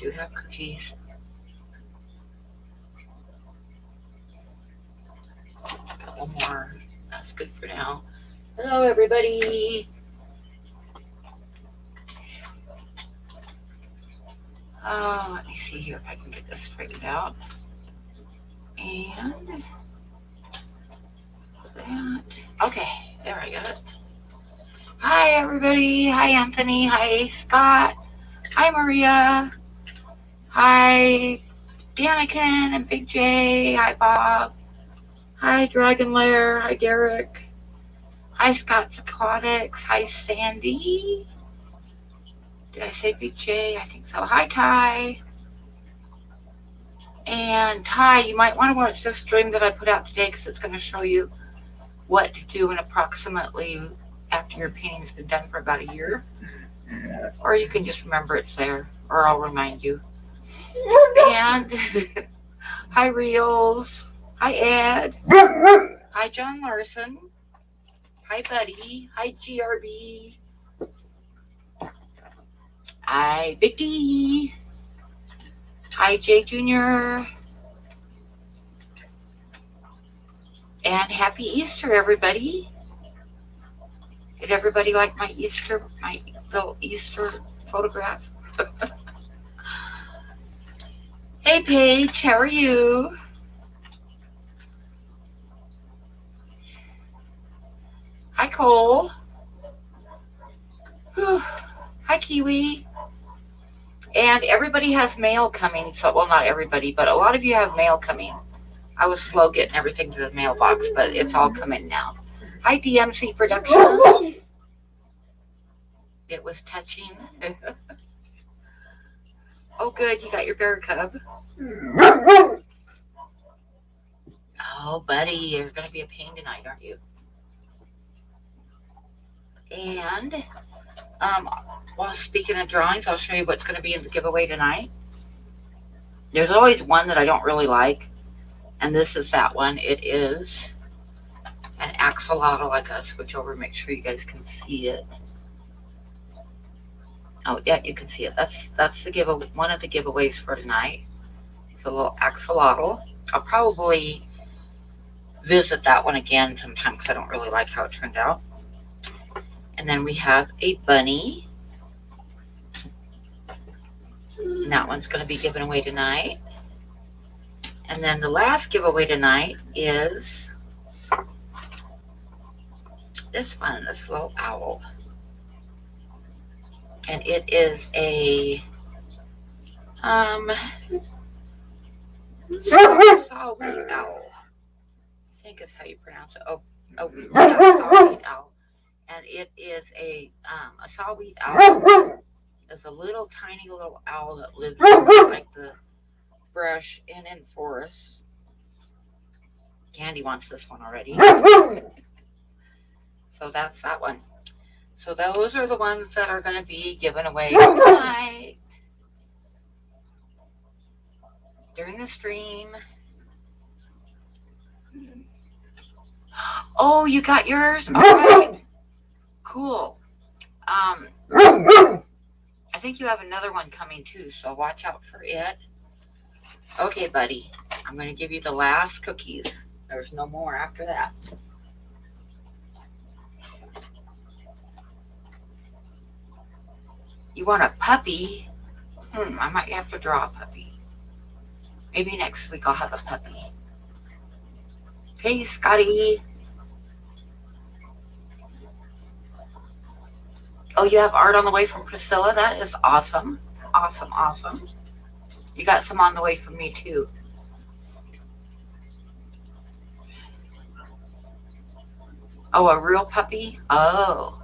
You have cookies. Got one more. That's good for now. Hello, everybody. Let me see here if I can get this straightened out. And that. Okay, there I got it. Hi, everybody. Hi, Anthony. Hi, Scott. Hi, Maria. Hi, Daniken and Big J. Hi, Bob. Hi, Dragon Lair. Hi, Derek. Hi, Scott's Aquatics. Hi, Sandy. Did I say Big J? I think so. Hi, Ty. And Ty, you might want to watch this stream that I put out today because it's going to show you what to do in approximately after your painting's been done for about a year. Or you can just remember it's there, or I'll remind you. And hi, Reels. Hi, Ed. Hi, John Larson. Hi, Buddy. Hi, GRB. Hi, Big D. Hi, Jay Jr. And happy Easter, everybody. Did everybody like my little Easter photograph? Hey, Paige, how are you? Hi, Cole. Whew. Hi, Kiwi. And everybody has mail coming. So, well, not everybody, but a lot of you have mail coming. I was slow getting everything to the mailbox, but it's all coming now. Hi, DMC Productions. It was touching. Oh, good. You got your bear cub. Oh, buddy, you're going to be a pain tonight, aren't you? And while speaking of drawings, I'll show you what's going to be in the giveaway tonight. There's always one that I don't really like, and this is that one. It is an axolotl. I gotta switch over, make sure you guys can see it. Oh yeah, you can see it. That's the giveaway. One of the giveaways for tonight. It's a little axolotl. I'll probably visit that one again sometime because I don't really like how it turned out. And then we have a bunny. And that one's going to be given away tonight. And then the last giveaway tonight is this one, this little owl. And it is a sawwheat owl. I think is how you pronounce it. Sawwheat owl. And it is a sawwheat owl. It's a little tiny little owl that lives in like the brush and in forests. Candy wants this one already. So that's that one. So those are the ones that are going to be given away tonight during the stream. Oh, you got yours? All right. Cool. I think you have another one coming too, so watch out for it. Okay, buddy. I'm going to give you the last cookies. There's no more after that. You want a puppy? I might have to draw a puppy. Maybe next week I'll have a puppy. Hey, Scotty. Oh, you have art on the way from Priscilla? That is awesome. Awesome, awesome. You got some on the way from me, too. Oh, a real puppy? Oh.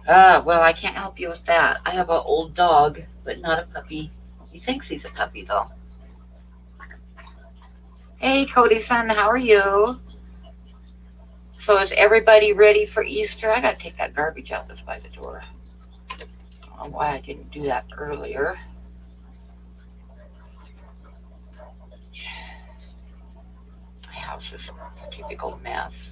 Well, I can't help you with that. I have an old dog, but not a puppy. He thinks he's a puppy, though. Hey, Cody-san, how are you? So is everybody ready for Easter? I got to take that garbage out that's by the door. I don't know why I didn't do that earlier. My house is a typical mess.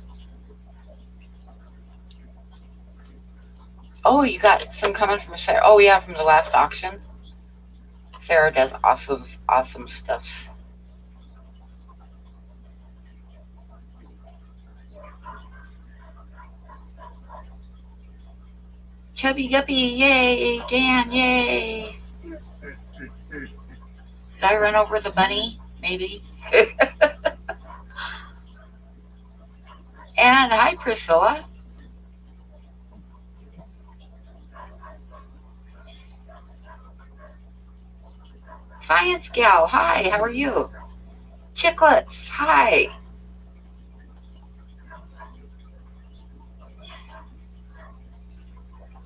Oh, you got some coming from Sarah. Oh, yeah, from the last auction. Sarah does awesome stuff. Chubby Guppy, yay! Dan, yay! Did I run over the bunny? Maybe. And hi, Priscilla. Science Gal, hi, how are you? Chicklets, hi.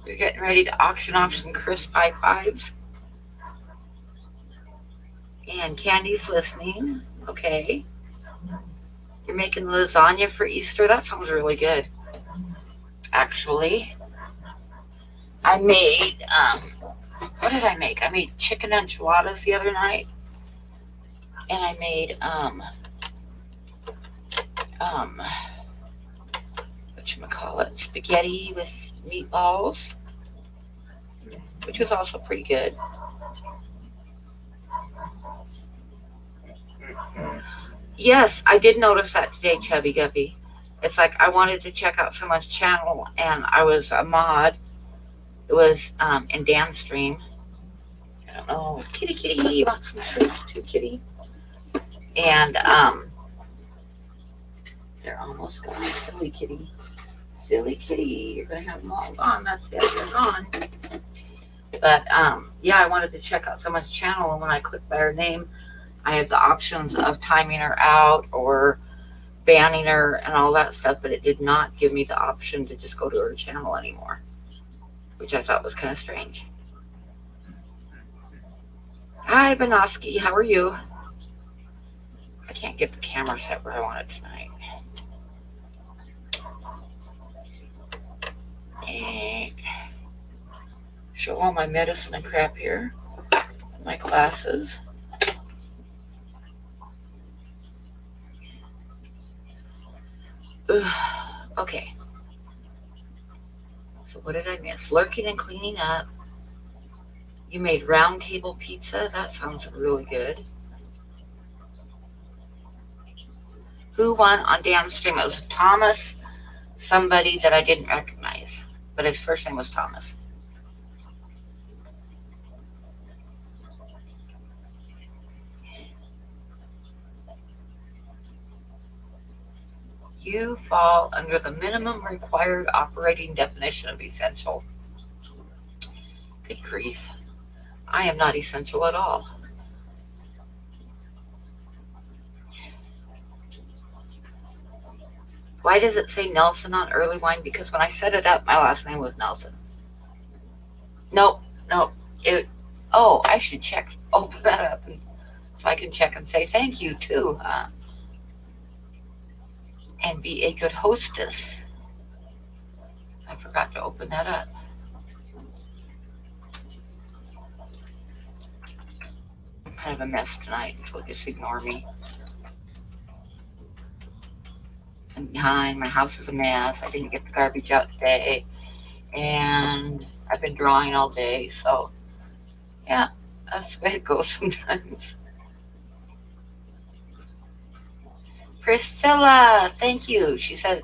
You're getting ready to auction off some crisp high fives. And Candy's listening. Okay. You're making lasagna for Easter? That sounds really good. Actually, I made, what did I make? I made chicken enchiladas the other night. And I made, whatchamacallit, spaghetti with meatballs, which was also pretty good. Yes, I did notice that today, Chubby Guppy. It's like I wanted to check out someone's channel, and I was a mod. It was in Dan's stream. I don't know. Kitty, you want some treats too, kitty? And they're almost gone. Silly kitty. Silly kitty. You're going to have them all gone. That's it. They're gone. But yeah, I wanted to check out someone's channel, and when I clicked by her name, I had the options of timing her out or banning her and all that stuff, but it did not give me the option to just go to her channel anymore, which I thought was kind of strange. Hi, Benoski. How are you? I can't get the camera set where I want it tonight. And show all my medicine and crap here. My glasses. Ugh. Okay. So what did I miss? Lurking and cleaning up. You made round table pizza? That sounds really good. Who won on Dan's stream? It was Thomas, somebody that I didn't recognize, but his first name was Thomas. You fall under the minimum required operating definition of essential. Good grief. I am not essential at all. Why does it say Nelson on early wine? Because when I set it up, my last name was Nelson. Nope. Oh, I should open that up, and so I can check and say thank you too, and be a good hostess. I forgot to open that up. I'm kind of a mess tonight, so just ignore me. I'm behind. My house is a mess. I didn't get the garbage out today, and I've been drawing all day, so yeah, that's the way it goes sometimes. Priscilla, thank you. She said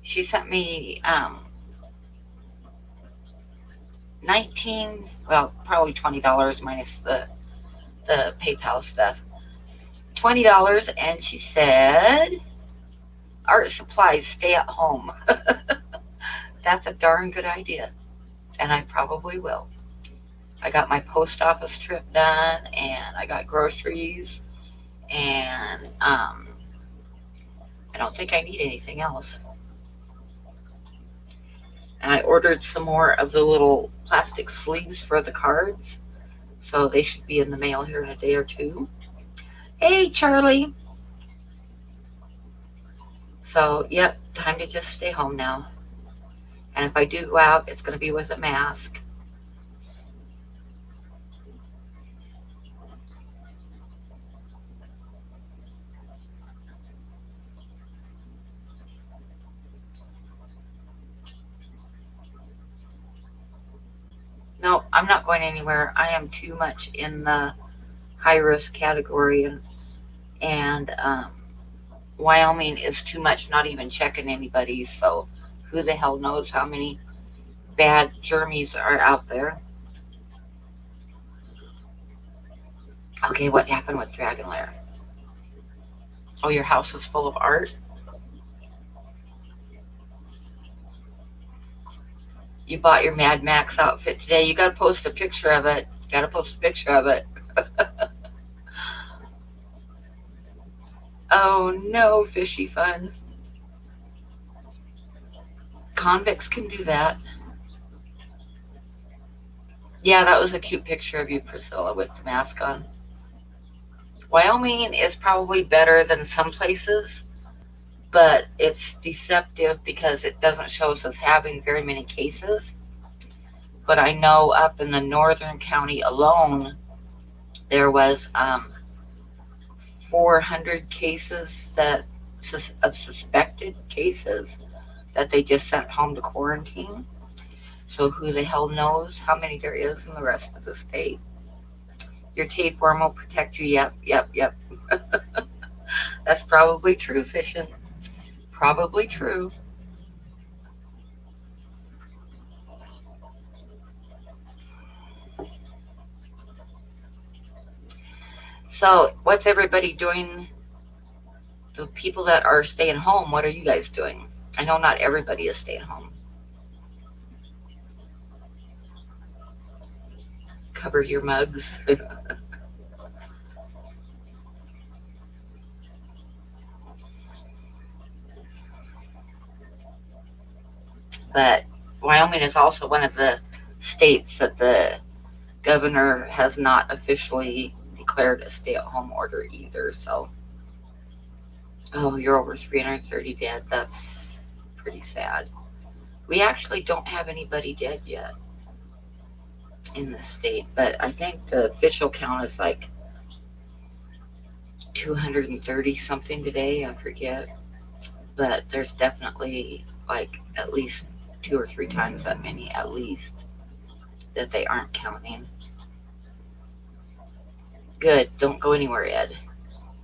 she sent me 19, well, probably $20 minus the PayPal stuff. $20, and she said, art supplies, stay at home. That's a darn good idea, and I probably will. I got my post office trip done, and I got groceries, and I don't think I need anything else. And I ordered some more of the little plastic sleeves for the cards, so they should be in the mail here in a day or two. Hey, Charlie. So, yep, time to just stay home now. And if I do go out, it's going to be with a mask. No, I'm not going anywhere. I am too much in the high risk category, and Wyoming is too much, not even checking anybody. So who the hell knows how many bad germies are out there. Okay, what happened with Dragon Lair? Oh, your house is full of art? You bought your Mad Max outfit today. You gotta post a picture of it. Gotta post a picture of it. Oh no, fishy fun. Convicts can do that. Yeah, that was a cute picture of you, Priscilla, with the mask on. Wyoming is probably better than some places, but it's deceptive because it doesn't show us as having very many cases. But I know up in the northern county alone, there was 400 cases of suspected cases that they just sent home to quarantine. So who the hell knows how many there is in the rest of the state? Your tapeworm will protect you. Yep, yep, yep. That's probably true, fishing. Probably true. So, what's everybody doing? The people that are staying home, what are you guys doing? I know not everybody is staying home. Cover your mugs. But Wyoming is also one of the states that the governor has not officially declared a stay-at-home order either. So, oh, you're over 330 dead. That's pretty sad. We actually don't have anybody dead yet in the state, but I think the official count is like 230 something today. I forget, but there's definitely like at least 2 or 3 times that many, at least, that they aren't counting. Good. Don't go anywhere, Ed.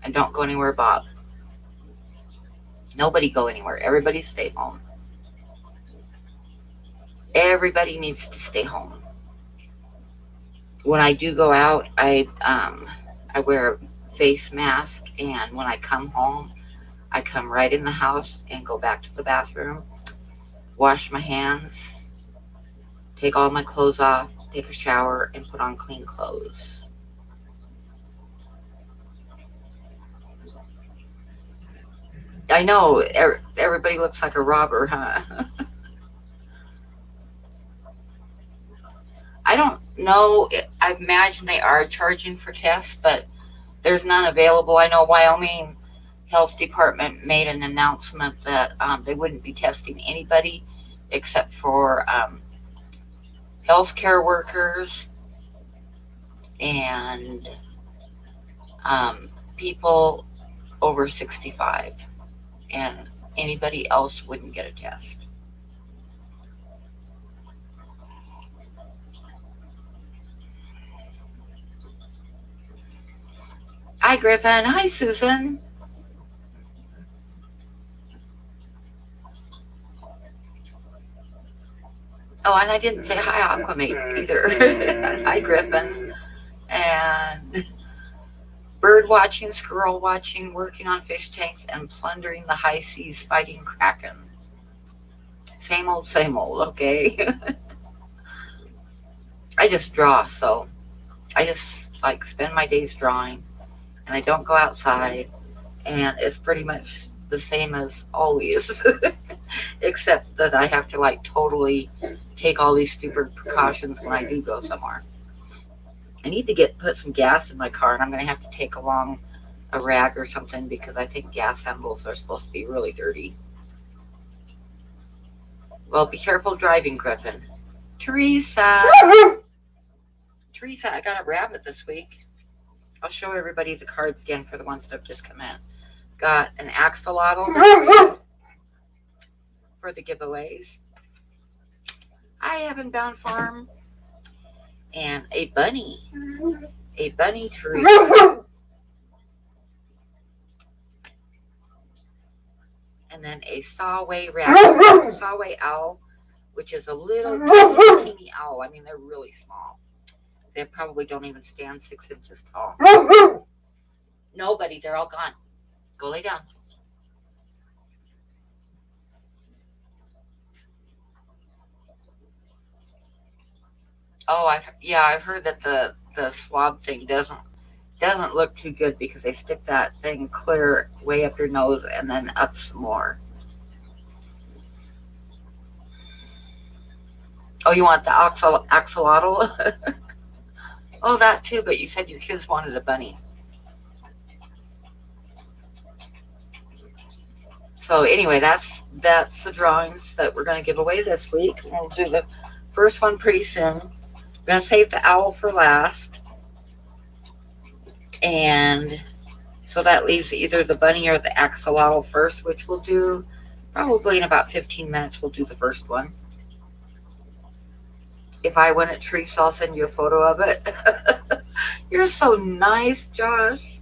And don't go anywhere, Bob. Nobody go anywhere. Everybody stay home. Everybody needs to stay home. When I do go out, I wear a face mask, and when I come home, I come right in the house and go back to the bathroom, wash my hands, take all my clothes off, take a shower, and put on clean clothes. I know everybody looks like a robber, huh? I don't know. I imagine they are charging for tests, but there's none available. I know Wyoming Health Department made an announcement that they wouldn't be testing anybody except for healthcare workers and people over 65, and anybody else wouldn't get a test. Hi, Griffin. Hi, Susan. Oh, and I didn't say hi, Aquamate, either. Hi, Griffin. And bird watching, squirrel watching, working on fish tanks, and plundering the high seas fighting kraken. Same old, okay? I just draw, so I just like spend my days drawing, and I don't go outside, and it's pretty much the same as always, except that I have to like totally take all these stupid precautions when I do go somewhere. I need to put some gas in my car, and I'm going to have to take along a rag or something because I think gas handles are supposed to be really dirty. Well, be careful driving, Griffin. Teresa, I got a rabbit this week. I'll show everybody the cards again for the ones that have just come in. Got an axolotl for the giveaways. Hi, Evan Bound Farm. and a bunny Teresa, and then a sawway owl, which is a little teeny owl. I mean, they're really small. They probably don't even stand 6 inches tall. Nobody, they're all gone. Go lay down. Oh, I've heard that the swab thing doesn't look too good because they stick that thing clear way up your nose and then up some more. Oh, you want the axolotl? Oh, that too. But you said your kids wanted a bunny. So anyway, that's the drawings that we're gonna give away this week. We'll do the first one pretty soon. We're gonna save the owl for last, and so that leaves either the bunny or the axolotl first, which we'll do probably in about 15 minutes. We'll do the first one. If I win at Teresa, I'll send you a photo of it. You're so nice, Josh.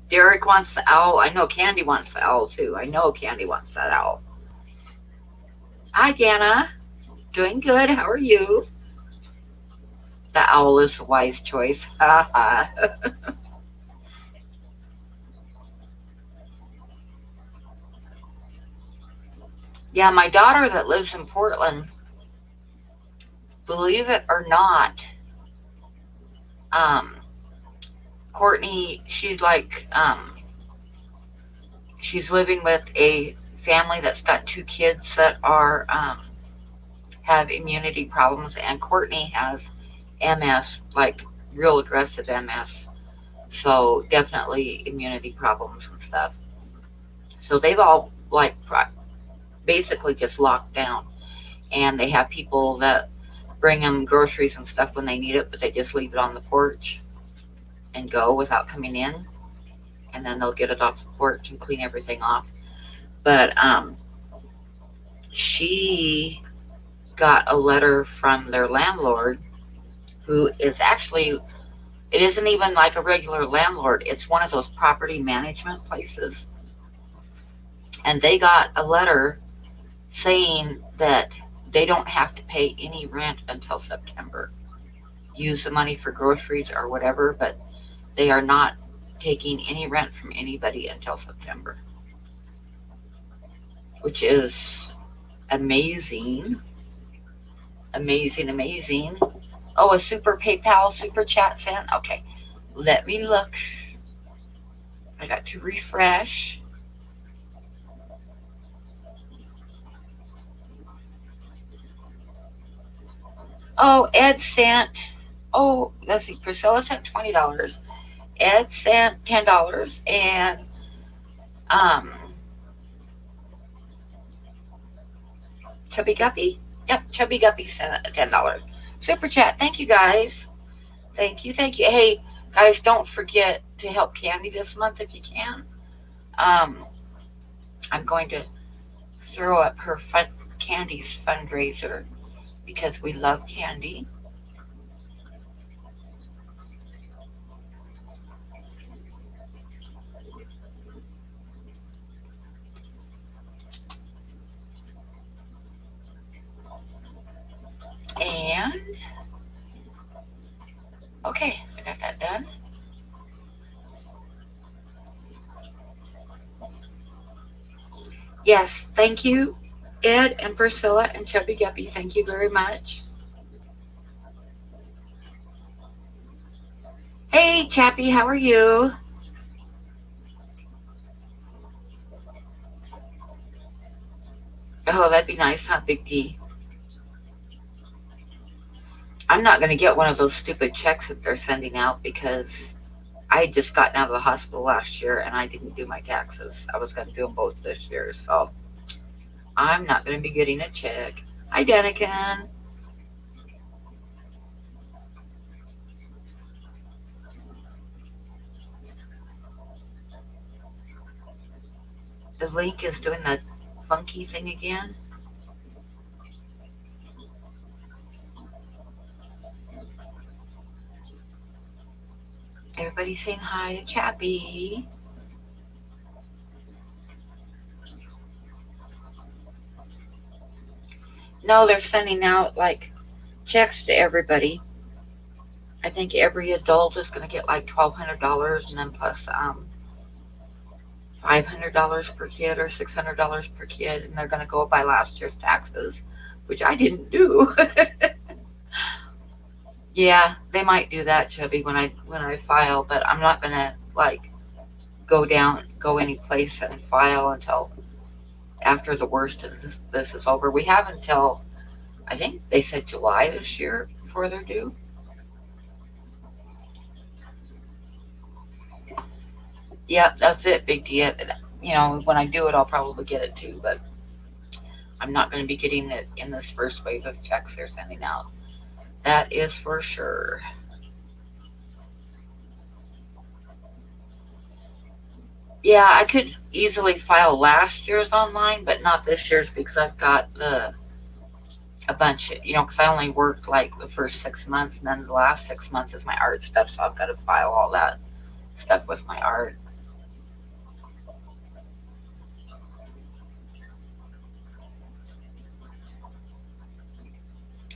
Derek wants the owl. I know Candy wants the owl too. I know Candy wants that owl. Hi, Ganna. Doing good. How are you? The owl is a wise choice. Ha ha. Yeah, my daughter that lives in Portland, believe it or not, um, Courtney, she's living with a family that's got 2 kids that are have immunity problems, and Courtney has MS, like real aggressive MS. So definitely immunity problems and stuff. So they've all like basically just locked down, and they have people that bring them groceries and stuff when they need it, but they just leave it on the porch and go without coming in, and then they'll get it off the porch and clean everything off. But she got a letter from their landlord, who is actually, it isn't even like a regular landlord, it's one of those property management places. And they got a letter saying that they don't have to pay any rent until September. Use the money for groceries or whatever, but they are not taking any rent from anybody until September, which is amazing. Amazing, amazing. Oh, a super PayPal super chat sent. Okay, let me look. I got to refresh. Oh, Ed sent. Oh, let's see. Priscilla sent $20. Ed sent $10, and um, Chubby Guppy. Yep, Chubby Guppy sent $10. Super chat. Thank you guys. Thank you, thank you. Hey guys, don't forget to help Candy this month if you can. Um, I'm going to throw up her Candy's fundraiser because we love Candy. And okay, I got that done. Yes, thank you, Ed and Priscilla and Chubby Guppy. Thank you very much. Hey, Chappie, how are you? Oh, that'd be nice, huh, Big D? I'm not going to get one of those stupid checks that they're sending out because I had just gotten out of the hospital last year and I didn't do my taxes. I was going to do them both this year, so I'm not going to be getting a check. Hi, Daniken. The link is doing the funky thing again. Everybody saying hi to Chappie. No, they're sending out like checks to everybody. I think every adult is going to get like $1,200, and then plus $500 per kid or $600 per kid, and they're going to go by last year's taxes, which I didn't do. Yeah, they might do that, Chubby, when I file, but I'm not gonna like go any place and file until after the worst of this is over. We have until, I think they said July this year before they're due. Yeah, that's it, big deal. When I do it, I'll probably get it too, but I'm not going to be getting it in this first wave of checks they're sending out. That is for sure. Yeah, I could easily file last year's online, but not this year's because I've got a bunch, because I only worked like the first 6 months, and then the last 6 months is my art stuff, so I've got to file all that stuff with my art.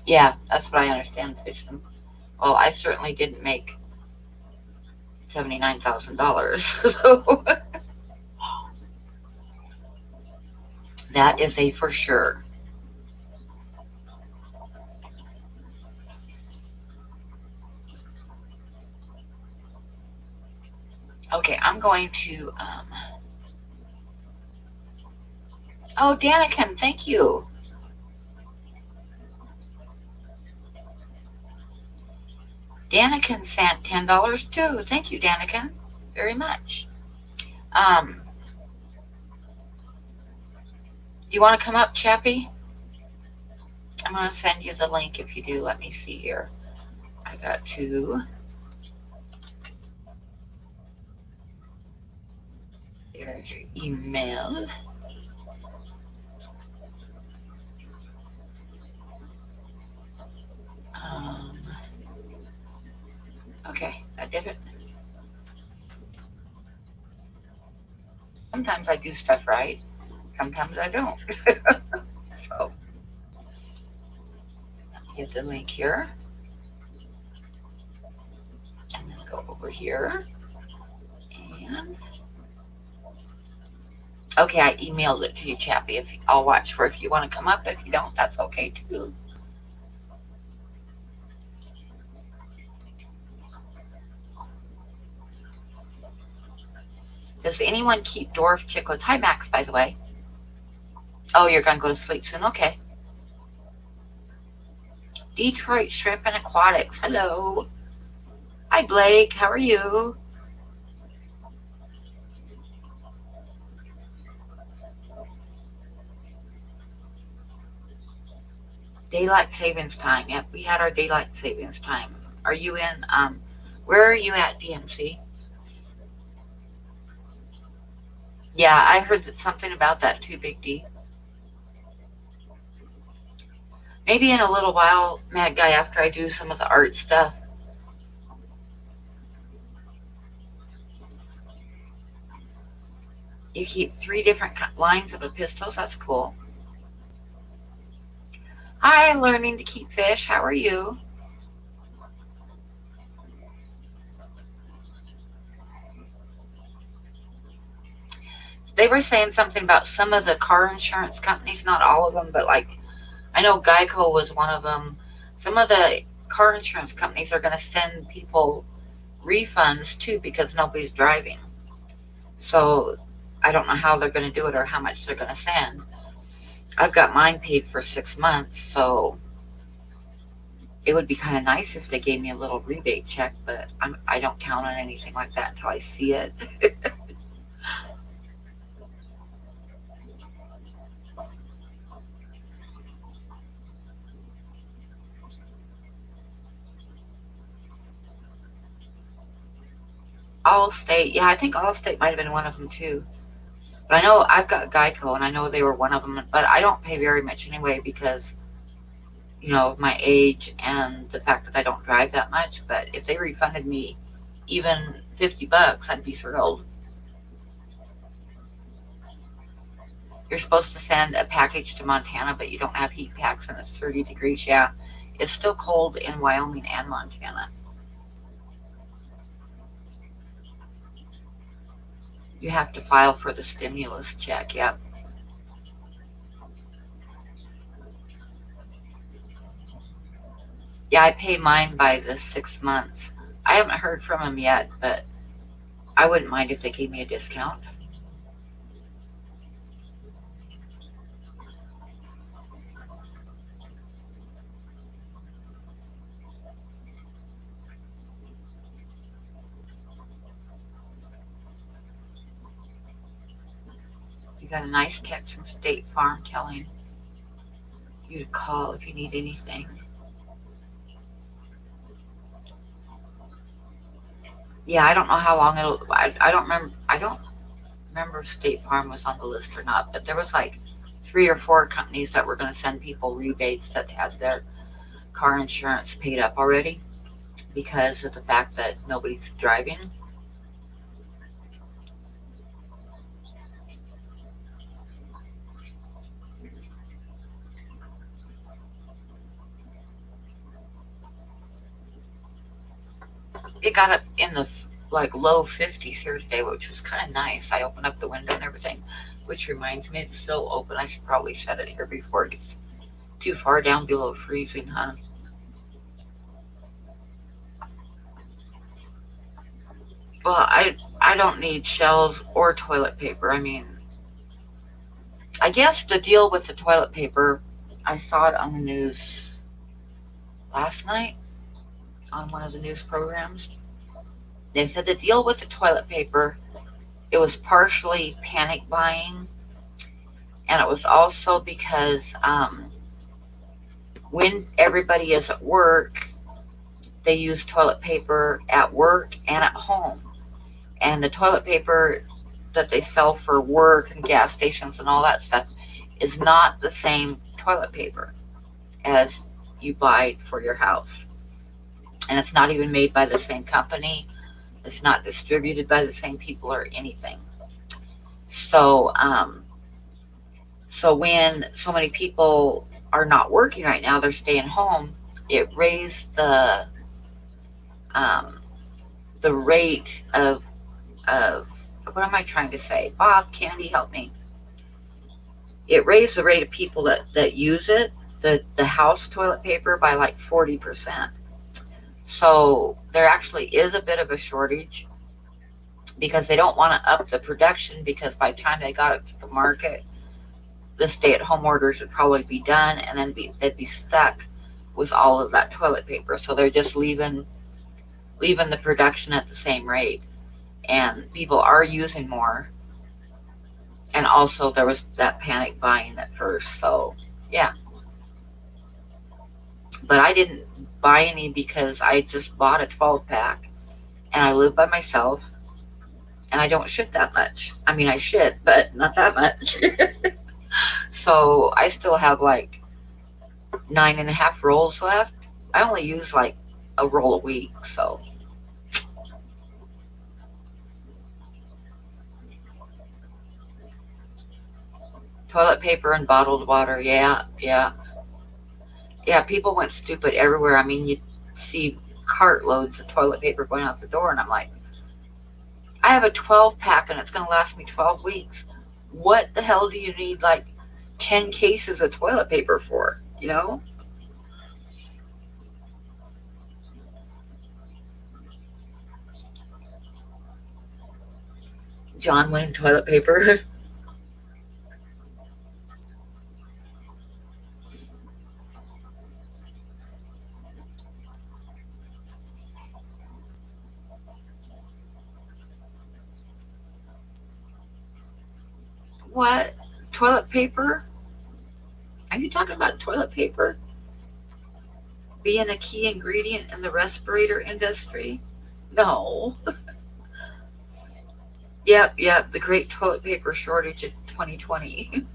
Yeah, that's what I understand, fishing. Well, I certainly didn't make $79,000, so that is a for sure. Okay, I'm going to. Oh, Daniken, thank you. Daniken sent $10 too. Thank you, Daniken, very much. Do you want to come up, Chappie? I'm going to send you the link if you do. Let me see here. I got to. There's your email. Okay, I did it. Sometimes I do stuff right. Sometimes I don't. So, get the link here. And then go over here. And okay, I emailed it to you, Chappie. I'll watch for if you want to come up. If you don't, that's okay too. Does anyone keep dwarf chiclets? Hi, Max, by the way. Oh, you're going to go to sleep soon? Okay. Detroit Shrimp and Aquatics. Hello. Hi, Blake. How are you? Daylight savings time. Yep, we had our daylight savings time. Are you in? Where are you at, DMC? Yeah, I heard something about that too, Big D. Maybe in a little while, Mad Guy, after I do some of the art stuff. You keep 3 different lines of epistles. That's cool. Hi, learning to keep fish. How are you? They were saying something about some of the car insurance companies, not all of them, but like I know Geico was one of them. Some of the car insurance companies are going to send people refunds too because nobody's driving. So I don't know how they're going to do it or how much they're going to send. I've got mine paid for 6 months, so it would be kind of nice if they gave me a little rebate check, but I don't count on anything like that until I see it. Allstate, yeah, I think Allstate might have been one of them too. But I know I've got Geico, and I know they were one of them. But I don't pay very much anyway because of my age and the fact that I don't drive that much. But if they refunded me even $50, I'd be thrilled. You're supposed to send a package to Montana, but you don't have heat packs and it's 30 degrees. Yeah, it's still cold in Wyoming and Montana. You have to file for the stimulus check. Yep. Yeah, I pay mine by the 6 months. I haven't heard from them yet, but I wouldn't mind if they gave me a discount. You got a nice text from State Farm telling you to call if you need anything. Yeah, I don't know how long it'll. I don't remember. I don't remember if State Farm was on the list or not, but there was like 3 or 4 companies that were going to send people rebates that had their car insurance paid up already because of the fact that nobody's driving. It got up in the like low 50s here today, which was kind of nice. I opened up the window and everything, which reminds me it's still open. I should probably shut it here before it gets too far down below freezing, huh? Well, I don't need shells or toilet paper. I mean, I guess the deal with the toilet paper, I saw it on the news last night on one of the news programs. They said the deal with the toilet paper, it was partially panic buying, and it was also because when everybody is at work, they use toilet paper at work and at home. And the toilet paper that they sell for work and gas stations and all that stuff is not the same toilet paper as you buy for your house. And it's not even made by the same company. It's not distributed by the same people or anything. So, so when so many people are not working right now, they're staying home. It raised um, the rate of what am I trying to say? Bob, Candy, help me. It raised the rate of people that use it, the house toilet paper, by like 40%. So there actually is a bit of a shortage because they don't want to up the production, because by the time they got it to the market, the stay-at-home orders would probably be done, and then they'd be stuck with all of that toilet paper. So they're just leaving the production at the same rate, and people are using more. And also there was that panic buying at first. So yeah, but I didn't buy any because I just bought a 12-pack, and I live by myself, and I don't shit that much. I mean, I shit, but not that much. So I still have like 9.5 rolls left. I only use like a roll a week. So toilet paper and bottled water. Yeah, yeah, yeah. People went stupid everywhere. I mean, you see cartloads of toilet paper going out the door, and I'm like, I have a 12-pack and it's going to last me 12 weeks. What the hell do you need like 10 cases of toilet paper for? You know? John wanting toilet paper. What? Toilet paper? Are you talking about toilet paper being a key ingredient in the respirator industry? No. Yep, yep. The great toilet paper shortage in 2020.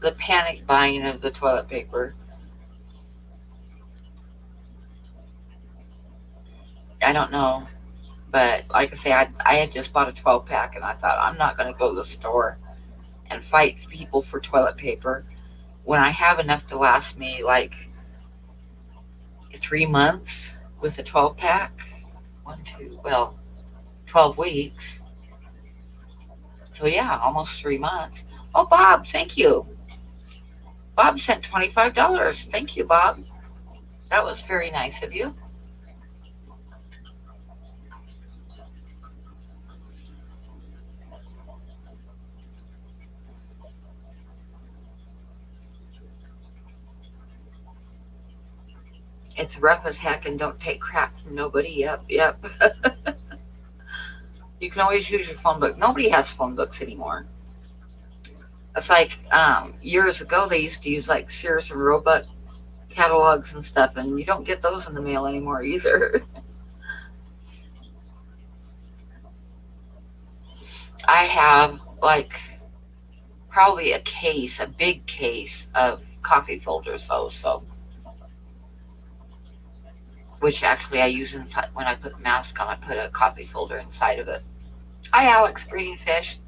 The panic buying of the toilet paper. I don't know. But like I say, I had just bought a 12 pack and I thought, I'm not going to go to the store and fight people for toilet paper when I have enough to last me like 3 months with a 12 pack. 12 weeks. So yeah, almost 3 months. Oh, Bob, thank you. Bob sent $25. Thank you, Bob. That was very nice of you. It's rough as heck and don't take crap from nobody. Yep, yep. You can always use your phone book. Nobody has phone books anymore. It's like years ago they used to use like Sears and Roebuck catalogs and stuff, and you don't get those in the mail anymore either. I have like probably a big case of coffee filters though, so which actually I use inside when I put the mask on. I put a coffee filter inside of it. Hi, Alex, breeding fish.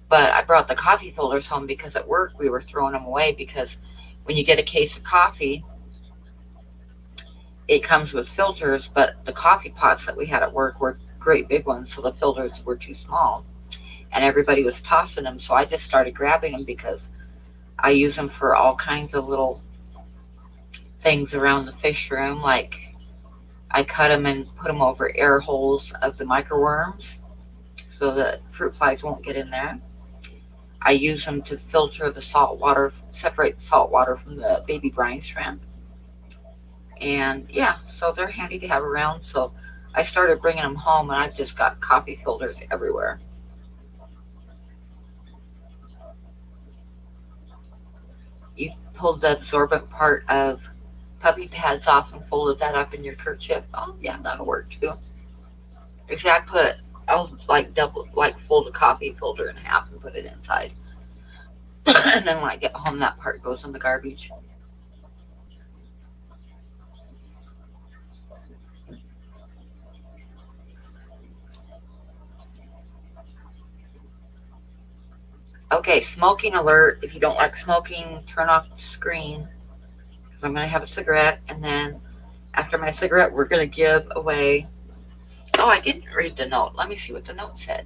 But I brought the coffee filters home because at work we were throwing them away because when you get a case of coffee, it comes with filters, but the coffee pots that we had at work were great big ones, so the filters were too small. And everybody was tossing them, so I just started grabbing them because I use them for all kinds of little things around the fish room. Like I cut them and put them over air holes of the microworms so that fruit flies won't get in there. I use them to filter the salt water, separate the salt water from the baby brine shrimp. And yeah, so they're handy to have around. So I started bringing them home, and I've just got coffee filters everywhere. You pulled the absorbent part of puppy pads off and folded that up in your kerchief. Oh yeah, that'll work too. See, I'll like fold a coffee filter in half and put it inside. And then when I get home, that part goes in the garbage. Okay, smoking alert. If you don't like smoking, turn off the screen. Because I'm going to have a cigarette. And then after my cigarette, we're going to give away. Oh, I didn't read the note. Let me see what the note said.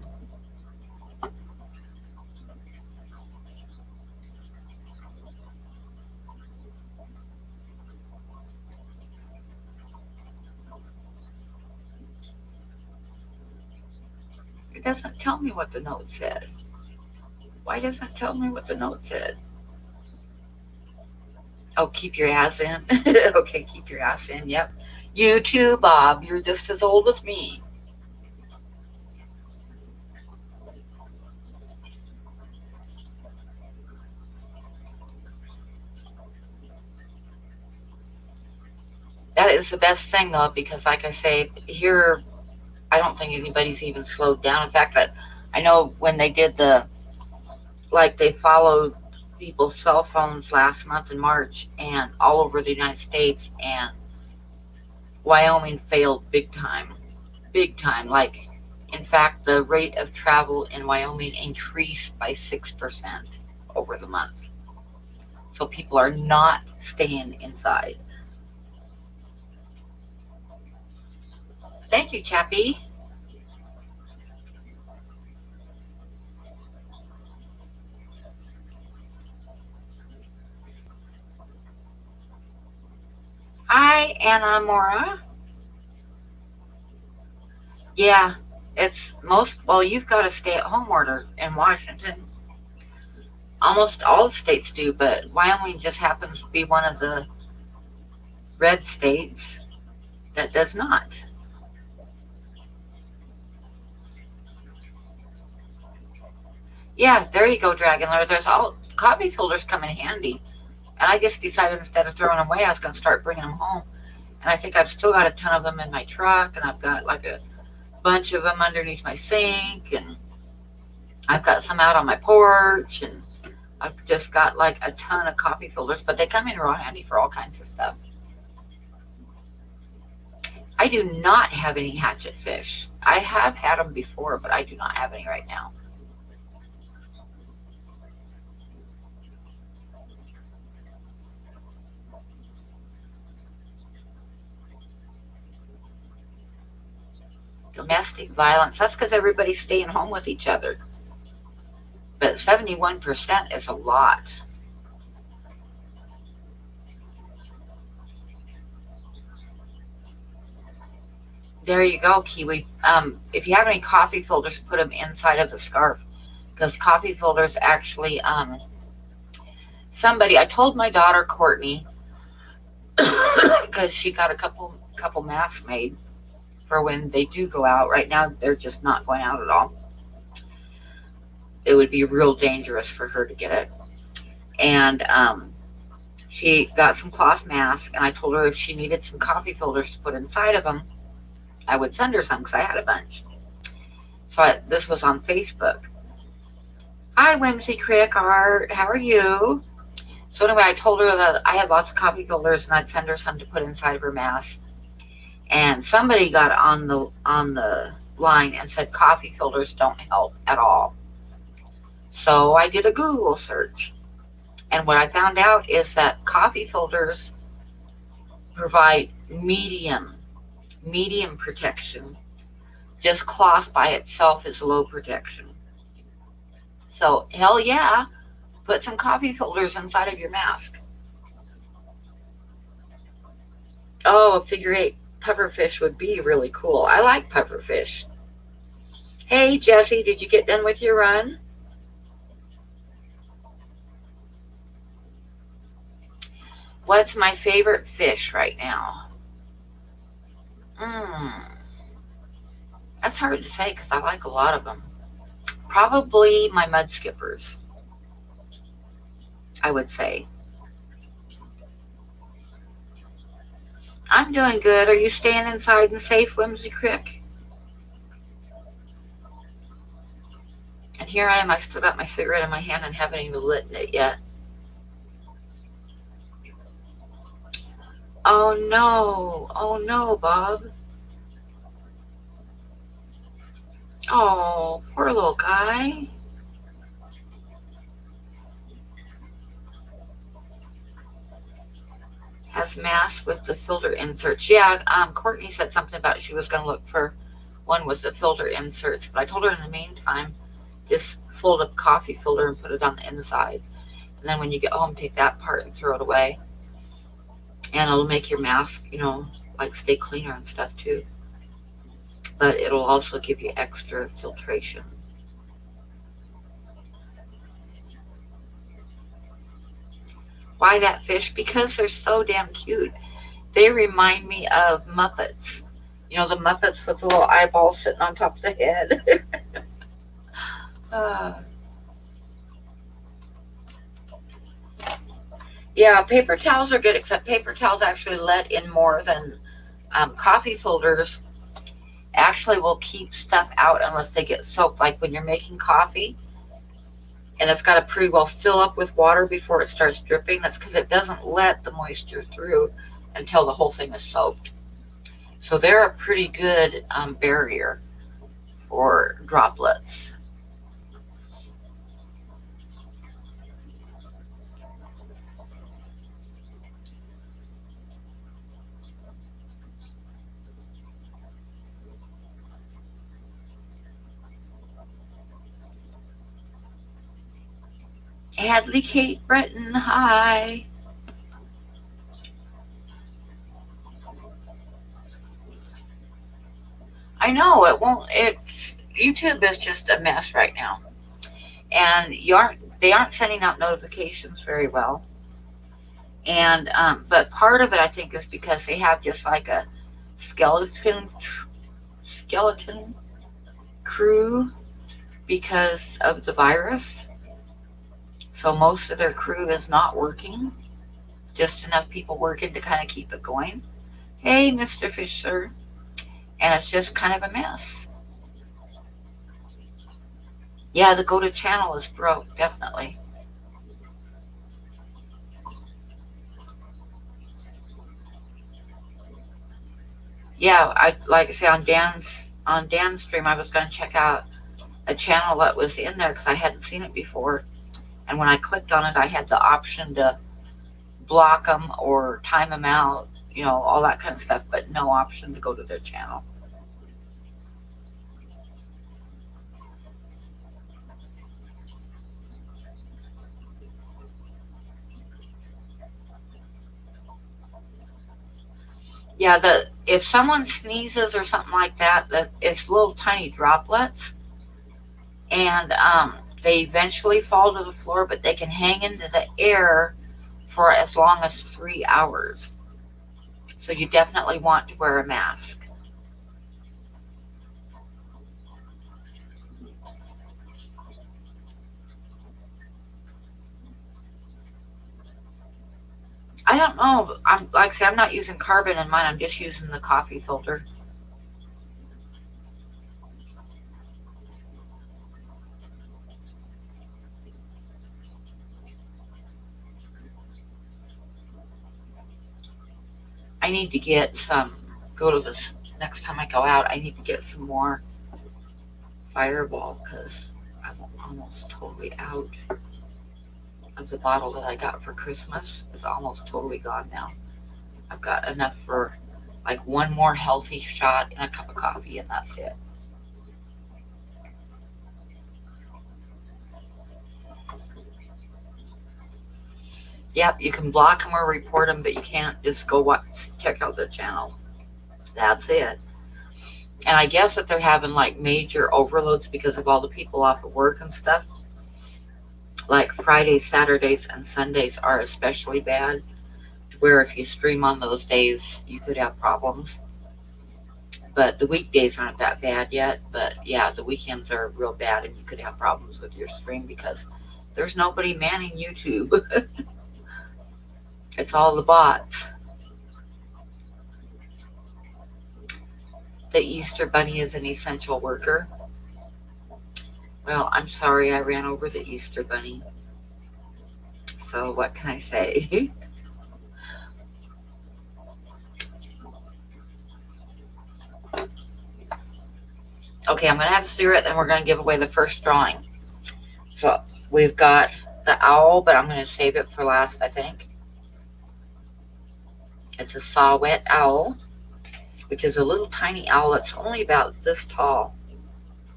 It doesn't tell me what the note said. Why doesn't it tell me what the note said? Oh, keep your ass in. Okay, keep your ass in. Yep. You too, Bob. You're just as old as me. That is the best thing, though, because, like I say, here, I don't think anybody's even slowed down. In fact, I know when they did they followed people's cell phones last month in March and all over the United States, and Wyoming failed big time. Big time. Like, in fact, the rate of travel in Wyoming increased by 6% over the month. So people are not staying inside. Thank you, Chappie. Hi, Anna Mora. Yeah, you've got a stay at home order in Washington. Almost all the states do, but Wyoming just happens to be one of the red states that does not. Yeah, there you go, Dragon Lord. There's all coffee filters come in handy. And I just decided instead of throwing them away, I was going to start bringing them home. And I think I've still got a ton of them in my truck, and I've got like a bunch of them underneath my sink, and I've got some out on my porch, and I've just got like a ton of coffee filters, but they come in real handy for all kinds of stuff. I do not have any hatchet fish. I have had them before, but I do not have any right now. Domestic violence. That's because everybody's staying home with each other. But 71% is a lot. There you go, Kiwi. If you have any coffee filters, put them inside of the scarf, because coffee filters actually, I told my daughter Courtney, because she got a couple masks made for when they do go out. Right now, they're just not going out at all. It would be real dangerous for her to get it. And she got some cloth masks, and I told her if she needed some coffee filters to put inside of them, I would send her some because I had a bunch. So this was on Facebook. Hi, Whimsy Crick Art. How are you? So anyway, I told her that I had lots of coffee filters and I'd send her some to put inside of her mask. And somebody got on the line and said coffee filters don't help at all. So I did a Google search. And what I found out is that coffee filters provide medium protection. Just cloth by itself is low protection. So hell yeah, put some coffee filters inside of your mask. Oh, a figure 8 pufferfish would be really cool. I like pufferfish. Hey, Jessie, did you get done with your run? What's my favorite fish right now? That's hard to say because I like a lot of them. Probably my mud skippers, I would say. I'm doing good. Are you staying inside and safe, Whimsy Crick? And here I am. I've still got my cigarette in my hand and haven't even lit it yet. Oh no, Bob. Oh, poor little guy. Has masks with the filter inserts. Yeah, Courtney said something about she was going to look for one with the filter inserts, but I told her in the meantime, just fold up coffee filter and put it on the inside. And then when you get home, take that part and throw it away. And it'll make your mask, like stay cleaner and stuff too. But it'll also give you extra filtration. Why that fish? Because they're so damn cute. They remind me of Muppets. The Muppets with the little eyeballs sitting on top of the head. Yeah, paper towels are good, except paper towels actually let in more than coffee filters. Actually will keep stuff out unless they get soaked. Like when you're making coffee and it's got to pretty well fill up with water before it starts dripping. That's because it doesn't let the moisture through until the whole thing is soaked. So they're a pretty good barrier for droplets. Hadley Kate Breton, hi. I know it won't. YouTube is just a mess right now, and they aren't sending out notifications very well. And but part of it I think is because they have just like a skeleton crew because of the virus. So most of their crew is not working. Just enough people working to kind of keep it going. Hey, Mr. Fisher. And it's just kind of a mess. Yeah, the go to channel is broke, definitely. Yeah, I like I say on Dan's stream, I was gonna check out a channel that was in there because I hadn't seen it before, and when I clicked on it, I had the option to block them or time them out, all that kind of stuff, but no option to go to their channel. Yeah, the if someone sneezes or something like that, that it's little tiny droplets, and they eventually fall to the floor, but they can hang into the air for as long as 3 hours. So you definitely want to wear a mask. I don't know. I'm like I say, I'm not using carbon in mine. I'm just using the coffee filter. I need to get some. Go to this next time I go out. I need to get some more Fireball because I'm almost totally out of the bottle that I got for Christmas. It's almost totally gone now. I've got enough for like one more healthy shot and a cup of coffee, and that's it. Yep, you can block them or report them, but you can't just go check out the channel. That's it. And I guess that they're having like major overloads because of all the people off of work and stuff. Like Fridays, Saturdays, and Sundays are especially bad, where if you stream on those days, you could have problems. But the weekdays aren't that bad yet. But yeah, the weekends are real bad, and you could have problems with your stream because there's nobody manning YouTube. It's all the bots. The Easter Bunny is an essential worker. Well, I'm sorry I ran over the Easter Bunny. So what can I say? Okay, I'm going to have a cigarette, then we're going to give away the first drawing. So we've got the owl, but I'm going to save it for last, I think. It's a saw-whet owl, which is a little tiny owl that's only about this tall.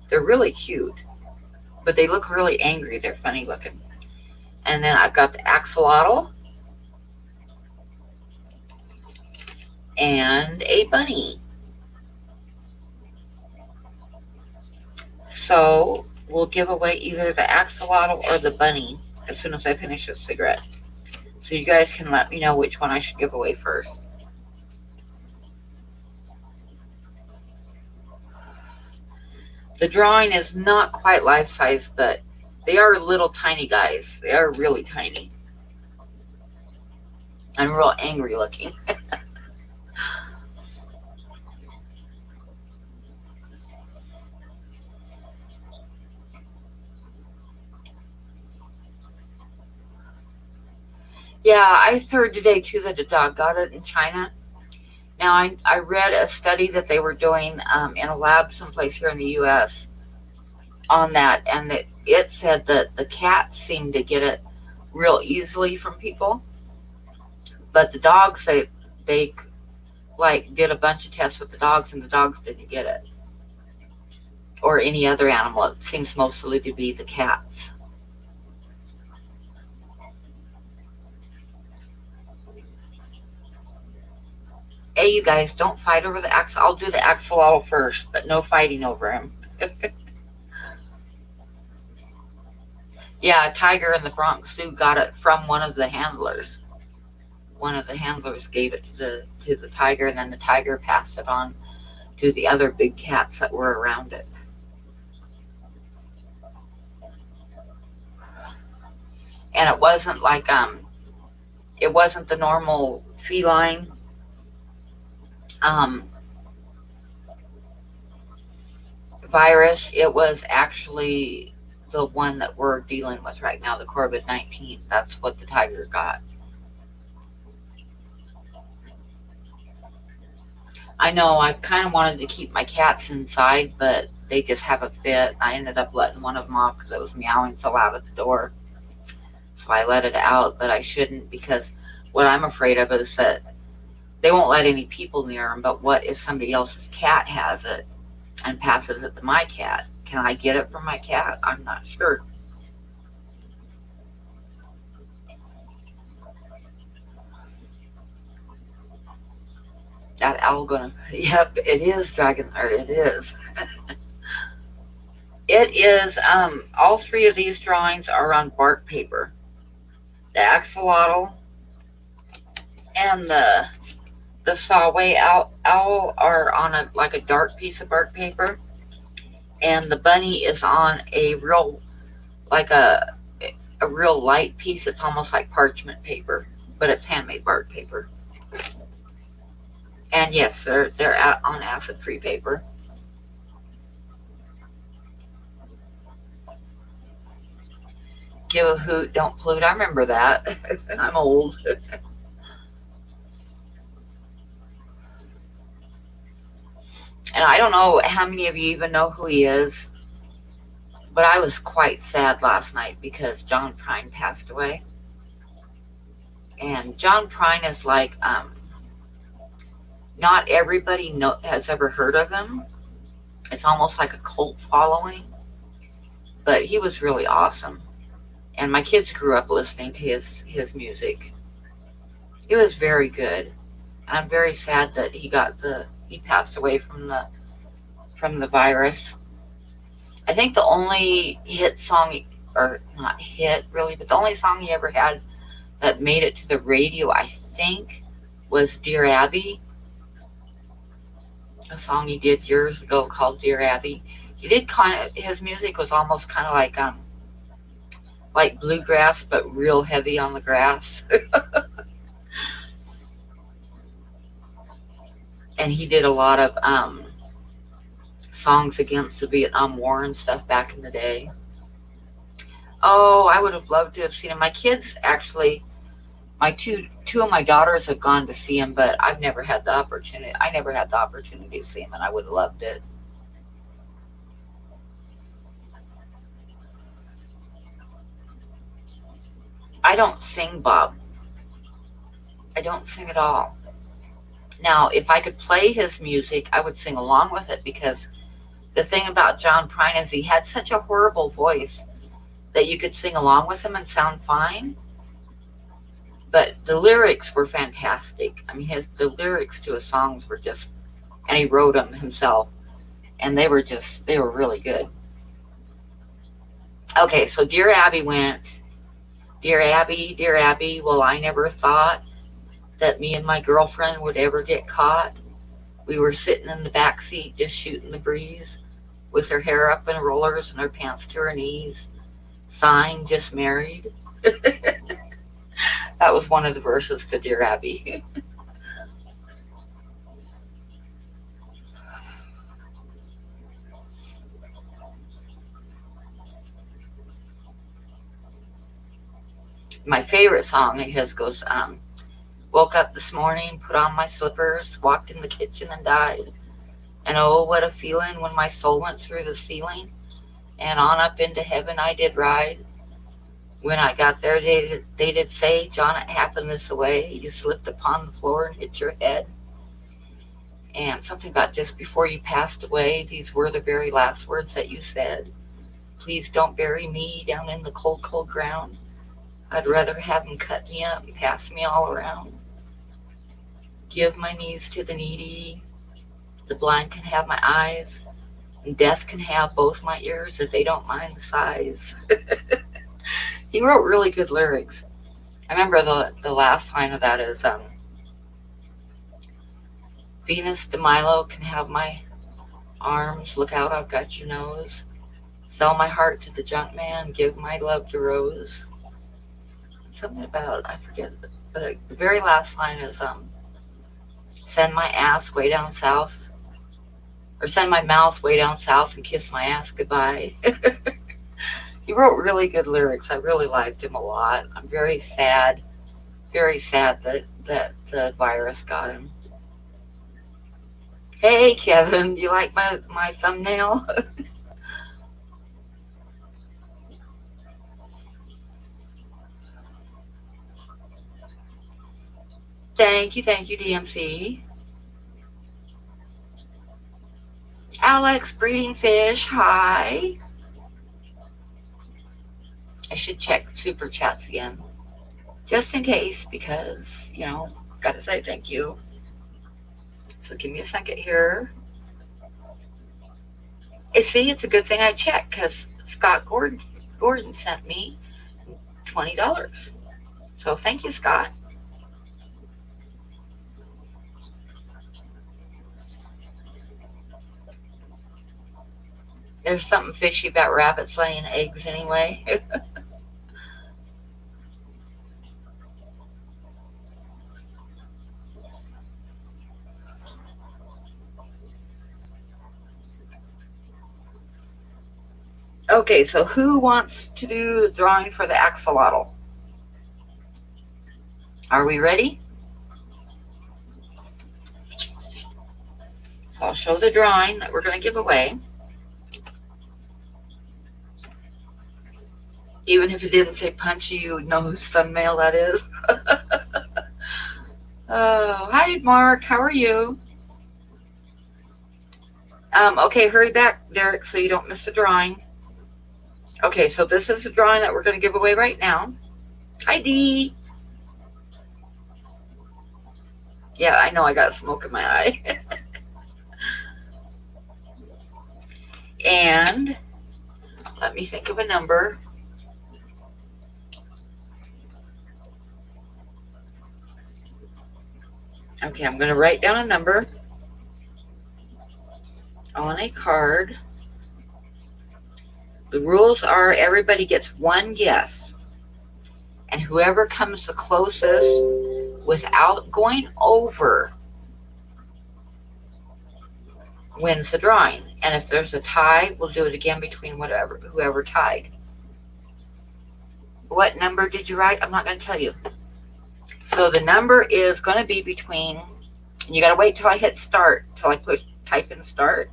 They're really cute, but they look really angry. They're funny looking. And then I've got the axolotl and a bunny. So we'll give away either the axolotl or the bunny as soon as I finish this cigarette. So you guys can let me know which one I should give away first. The drawing is not quite life size, but they are little tiny guys. They are really tiny and real angry looking. Yeah, I heard today too that a dog got it in China. Now, I read a study that they were doing in a lab someplace here in the U.S. on that, and it said that the cats seemed to get it real easily from people, but the dogs, they like did a bunch of tests with the dogs, and the dogs didn't get it, or any other animal. It seems mostly to be the cats. Hey, you guys, don't fight over the I'll do the axolotl first, but no fighting over him. Yeah, a tiger in the Bronx Zoo got it from one of the handlers. One of the handlers gave it to the tiger, and then the tiger passed it on to the other big cats that were around it. And it wasn't the normal feline um, virus. It was actually the one that we're dealing with right now, the COVID-19. That's what the tiger got. I know I kind of wanted to keep my cats inside, but they just have a fit. I ended up letting one of them off because it was meowing so loud at the door. So I let it out, but I shouldn't, because what I'm afraid of is that they won't let any people near them. But what if somebody else's cat has it and passes it to my cat? Can I get it from my cat? I'm not sure. That owl gonna, yep, it is dragon, or it is. It is, all three of these drawings are on bark paper. The axolotl and the sawway owl are on a like a dark piece of bark paper, and the bunny is on a real, like a real light piece. It's almost like parchment paper, but it's handmade bark paper. And yes, they're on acid free paper. Give a hoot, don't pollute. I remember that. I'm old. And I don't know how many of you even know who he is, but I was quite sad last night because John Prine passed away. And John Prine is like, not everybody has ever heard of him. It's almost like a cult following, but he was really awesome. And my kids grew up listening to his music. It was very good. And I'm very sad that he passed away from the virus. I think the only hit song, or not hit really, but the only song he ever had that made it to the radio, I think, was Dear Abby, a song he did years ago called Dear Abby. He did his music was almost kind of like bluegrass, but real heavy on the grass. And he did a lot of songs against the Vietnam War and stuff back in the day. Oh, I would have loved to have seen him. My kids actually, my two of my daughters have gone to see him, but I've never had the opportunity. I never had the opportunity to see him, and I would have loved it. I don't sing, Bob. I don't sing at all. Now, if I could play his music, I would sing along with it, because the thing about John Prine is he had such a horrible voice that you could sing along with him and sound fine. But the lyrics were fantastic. I mean, the lyrics to his songs were just, and he wrote them himself, and they were really good. Okay, so Dear Abby went, Dear Abby, well, I never thought that me and my girlfriend would ever get caught. We were sitting in the back seat just shooting the breeze, with her hair up in rollers and her pants to her knees, sighing, just married. That was one of the verses to Dear Abby. My favorite song of his goes, woke up this morning, put on my slippers, walked in the kitchen and died. And oh, what a feeling when my soul went through the ceiling, and on up into heaven I did ride. When I got there, they did say, John, it happened this way. You slipped upon the floor and hit your head. And something about just before you passed away, these were the very last words that you said. Please don't bury me down in the cold, cold ground. I'd rather have them cut me up and pass me all around. Give my knees to the needy. The blind can have my eyes, and death can have both my ears if they don't mind the size. He wrote really good lyrics. I remember the last line of that is, Venus de Milo can have my arms. Look out, I've got your nose. Sell my heart to the junk man. Give my love to Rose. Something about, I forget, but the very last line is, send my ass way down south, or send my mouth way down south and kiss my ass goodbye. He wrote really good lyrics. I really liked him a lot. I'm very sad that the virus got him. Hey, Kevin, you like my thumbnail? Thank you, DMC. Alex, breeding fish, hi. I should check super chats again, just in case, because, gotta say thank you. So give me a second here. See, it's a good thing I checked, because Scott Gordon sent me $20. So thank you, Scott. There's something fishy about rabbits laying eggs anyway. Okay, so who wants to do the drawing for the axolotl? Are we ready? So I'll show the drawing that we're going to give away. Even if it didn't say Punchie, you would know whose thumbnail that is. Oh, hi, Mark. How are you? Okay, hurry back, Derek, so you don't miss the drawing. Okay, so this is the drawing that we're going to give away right now. Hi, Dee. Yeah, I know I got smoke in my eye. And let me think of a number. Okay, I'm going to write down a number on a card. The rules are everybody gets one guess, and whoever comes the closest without going over wins the drawing. And if there's a tie, we'll do it again between whoever tied. What number did you write? I'm not going to tell you. So the number is going to be between, and you got to wait till I hit start, till I type in start.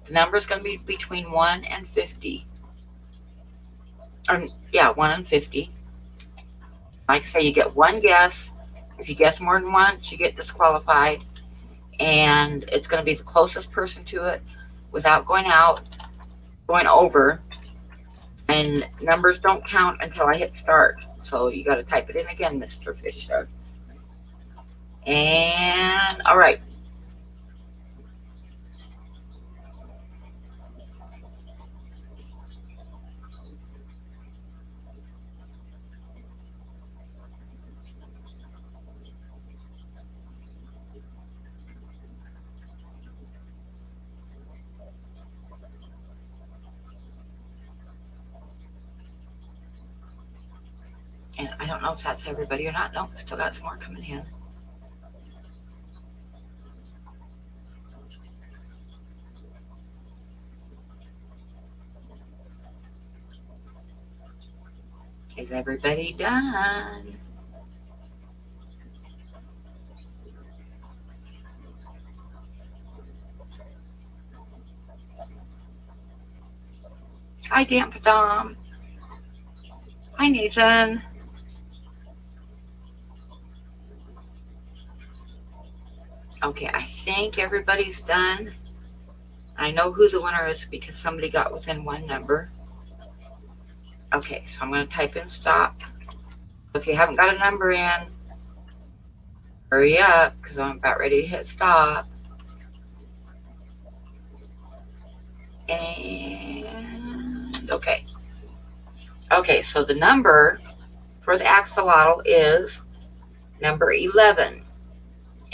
The number is going to be between 1 and 50. 1 and 50. Like I say, you get one guess. If you guess more than once, you get disqualified. And it's going to be the closest person to it without going over. And numbers don't count until I hit start. So you got to type it in again, Mr. Fisher. And all right. And I don't know if that's everybody or not. No, still got some more coming in. Is everybody done? Hi, Dampadom. Hi, Nathan. Okay, I think everybody's done. I know who the winner is because somebody got within one number. Okay, so I'm going to type in stop. If you haven't got a number in, hurry up because I'm about ready to hit stop. And okay. Okay, so the number for the axolotl is number 11.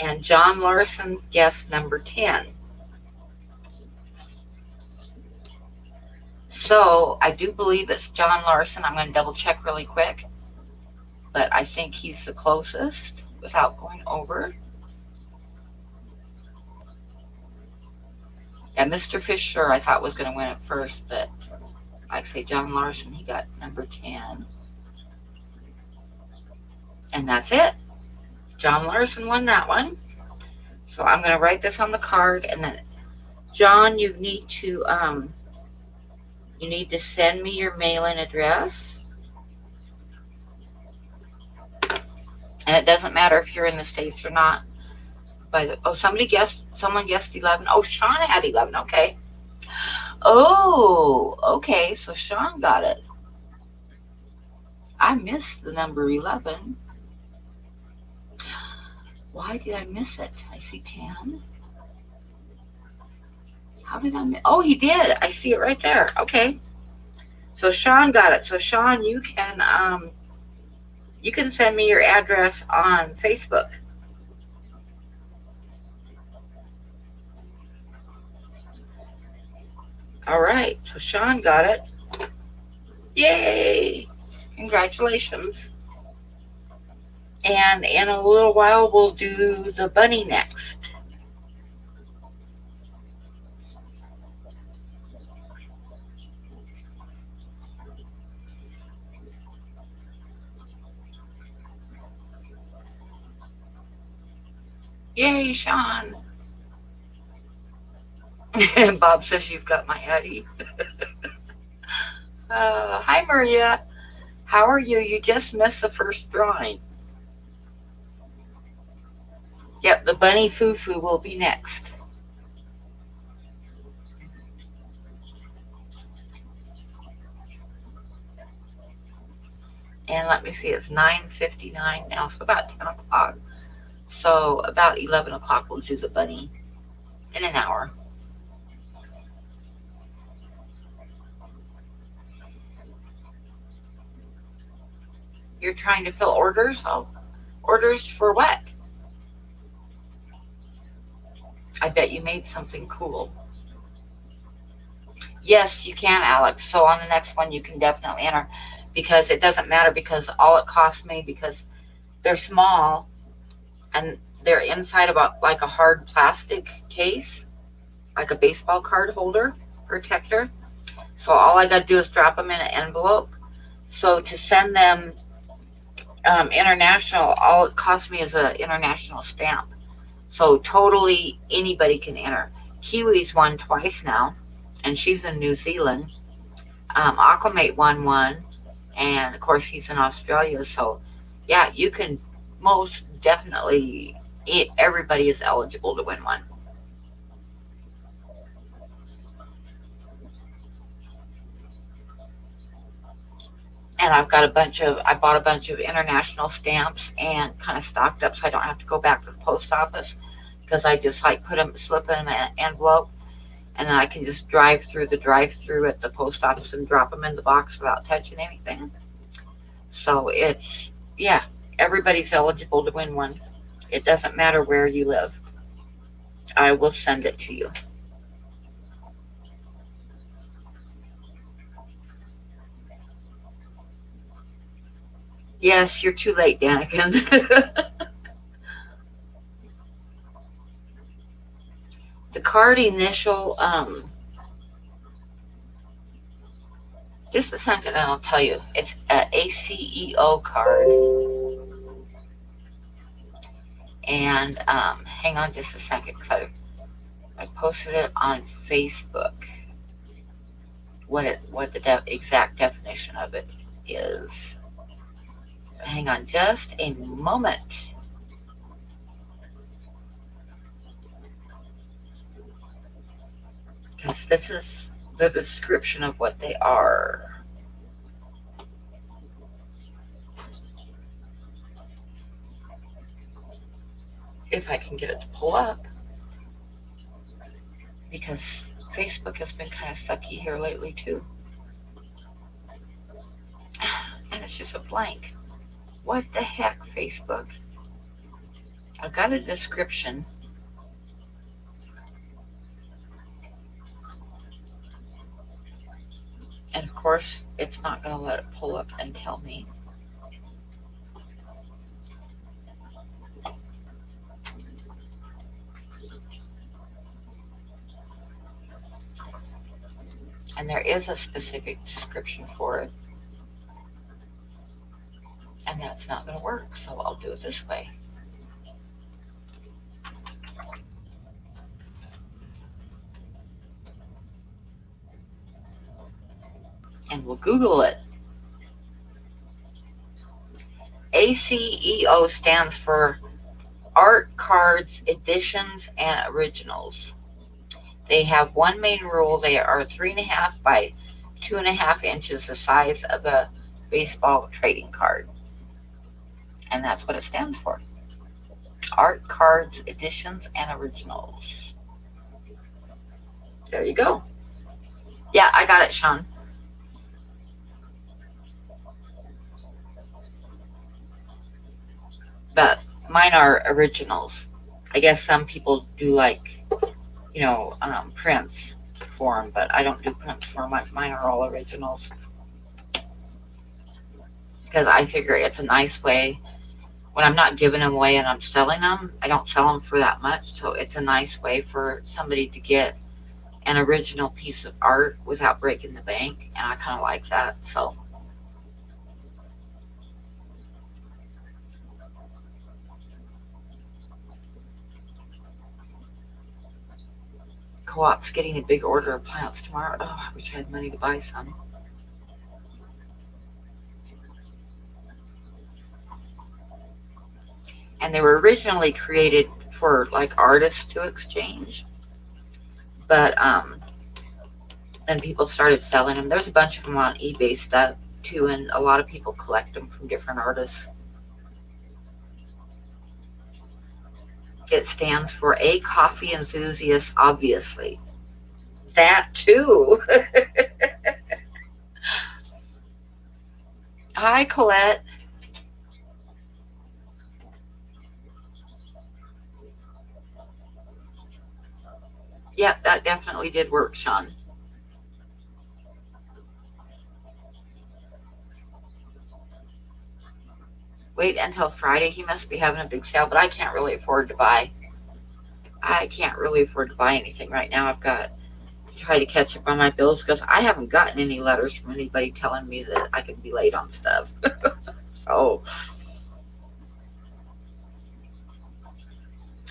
And John Larson guessed number 10. So I do believe it's John Larson. I'm going to double check really quick. But I think he's the closest without going over. Yeah, Mr. Fisher I thought was going to win it first, but like I say, John Larson, he got number 10. And that's it. John Larson won that one. So I'm going to write this on the card, and then John, you need to send me your mailing address. And it doesn't matter if you're in the States or not. Someone guessed 11. Oh, Sean had 11. Okay. Oh, okay. So Sean got it. I missed the number 11. Why did I miss it? I see 10. How did I miss? Oh, he did. I see it right there. Okay. So Sean got it. So Sean, you can send me your address on Facebook. All right. So Sean got it. Yay! Congratulations. And in a little while, we'll do the bunny next. Yay, Sean. Bob says you've got my Eddie. Hi, Maria. How are you? You just missed the first drawing. Yep, the bunny foo-foo will be next. And let me see, it's 9:59 now, so about 10 o'clock. So about 11 o'clock we'll do the bunny in an hour. You're trying to fill orders? Oh, orders for what? I bet you made something cool. Yes, you can, Alex. So on the next one, you can definitely enter, because it doesn't matter, because all it costs me, because they're small and they're inside about like a hard plastic case, like a baseball card holder protector. So all I got to do is drop them in an envelope. So to send them international, all it costs me is an international stamp. So totally anybody can enter. Kiwi's won twice now, and she's in New Zealand. Aquamate won one, and of course he's in Australia. So yeah, you can most definitely, everybody is eligible to win one. And I bought a bunch of international stamps and kind of stocked up, so I don't have to go back to the post office, because I just like slip them in an envelope, and then I can just drive through the drive-through at the post office and drop them in the box without touching anything. So yeah, everybody's eligible to win one. It doesn't matter where you live. I will send it to you. Yes, you're too late, Daniken. The card initial, just a second and I'll tell you. It's a ACEO card. And hang on just a second, because I posted it on Facebook. What the exact definition of it is. Hang on just a moment. Because this is the description of what they are. If I can get it to pull up. Because Facebook has been kind of sucky here lately too. And it's just a blank. What the heck, Facebook? I've got a description. And of course, it's not going to let it pull up and tell me. And there is a specific description for it. And that's not going to work, so I'll do it this way. and we'll Google it. ACEO stands for Art Cards, Editions, and Originals. They have one main rule. They are 3.5 by 2.5 inches, the size of a baseball trading card. And that's what it stands for. Art Cards, Editions, and Originals. There you go. Yeah, I got it, Sean. But mine are originals. I guess some people do like, prints for them, but I don't do prints for them. Mine are all originals. Because I figure it's a nice way, when I'm not giving them away and I'm selling them, I don't sell them for that much. So it's a nice way for somebody to get an original piece of art without breaking the bank. And I kind of like that. So Co-op's getting a big order of plants tomorrow. Oh, I wish I had money to buy some. And they were originally created for like artists to exchange. But and people started selling them. There's a bunch of them on eBay stuff too, and a lot of people collect them from different artists. It stands for A Coffee Enthusiast, obviously. That too. Hi, Colette. Yep, that definitely did work, Sean. Wait until Friday. He must be having a big sale, but I can't really afford to buy. I can't really afford to buy anything right now. I've got to try to catch up on my bills because I haven't gotten any letters from anybody telling me that I could be late on stuff. So,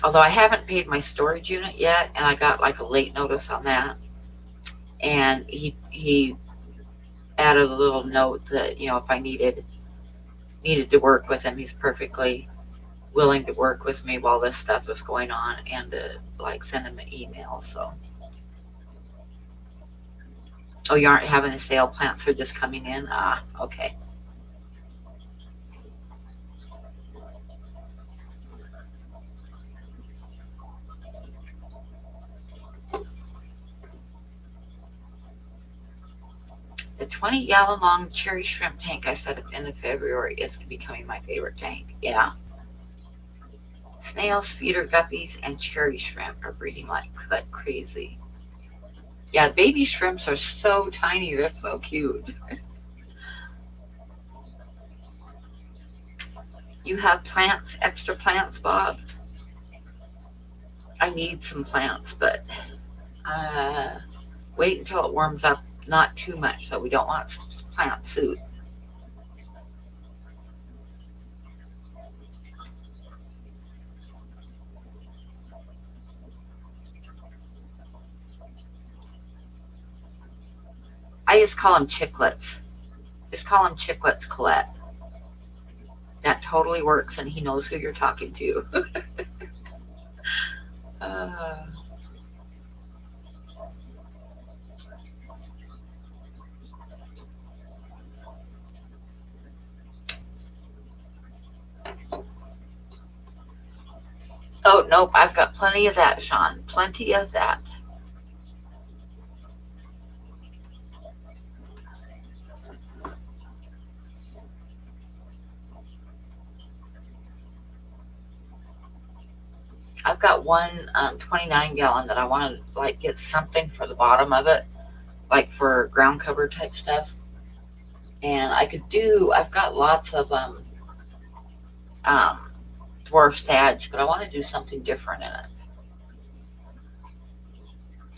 although I haven't paid my storage unit yet, and I got like a late notice on that, and he added a little note that if I needed to work with him, he's perfectly willing to work with me while this stuff is going on, and to like send him an email. So, oh, you aren't having a sale? Plants are just coming in. Okay. The 20-gallon long cherry shrimp tank I set at the end of February is becoming my favorite tank. Yeah. Snails, feeder guppies, and cherry shrimp are breeding like crazy. Yeah, baby shrimps are so tiny. They're so cute. You have plants, extra plants, Bob? I need some plants, but wait until it warms up, not too much, so we don't want plant soot. I just call them chiclets. Just call them chiclets, Colette. That totally works, and he knows who you're talking to. uh, oh, nope, I've got plenty of that, Sean. Plenty of that. I've got one 29-gallon that I want to like get something for the bottom of it, like for ground cover type stuff. And I've got lots of um, dwarf sage, but I want to do something different in it.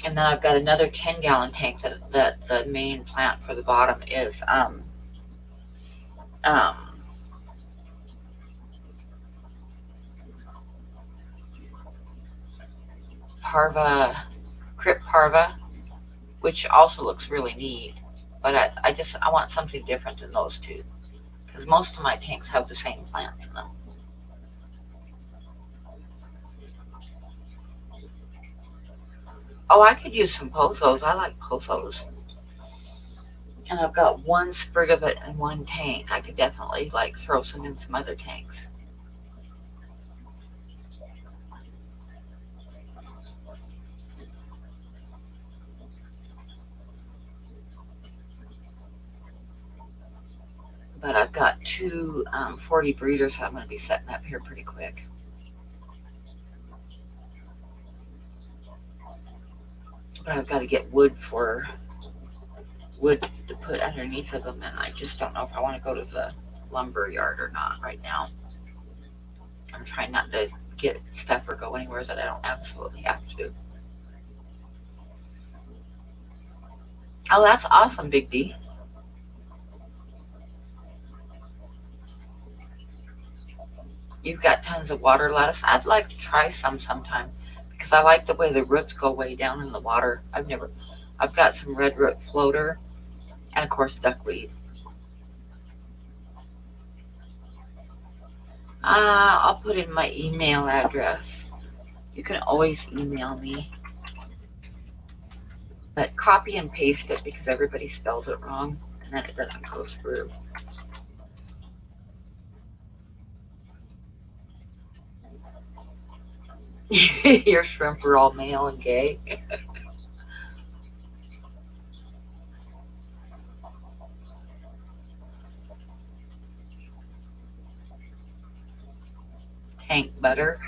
And then I've got another 10-gallon tank that the main plant for the bottom is um, parva, crypt parva, which also looks really neat. But I want something different than those two. Because most of my tanks have the same plants in them. Oh, I could use some pothos. I like pothos. And I've got one sprig of it in one tank. I could definitely like throw some in some other tanks. But I've got two 40 breeders I'm going to be setting up here pretty quick. But I've got to get wood to put underneath of them, and I just don't know if I want to go to the lumber yard or not right now. I'm trying not to get stuff or go anywhere that I don't absolutely have to. Oh, that's awesome, Big D. You've got tons of water lettuce. I'd like to try some sometime because I like the way the roots go way down in the water. I've got some red root floater and of course duckweed. I'll put in my email address. You can always email me. But copy and paste it because everybody spells it wrong and then it doesn't go through. Your shrimp are all male and gay. Tank butter.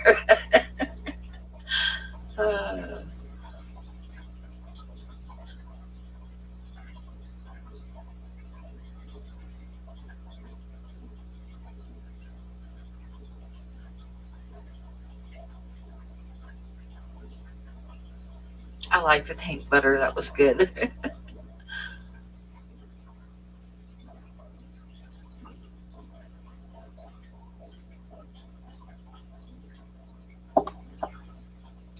I like the tank butter. That was good.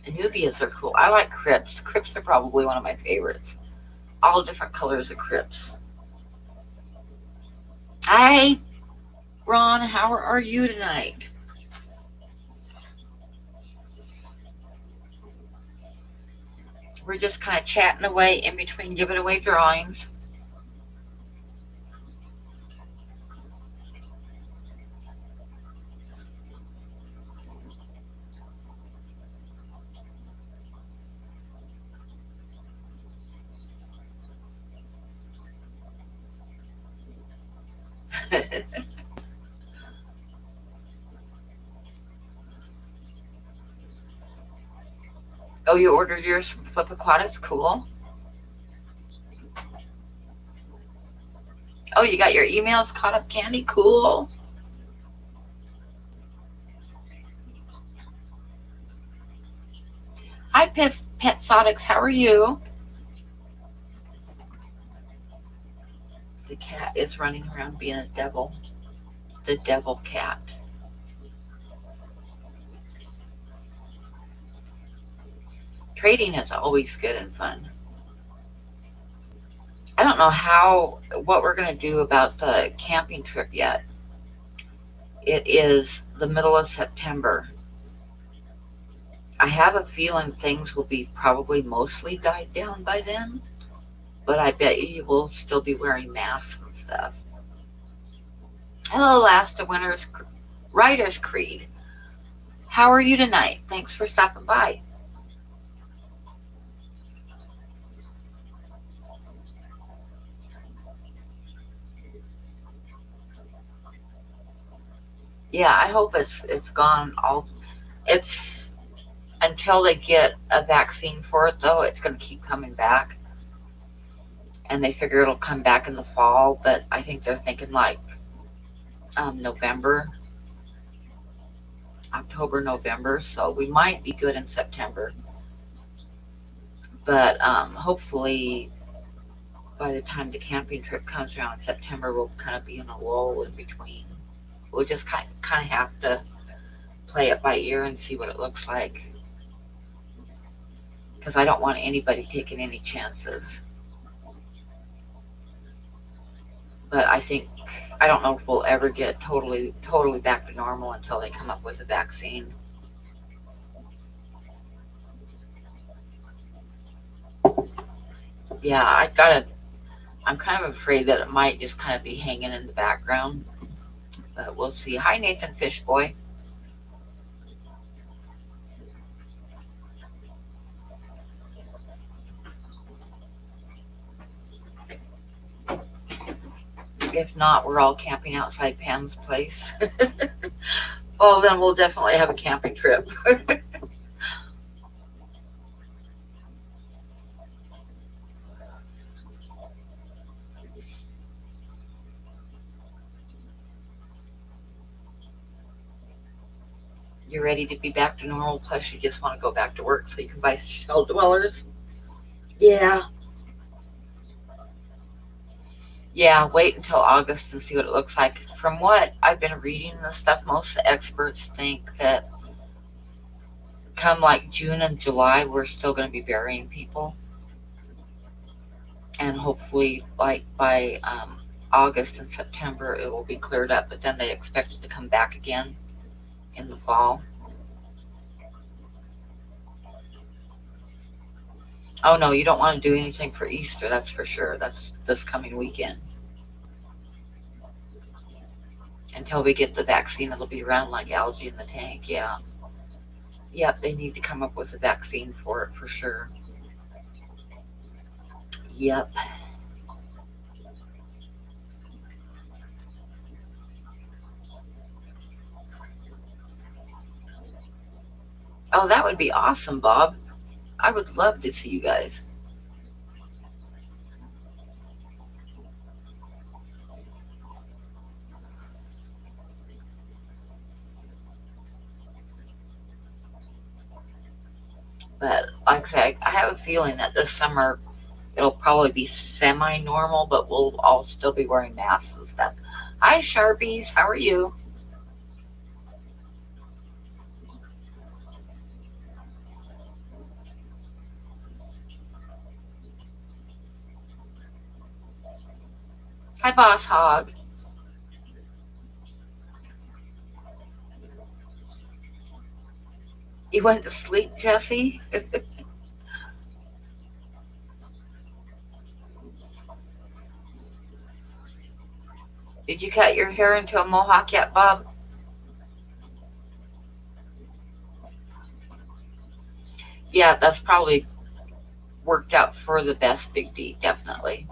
Nubias are cool. I like crypts. Crypts are probably one of my favorites. All different colors of crypts. Hi, Ron. How are you tonight? We're just kind of chatting away in between giving away drawings. Oh, you ordered yours from Flip Aquatics? Cool. Oh, you got your emails caught up, Candy? Cool. Hi, Pet Sodics. How are you? The cat is running around being a devil. The devil cat. Trading is always good and fun. I don't know what we're going to do about the camping trip yet. It is the middle of September. I have a feeling things will be probably mostly died down by then, but I bet you will still be wearing masks and stuff. Hello, Last of Winter's Writer's Creed. How are you tonight? Thanks for stopping by. Yeah, I hope it's gone all. It's until they get a vaccine for it, though. It's going to keep coming back, and they figure it'll come back in the fall. But I think they're thinking like November, October, November. So we might be good in September, but hopefully by the time the camping trip comes around in September, we'll kind of be in a lull in between. We'll just kind of have to play it by ear and see what it looks like. Because I don't want anybody taking any chances. But I don't know if we'll ever get totally back to normal until they come up with a vaccine. Yeah, I'm kind of afraid that it might just kind of be hanging in the background, but we'll see. Hi, Nathan Fishboy. If not, we're all camping outside Pam's place. Well, then we'll definitely have a camping trip. You're ready to be back to normal, plus you just want to go back to work so you can buy shell dwellers. Yeah. Yeah, wait until August and see what it looks like. From what I've been reading and stuff, most of the experts think that come like June and July, we're still going to be burying people. And hopefully, like by August and September, it will be cleared up. But then they expect it to come back again in the fall. Oh no, you don't want to do anything for Easter, that's for sure. That's this coming weekend. Until we get the vaccine, it'll be around like algae in the tank. Yeah. Yep, they need to come up with a vaccine for it for sure. Yep. Oh, that would be awesome, Bob. I would love to see you guys. But like I said, I have a feeling that this summer it'll probably be semi-normal, but we'll all still be wearing masks and stuff. Hi, Sharpies. How are you? Hi, Boss Hog. You went to sleep, Jesse? Did you cut your hair into a mohawk yet, Bob? Yeah, that's probably worked out for the best, Big D, definitely.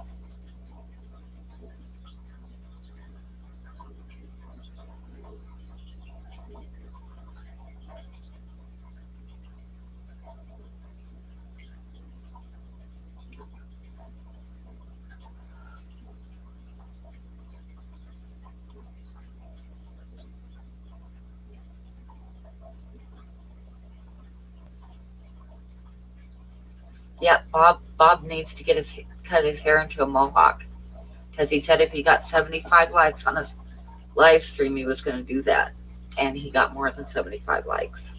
Yep, Bob needs to get his cut his hair into a mohawk because he said if he got 75 likes on his live stream, he was going to do that, and he got more than 75 likes.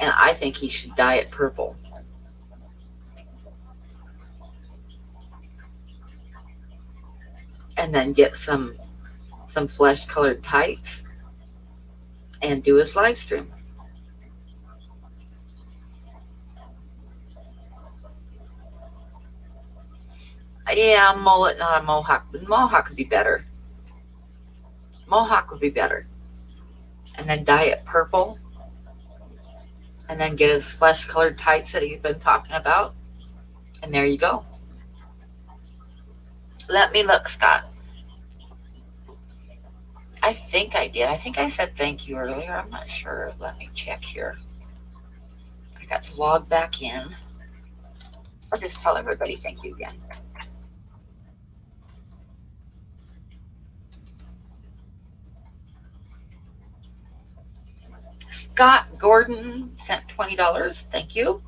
And I think he should dye it purple, and then get some flesh colored tights and do his live stream. Yeah, mullet, not a mohawk, but mohawk would be better. Mohawk would be better. And then dye it purple, and then get his flesh colored tights that he's been talking about. And there you go. Let me look, Scott. I think I did. I think I said thank you earlier. I'm not sure. Let me check here. I got to log back in. Or just tell everybody thank you again. Scott Gordon sent $20. Thank you.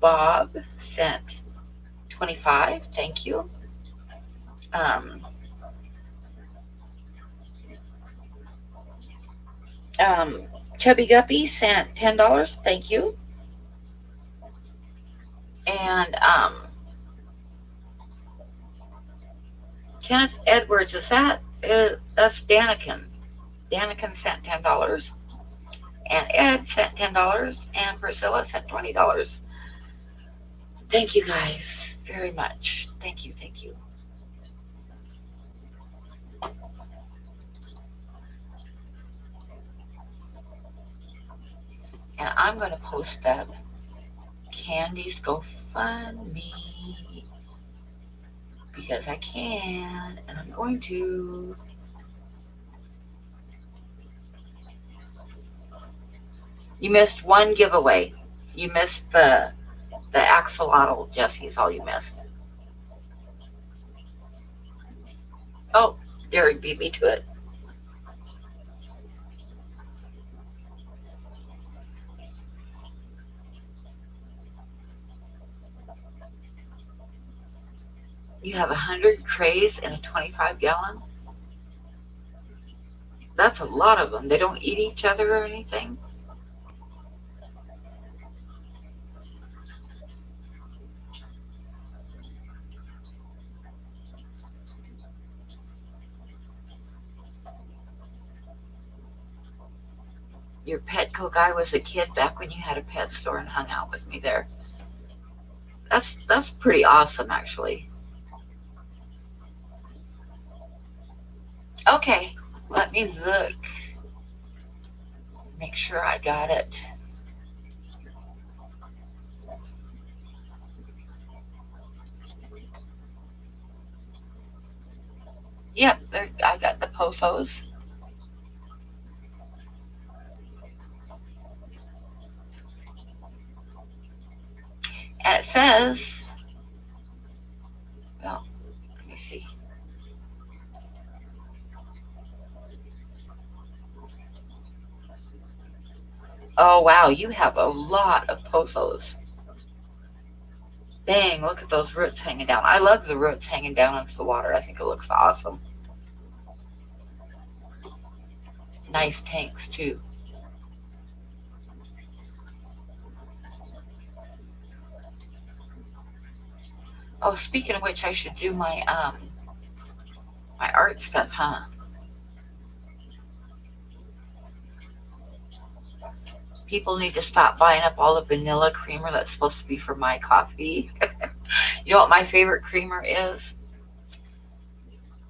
Bob sent 25. Thank you. Um, um, Chubby Guppy sent $10. Thank you. And Kenneth Edwards, that's Daniken. Daniken sent $10. And Ed sent $10. And Priscilla sent $20. Thank you guys very much. Thank you, thank you. And I'm going to post up Candy's GoFundMe because I can, and I'm going to. You missed one giveaway. You missed the axolotl, Jesse, is all you missed. Oh, Derek beat me to it. You have 100 trays in a 25-gallon? That's a lot of them. They don't eat each other or anything? Your Petco guy was a kid back when you had a pet store and hung out with me there. That's pretty awesome, actually. Okay, let me look. Make sure I got it. Yep, there, I got the Posos. And it says, well, let me see. Oh, wow, you have a lot of Posos. Dang, look at those roots hanging down. I love the roots hanging down into the water. I think it looks awesome. Nice tanks, too. Oh, speaking of which, I should do my art stuff, huh? People need to stop buying up all the vanilla creamer that's supposed to be for my coffee. You know what my favorite creamer is?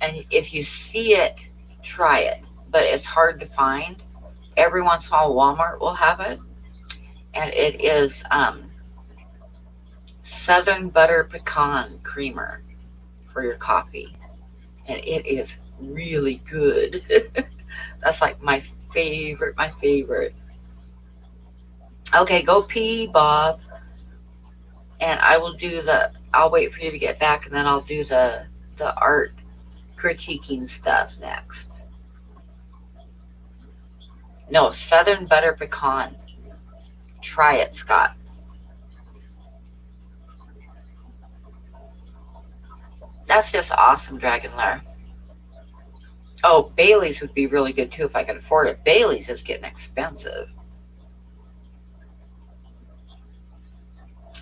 And if you see it, try it. But it's hard to find. Every once in a while, Walmart will have it. And it is Southern Butter Pecan Creamer for your coffee. And it is really good. That's like my favorite. Okay, go pee, Bob. And I'll wait for you to get back, and then I'll do the art critiquing stuff next. No, Southern Butter Pecan. Try it, Scott. That's just awesome, Dragon Lair. Oh, Bailey's would be really good too if I could afford it. Bailey's is getting expensive.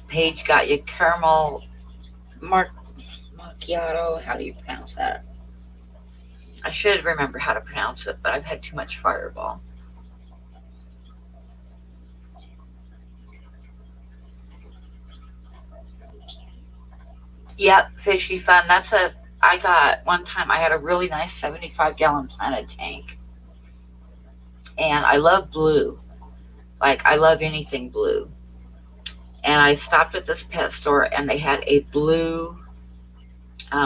Paige got you caramel macchiato. How do you pronounce that? I should remember how to pronounce it, but I've had too much Fireball. Yep, Fishy Fun. I got one time, I had a really nice 75-gallon Planet tank. And I love blue. Like, I love anything blue. And I stopped at this pet store, and they had a blue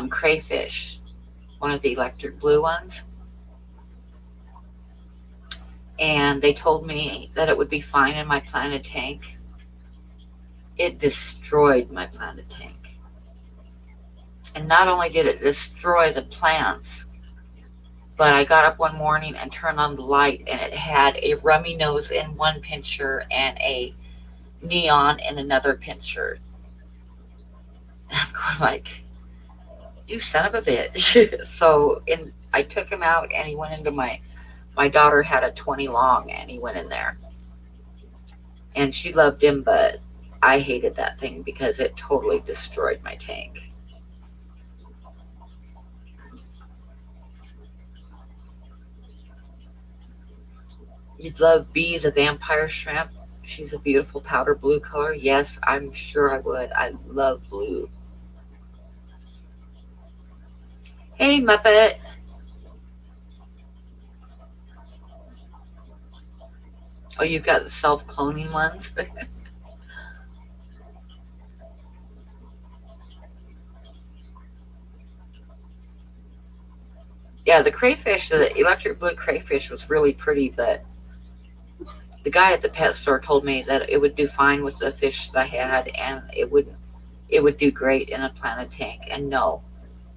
crayfish, one of the electric blue ones. And they told me that it would be fine in my Planet tank. It destroyed my Planet tank. And not only did it destroy the plants, but I got up one morning and turned on the light, and it had a rummy nose in one pincher and a neon in another pincher. And I'm going like, you son of a bitch. So I took him out, and he went into my daughter had a 20 long, and he went in there. And she loved him, but I hated that thing because it totally destroyed my tank. You'd love B, the vampire shrimp. She's a beautiful powder blue color. Yes, I'm sure I would. I love blue. Hey, Muppet. Oh, you've got the self-cloning ones? Yeah, the crayfish, the electric blue crayfish was really pretty, but the guy at the pet store told me that it would do fine with the fish that I had, and it would do great in a planted tank. And no,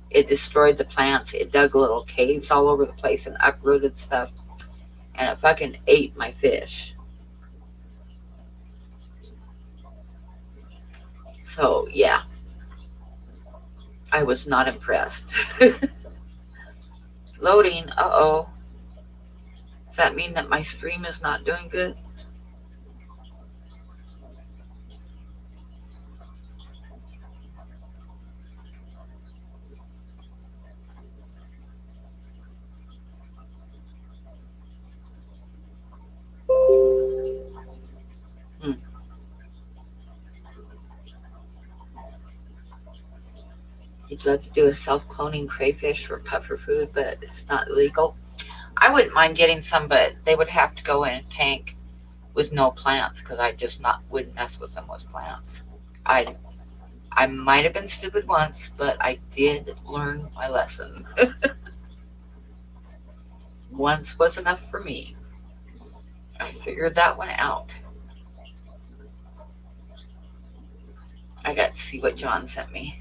it destroyed the plants. It dug little caves all over the place and uprooted stuff, and it fucking ate my fish. So yeah, I was not impressed. Loading. Uh-oh. Does that mean that my stream is not doing good? Hmm. He'd love to do a self-cloning crayfish for puffer food, but it's not legal. I wouldn't mind getting some, but they would have to go in a tank with no plants because I just not wouldn't mess with them with plants. I I might have been stupid once, but I did learn my lesson. Once was enough for me. I figured that one out. I got to see what John sent me.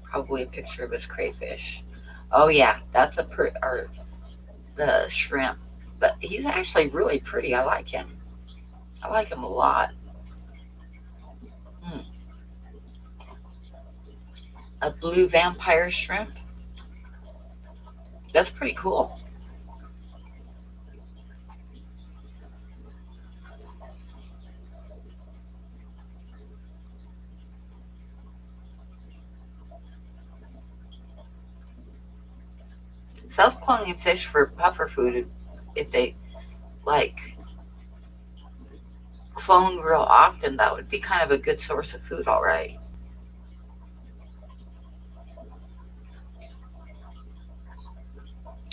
Probably a picture of his crayfish. Oh yeah, that's or the shrimp. But he's actually really pretty. I like him. I like him a lot. Hmm. A blue vampire shrimp. That's pretty cool. Self-cloning fish for puffer food, if they like clone real often, that would be kind of a good source of food, all right.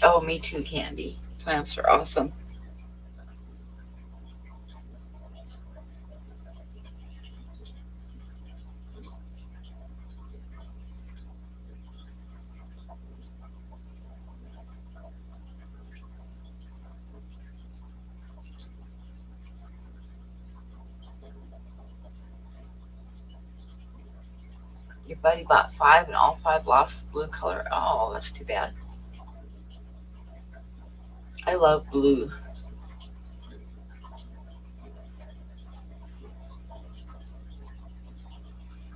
Oh, me too, Candy. Plants are awesome. Your buddy bought five and all five lost the blue color. Oh, that's too bad. I love blue.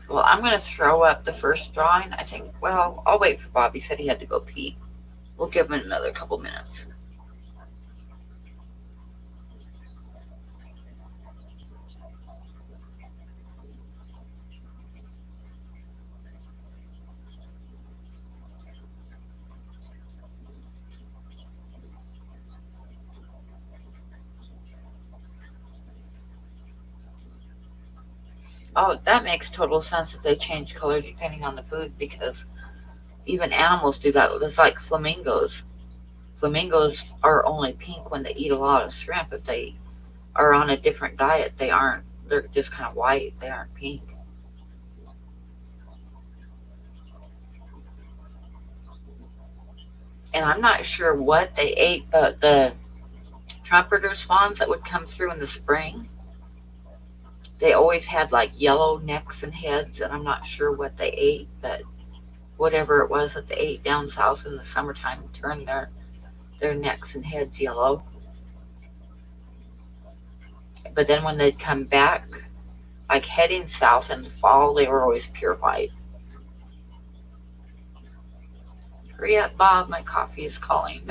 Well, I'm going to throw up the first drawing. I think, well, I'll wait for Bob. He said he had to go pee. We'll give him another couple minutes. Oh, that makes total sense that they change color depending on the food because even animals do that. It's like flamingos. Flamingos are only pink when they eat a lot of shrimp. If they are on a different diet, they aren't. They're just kind of white. They aren't pink. And I'm not sure what they ate, but the trumpeter swans that would come through in the spring, they always had like yellow necks and heads, and I'm not sure what they ate, but whatever it was that they ate down south in the summertime turned their necks and heads yellow. But then when they'd come back, like heading south in the fall, they were always pure white. Hurry up, Bob, my coffee is calling.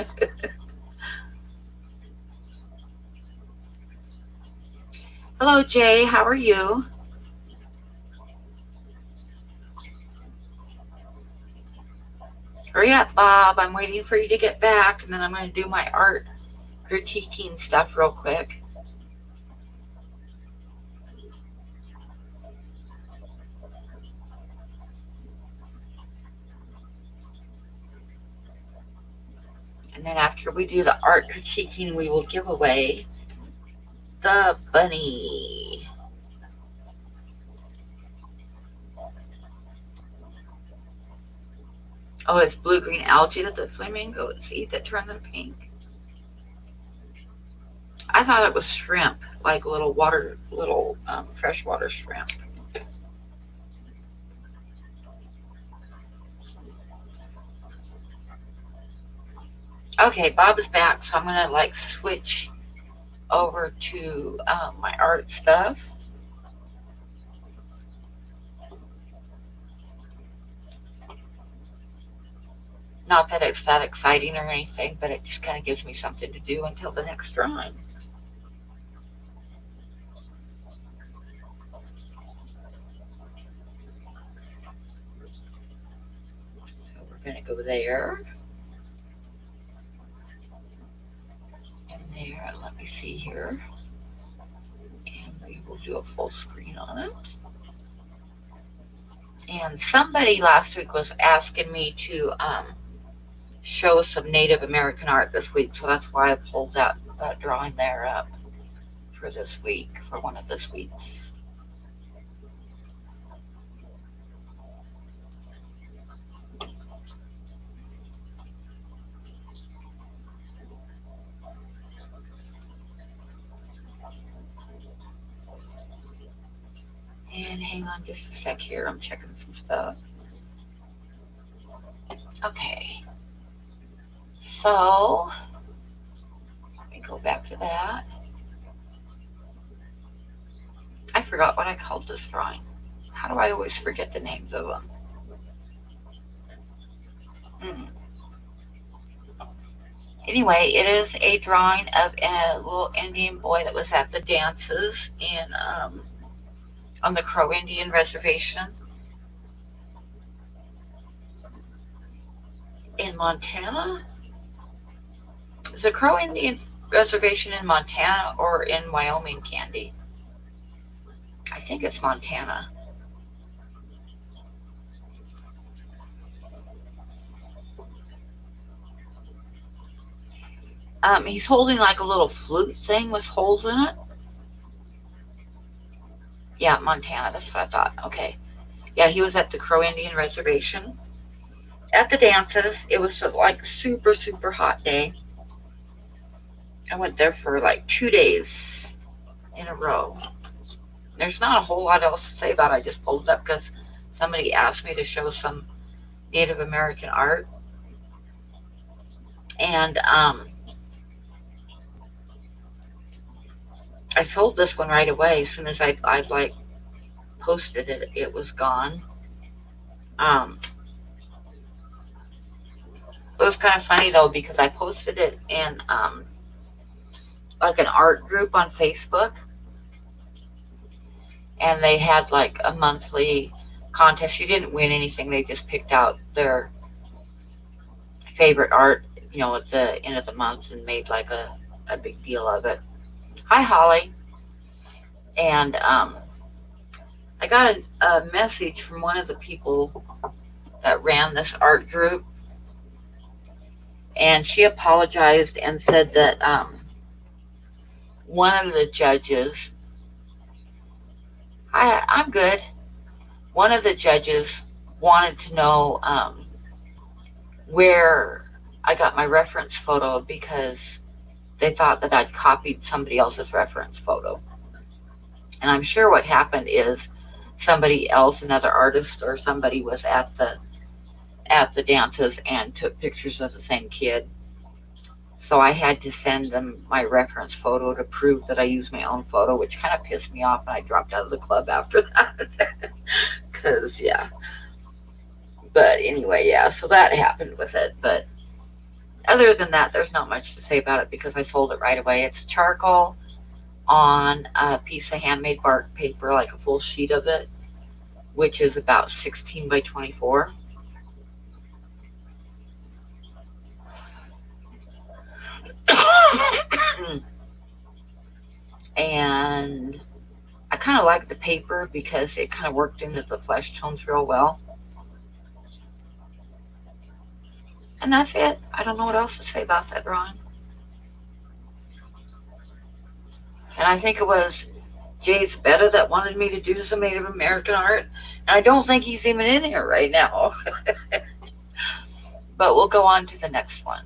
Hello, Jay, how are you? Hurry up, Bob, I'm waiting for you to get back, and then I'm going to do my art critiquing stuff real quick. And then after we do the art critiquing, we will give away the bunny. Oh, it's blue-green algae that the flamingos eat that turn them pink. I thought it was shrimp, like little freshwater shrimp. Okay, Bob is back, so I'm gonna like switch over to my art stuff. Not that it's that exciting or anything, but it just kind of gives me something to do until the next drawing. So we're going to go there. And there, let me see here. And we will do a full screen on it. And somebody last week was asking me to show some Native American art this week, so that's why I pulled that drawing there up for this week, for one of this week's. And hang on just a sec here, I'm checking some stuff. Okay, so let me go back to that. I forgot what I called this drawing. How do I always forget the names of them? Anyway, it is a drawing of a little Indian boy that was at the dances on the Crow Indian Reservation in Montana. Is the Crow Indian Reservation in Montana or in Wyoming, Candy? I think it's Montana. He's holding like a little flute thing with holes in it. Yeah, Montana, that's what I thought. Okay. Yeah, he was at the Crow Indian Reservation at the dances. It was like super, super hot day. I went there for like 2 days in a row. There's not a whole lot else to say about it. I just pulled it up because somebody asked me to show some Native American art. And I sold this one right away. As soon as I like posted it, it was gone. It was kind of funny though because I posted it in like an art group on Facebook, and they had like a monthly contest. You didn't win anything. They just picked out their favorite art, at the end of the month and made like a big deal of it. Hi, Holly. And I got a message from one of the people that ran this art group, and she apologized and said that one of the judges, I'm good. One of the judges wanted to know where I got my reference photo because they thought that I'd copied somebody else's reference photo. And I'm sure what happened is somebody else, another artist or somebody, was at the dances and took pictures of the same kid. So I had to send them my reference photo to prove that I used my own photo, which kind of pissed me off, and I dropped out of the club after that. Because, yeah. But anyway, yeah, so that happened with it. But other than that, there's not much to say about it because I sold it right away. It's charcoal on a piece of handmade bark paper, like a full sheet of it, which is about 16 by 24. And I kind of like the paper because it kind of worked into the flesh tones real well. And that's it. I don't know what else to say about that drawing. And I think it was Jay's Betta that wanted me to do some Native American art. And I don't think he's even in here right now. But we'll go on to the next one.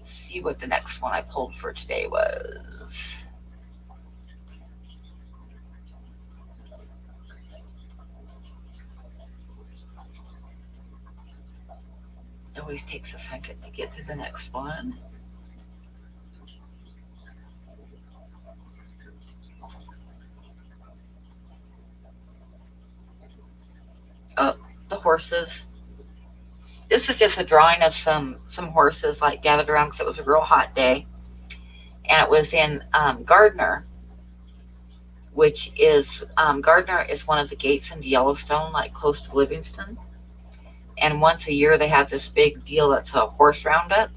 See what the next one I pulled for today was. It always takes a second to get to the next one. Oh, the horses. This is just a drawing of some horses like gathered around because it was a real hot day. And it was in Gardner, which is, Gardner is one of the gates into Yellowstone, like close to Livingston. And once a year they have this big deal that's a horse roundup,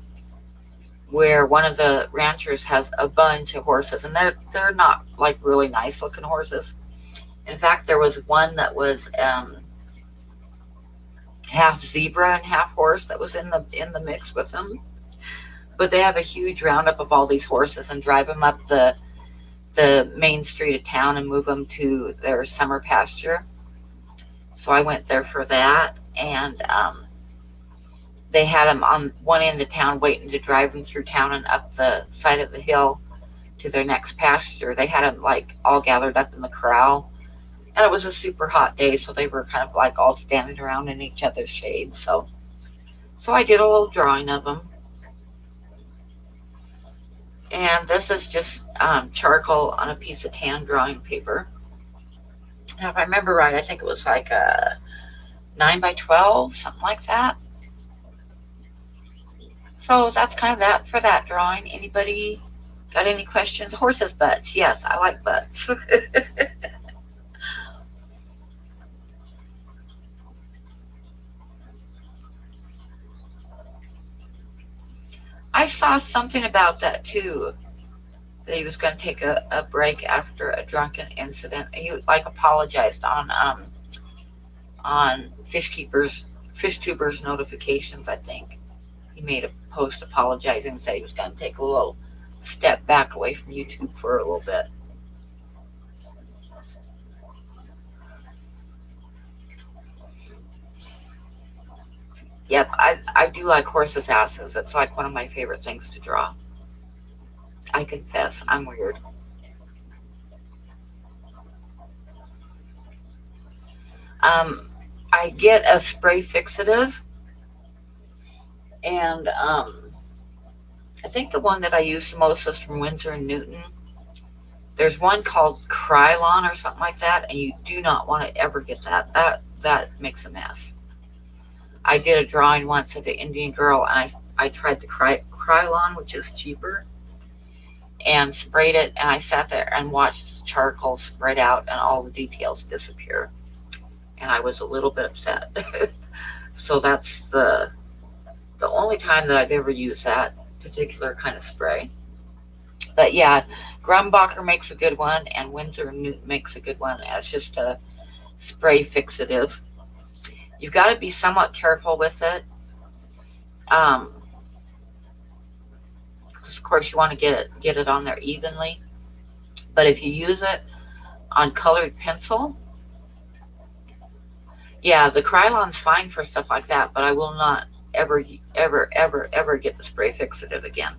where one of the ranchers has a bunch of horses, and they're not like really nice looking horses. In fact, there was one that was half zebra and half horse that was in the mix with them. But they have a huge roundup of all these horses and drive them up the main street of town and move them to their summer pasture. So I went there for that, and they had them on one end of town waiting to drive them through town and up the side of the hill to their next pasture. They had them like all gathered up in the corral, and it was a super hot day, so they were kind of like all standing around in each other's shade. So I did a little drawing of them. And this is just charcoal on a piece of tan drawing paper. And if I remember right, I think it was like a 9x12, something like that. So that's kind of that for that drawing. Anybody got any questions? Horses' butts. Yes, I like butts. I saw something about that too. That he was going to take a break after a drunken incident. He like apologized on fish tubers notifications. I think he made a post apologizing, said he was going to take a little step back away from YouTube for a little bit. Yep, I do like horses' asses. It's like one of my favorite things to draw. I confess, I'm weird. I get a spray fixative, and I think the one that I use the most is from Winsor & Newton. There's one called Krylon or something like that, and you do not want to ever get that. That makes a mess. I did a drawing once of an Indian girl, and I tried the Krylon, which is cheaper, and sprayed it, and I sat there and watched the charcoal spread out and all the details disappear. And I was a little bit upset. So that's the only time that I've ever used that particular kind of spray. But yeah, Grumbacher makes a good one, and Winsor & Newton makes a good one as just a spray fixative. You've got to be somewhat careful with it. Because of course you want to get it on there evenly. But if you use it on colored pencil, yeah, the Krylon's fine for stuff like that, but I will not ever get the spray fixative again.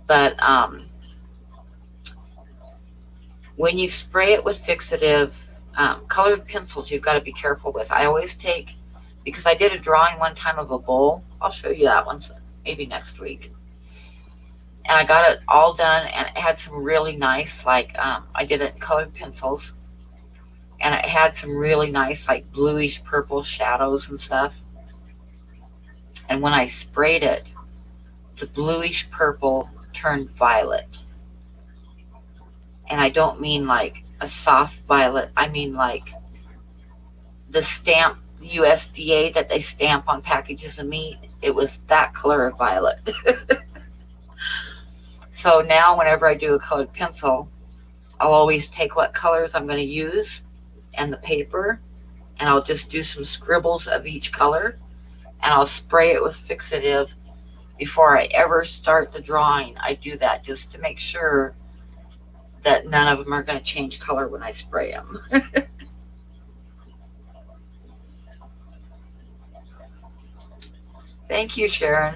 But when you spray it with fixative, colored pencils you've got to be careful with. I always take, because I did a drawing one time of a bull. I'll show you that one maybe next week. And I got it all done, and it had some really nice, like, I did it in colored pencils, and it had some really nice, like, bluish purple shadows and stuff. And when I sprayed it, the bluish purple turned violet. And I don't mean like a soft violet. I mean like the stamp, USDA that they stamp on packages of meat. It was that color of violet. So now whenever I do a colored pencil, I'll always take what colors I'm going to use and the paper, and I'll just do some scribbles of each color, and I'll spray it with fixative before I ever start the drawing. I do that just to make sure that none of them are going to change color when I spray them. Thank you, Sharon.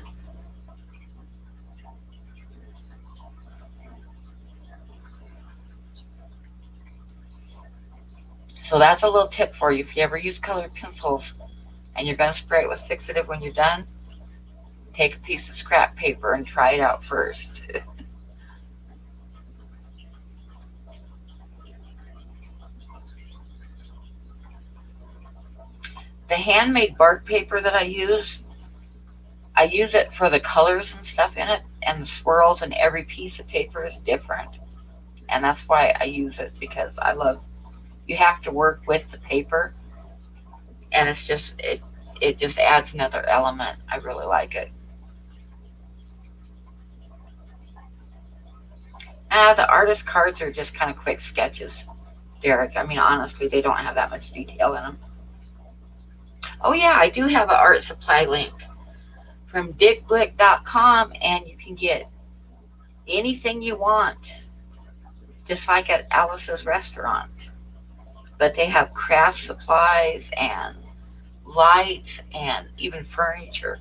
So that's a little tip for you. If you ever use colored pencils and you're going to spray it with fixative when you're done, take a piece of scrap paper and try it out first. The handmade bark paper that I use it for the colors and stuff in it, and the swirls, and every piece of paper is different. And that's why I use it, because I love, you have to work with the paper, and it just adds another element. I really like it. The artist cards are just kind of quick sketches, Derek. I mean, honestly, they don't have that much detail in them. Oh yeah, I do have an art supply link from digblick.com, and you can get anything you want, just like at Alice's restaurant. But they have craft supplies and lights and even furniture.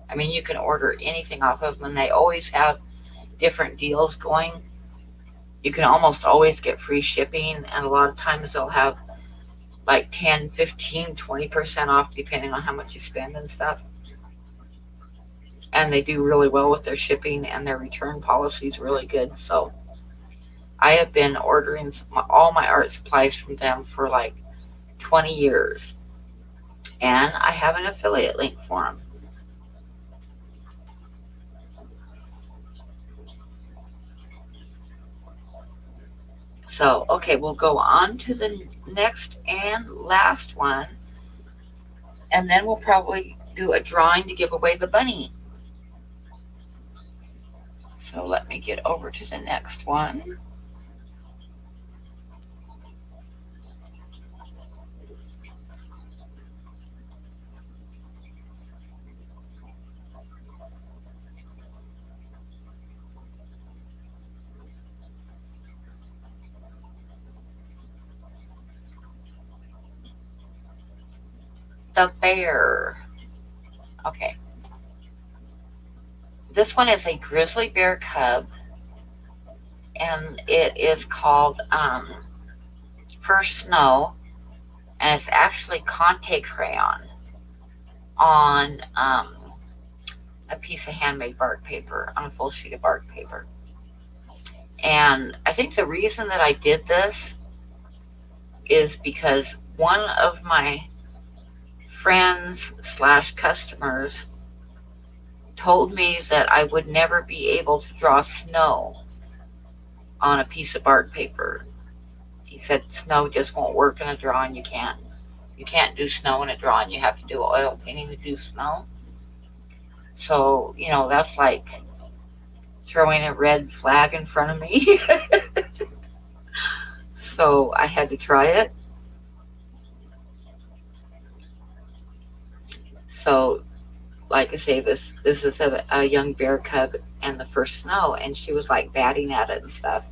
I mean, you can order anything off of them, and they always have different deals going. You can almost always get free shipping, and a lot of times they'll have like 10, 15, 20% off depending on how much you spend and stuff. And they do really well with their shipping, and their return policy is really good. So I have been ordering all my art supplies from them for like 20 years. And I have an affiliate link for them. So, okay, we'll go on to the next and last one. And then we'll probably do a drawing to give away the bunny. So let me get over to the next one. The bear. Okay. This one is a grizzly bear cub, and it is called First Snow, and it's actually Conte crayon on a piece of handmade bark paper, on a full sheet of bark paper. And I think the reason that I did this is because one of my friends / customers told me that I would never be able to draw snow on a piece of bark paper. He said snow just won't work in a drawing. You can't do snow in a drawing. You have to do oil painting to do snow. So, that's like throwing a red flag in front of me. So I had to try it. So, like I say, this is a young bear cub and the first snow, and she was like batting at it and stuff.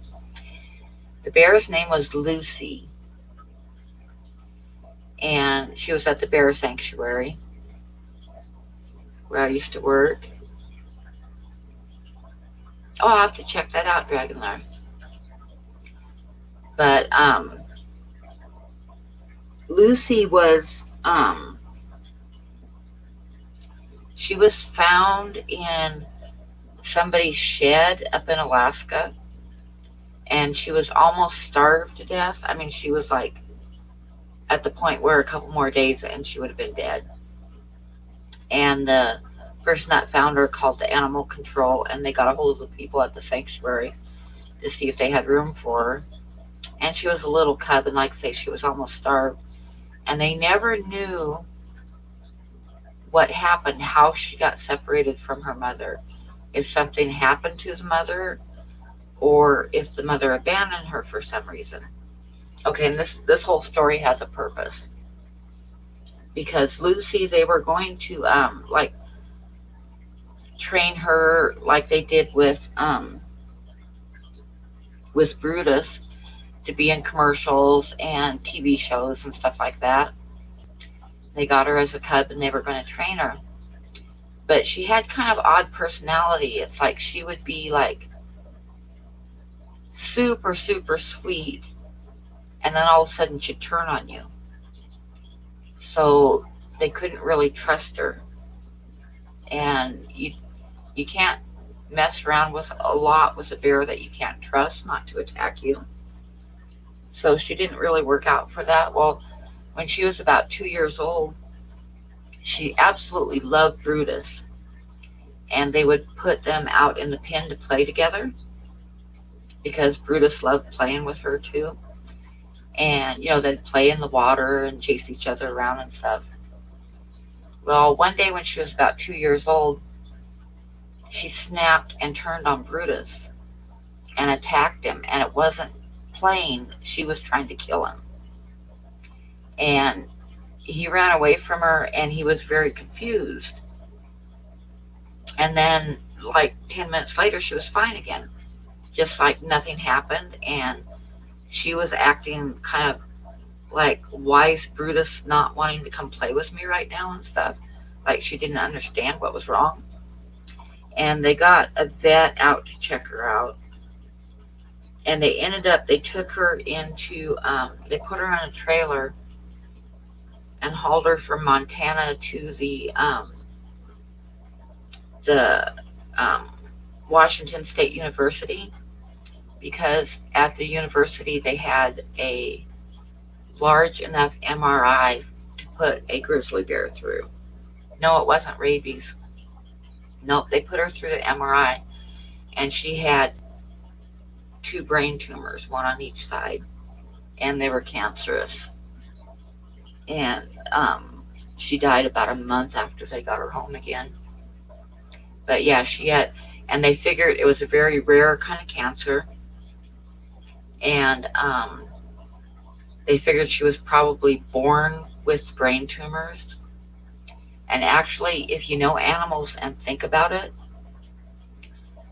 The bear's name was Lucy, and she was at the bear sanctuary where I used to work. Oh, I'll have to check that out, Dragonlar. But Lucy was she was found in somebody's shed up in Alaska, and she was almost starved to death. I mean, she was like at the point where a couple more days and she would have been dead. And the person that found her called the animal control, and they got a hold of the people at the sanctuary to see if they had room for her. And she was a little cub, and like I say, she was almost starved. And they never knew what happened, how she got separated from her mother, if something happened to the mother, or if the mother abandoned her for some reason. Okay, and this whole story has a purpose, because Lucy, they were going to like train her like they did with Brutus, to be in commercials and TV shows and stuff like that. They got her as a cub and they were going to train her. But she had kind of odd personality. It's like she would be like super, super sweet, and then all of a sudden she'd turn on you. So they couldn't really trust her. And you can't mess around with a lot with a bear that you can't trust not to attack you. So she didn't really work out for that. Well, when she was about 2 years old, she absolutely loved Brutus. And they would put them out in the pen to play together, because Brutus loved playing with her too. And, they'd play in the water and chase each other around and stuff. Well, one day when she was about 2 years old, she snapped and turned on Brutus and attacked him. And it wasn't playing, she was trying to kill him. And he ran away from her and he was very confused. And then, like 10 minutes later, she was fine again, just like nothing happened. And she was acting kind of like, why is Brutus not wanting to come play with me right now and stuff? Like she didn't understand what was wrong. And they got a vet out to check her out. And they took her into, they put her on a trailer and hauled her from Montana to the Washington State University, because at the university they had a large enough MRI to put a grizzly bear through. No, it wasn't rabies. Nope, they put her through the MRI, and she had 2 brain tumors, one on each side, and they were cancerous. And she died about a month after they got her home again. But yeah, and they figured it was a very rare kind of cancer. And they figured she was probably born with brain tumors. And actually, if you know animals and think about it,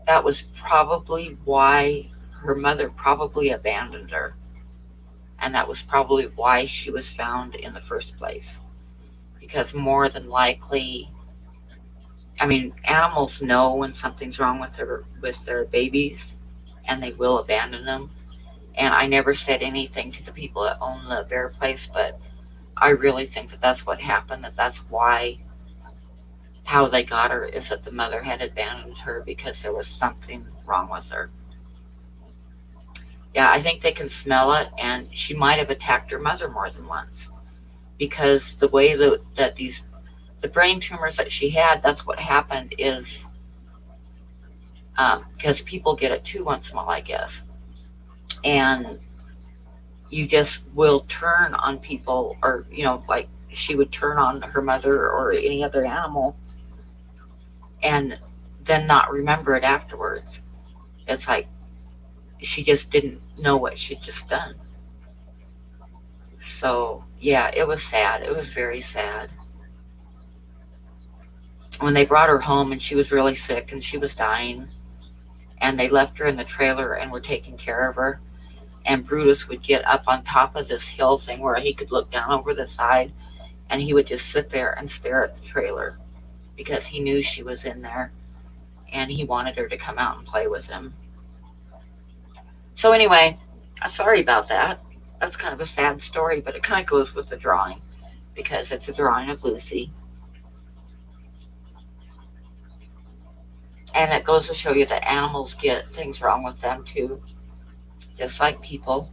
that was probably why her mother probably abandoned her. And that was probably why she was found in the first place. Because more than likely, animals know when something's wrong with their babies, and they will abandon them. And I never said anything to the people that own the bear place, but I really think that that's what happened, that's why, how they got her, is that the mother had abandoned her because there was something wrong with her. Yeah, I think they can smell it, and she might have attacked her mother more than once, because the way that the brain tumors that she had, that's what happened is, because people get it too once in a while, I guess. And you just will turn on people, or, like she would turn on her mother or any other animal and then not remember it afterwards. It's like she just didn't know what she'd just done. So, yeah, it was sad. It was very sad. When they brought her home and she was really sick and she was dying, and they left her in the trailer and were taking care of her, and Brutus would get up on top of this hill thing where he could look down over the side, and he would just sit there and stare at the trailer, because he knew she was in there and he wanted her to come out and play with him. So anyway, I'm sorry about that. That's kind of a sad story, but it kind of goes with the drawing, because it's a drawing of Lucy. And it goes to show you that animals get things wrong with them too, just like people.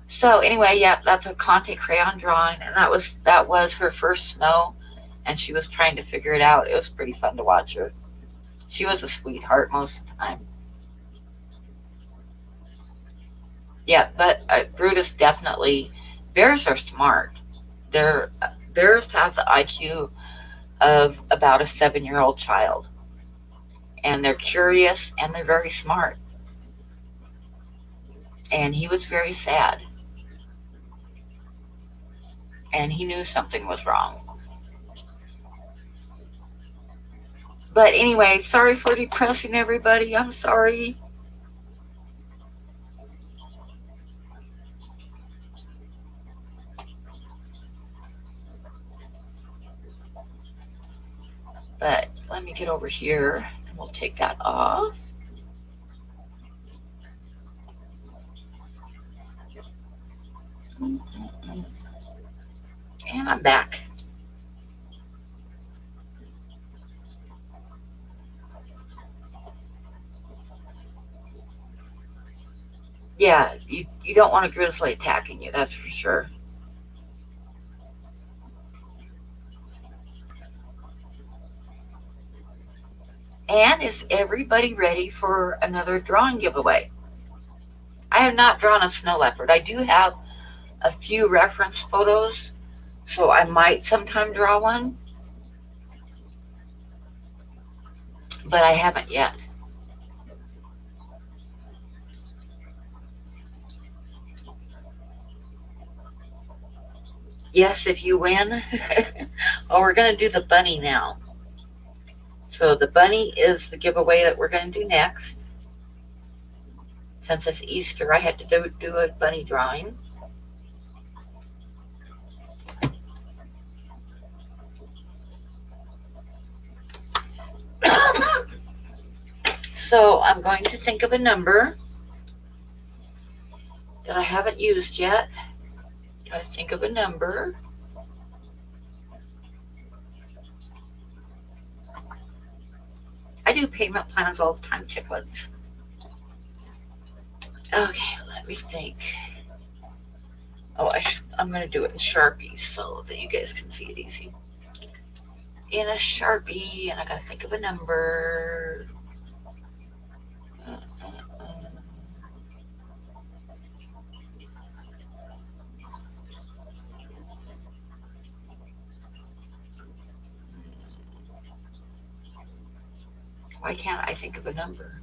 So anyway, yeah, that's a Conte crayon drawing, and that was her first snow, and she was trying to figure it out. It was pretty fun to watch her. She was a sweetheart most of the time. Yeah, but Brutus definitely. Bears are smart. They're bears have the IQ of about a 7-year-old child, and they're curious and they're very smart. And he was very sad, and he knew something was wrong. But anyway, sorry for depressing everybody. I'm sorry. But let me get over here and we'll take that off. And I'm back. Yeah, you don't want a grizzly attacking you, that's for sure. And is everybody ready for another drawing giveaway? I have not drawn a snow leopard. I do have a few reference photos, so I might sometime draw one, but I haven't yet. Yes, if you win. Oh, we're going to do the bunny now. So the bunny is the giveaway that we're going to do next. Since it's Easter, I had to do a bunny drawing. So I'm going to think of a number that I haven't used yet. Gotta think of a number. I do payment plans all the time, chicklets. Okay, let me think. Oh, I'm going to do it in Sharpie so that you guys can see it easy. In a Sharpie, and I got to think of a number. Why can't I think of a number?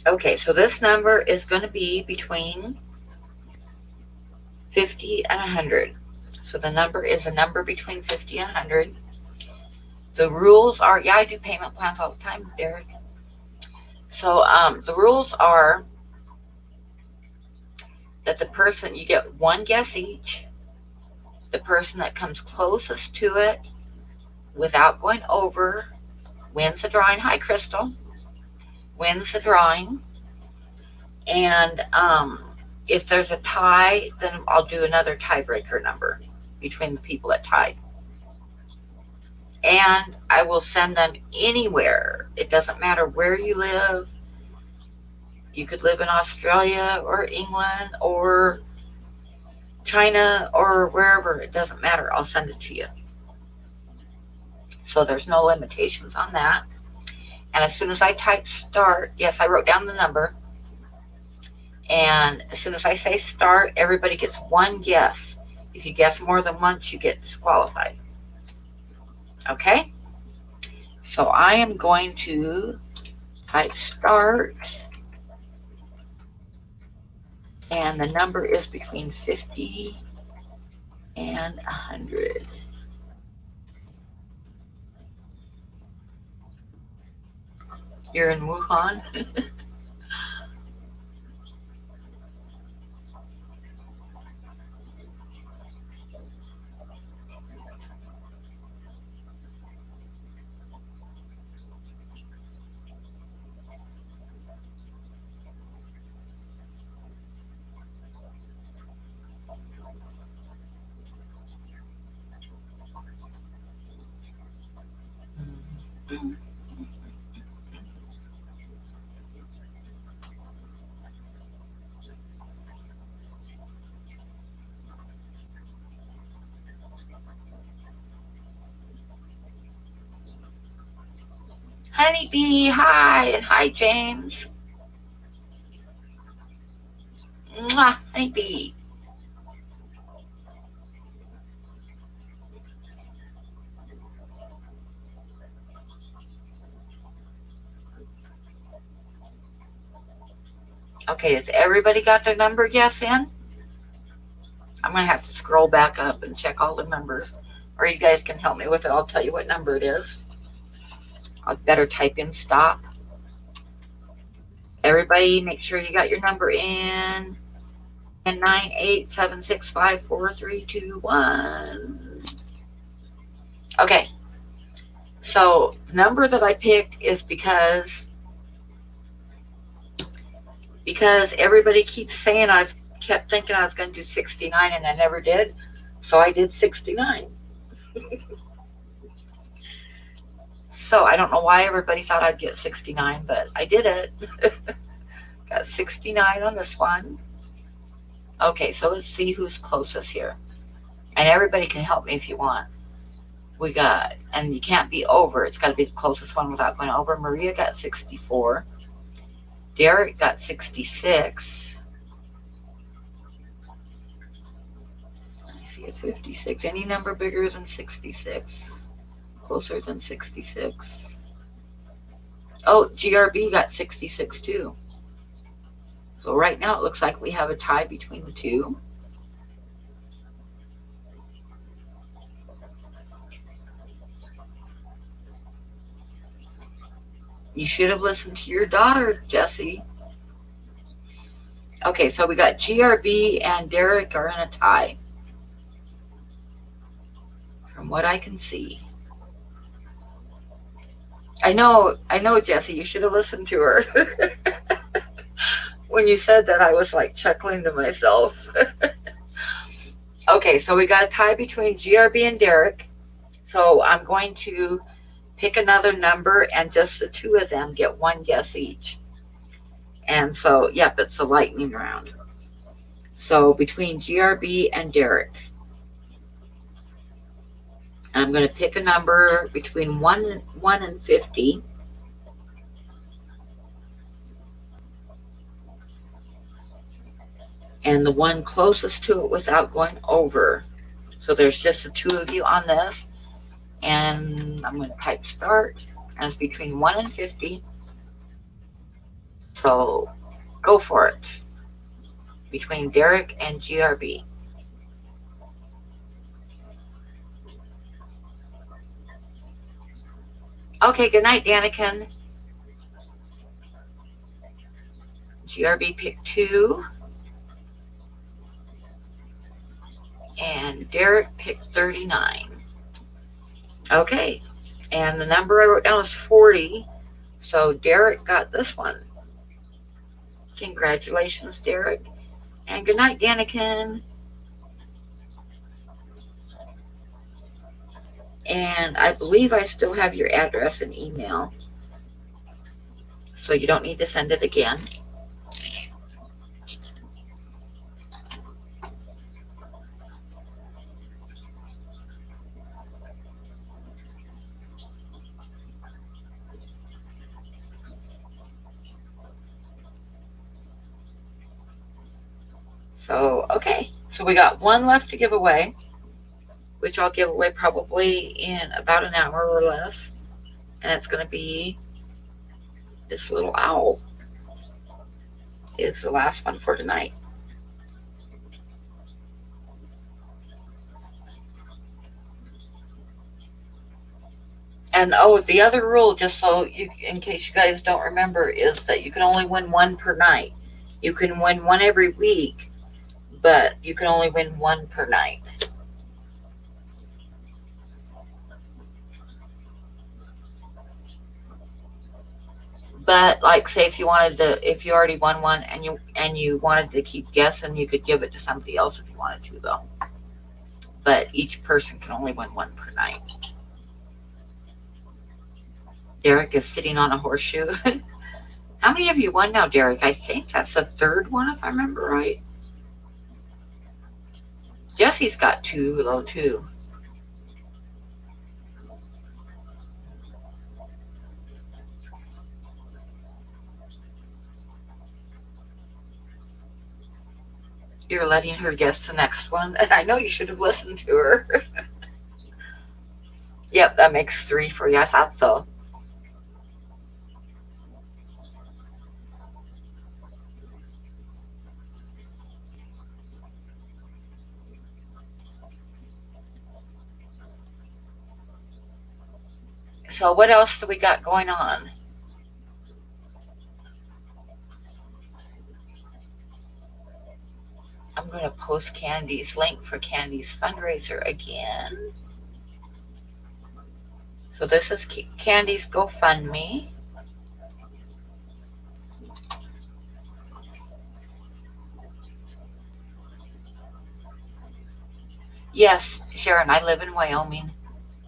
Okay, so this number is going to be between 50 and 100. So the number is a number between 50 and 100. The rules are, yeah, I do payment plans all the time, Derek. So the rules are that the person, you get one guess each. The person that comes closest to it without going over wins the drawing. Hi, Crystal. Wins the drawing. And if there's a tie, then I'll do another tiebreaker number between the people that tied. And I will send them anywhere. It doesn't matter where you live. You could live in Australia or England or China or wherever. It doesn't matter. I'll send it to you. So there's no limitations on that. And as soon as I type start, yes, I wrote down the number. And as soon as I say start, everybody gets one guess. If you guess more than once, you get disqualified. Okay? So I am going to type start. And the number is between 50 and 100. You're in Wuhan? Honeybee, hi, and hi, James. Mwah, honeybee. Okay, has everybody got their number guess in? I'm going to have to scroll back up and check all the numbers. Or you guys can help me with it. I'll tell you what number it is. I'd better type in stop. Everybody, make sure you got your number in. And 987654321. Okay. So number that I picked is because everybody keeps saying kept thinking I was going to do 69 and I never did. So I did 69. So I don't know why everybody thought I'd get 69, but I did it. Got 69 on this one. Okay, so let's see who's closest here. And everybody can help me if you want. We got, and you can't be over. It's got to be the closest one without going over. Maria got 64. Derek got 66. I see a 56. Any number bigger than 66? Closer than 66? Oh, GRB got 66 too. So right now it looks like we have a tie between the two. You should have listened to your daughter, Jessie. Okay, so we got GRB and Derek are in a tie. From what I can see. I know, Jessie, you should have listened to her. When you said that, I was like chuckling to myself. Okay, so we got a tie between GRB and Derek. So I'm going to pick another number, and just the two of them get one guess each. And so, yep, it's a lightning round. So between GRB and Derek. I'm going to pick a number between 1 and 50. And the one closest to it without going over. So there's just the two of you on this. And I'm going to type start. And it's between 1 and 50. So go for it. Between Derek and GRB. Okay, good night, Danikin. GRB picked 2. And Derek picked 39. Okay, and the number I wrote down is 40. So Derek got this one. Congratulations, Derek. And good night, Danikin. And I believe I still have your address and email. So you don't need to send it again. So, okay. So we got one left to give away, which I'll give away probably in about an hour or less. And it's going to be this little owl. It's the last one for tonight. And oh, the other rule, just so you, in case you guys don't remember, is that you can only win one per night. You can win one every week, but you can only win one per night. But like, say if you already won one and you wanted to keep guessing, you could give it to somebody else if you wanted to, though. But each person can only win one per night. Derek is sitting on a horseshoe. How many have you won now, Derek? I think that's the third one, if I remember right. Jesse's got 2, though, too. You're letting her guess the next one. And I know you should have listened to her. Yep, that makes 3 for you. I thought so. So what else do we got going on? I'm going to post Candy's link for Candy's fundraiser again. So this is Candy's GoFundMe. Yes, Sharon, I live in Wyoming,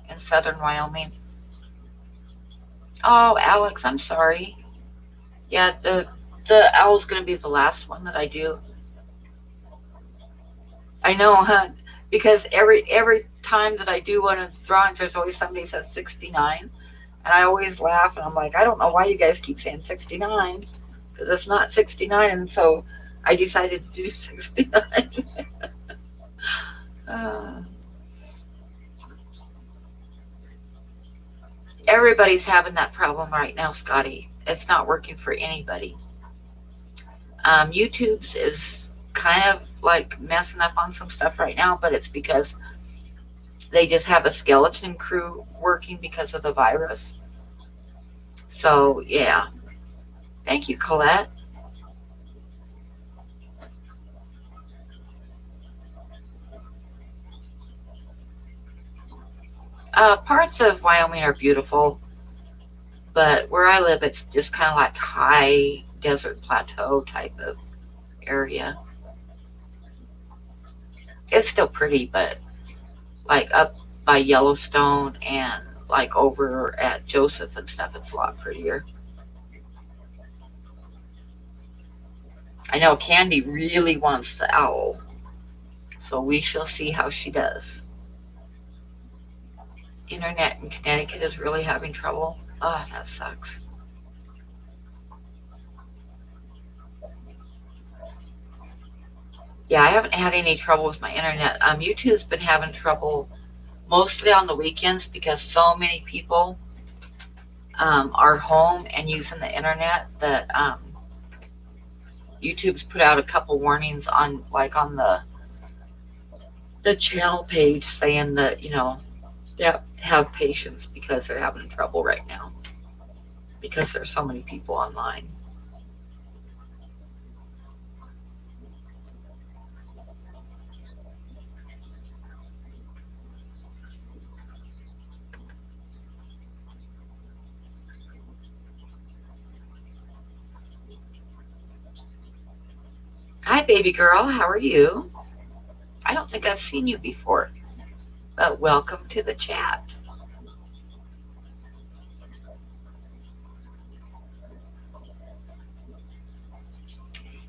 in southern Wyoming. Oh, Alex, I'm sorry. Yeah, the owl's going to be the last one that I do. I know, huh? Because every time that I do one of the drawings, there's always somebody says 69, and I always laugh, and I'm like, I don't know why you guys keep saying 69, because it's not 69, and so I decided to do 69. uh, Everybody's having that problem right now, Scotty. It's not working for anybody. YouTube's is kind of like messing up on some stuff right now, but it's because they just have a skeleton crew working because of the virus. So, yeah. Thank you, Colette. Parts of Wyoming are beautiful, but where I live, it's just kind of like high desert plateau type of area. It's still pretty, but like up by Yellowstone and like over at Joseph and stuff, it's a lot prettier. I know Candy really wants the owl, so we shall see how she does. Internet in Connecticut is really having trouble. Oh, that sucks. Yeah, I haven't had any trouble with my internet. YouTube's been having trouble mostly on the weekends because so many people are home and using the internet that YouTube's put out a couple warnings on like on the channel page saying that they have patience because they're having trouble right now because there's so many people online. Hi, baby girl. How are you? I don't think I've seen you before, but welcome to the chat.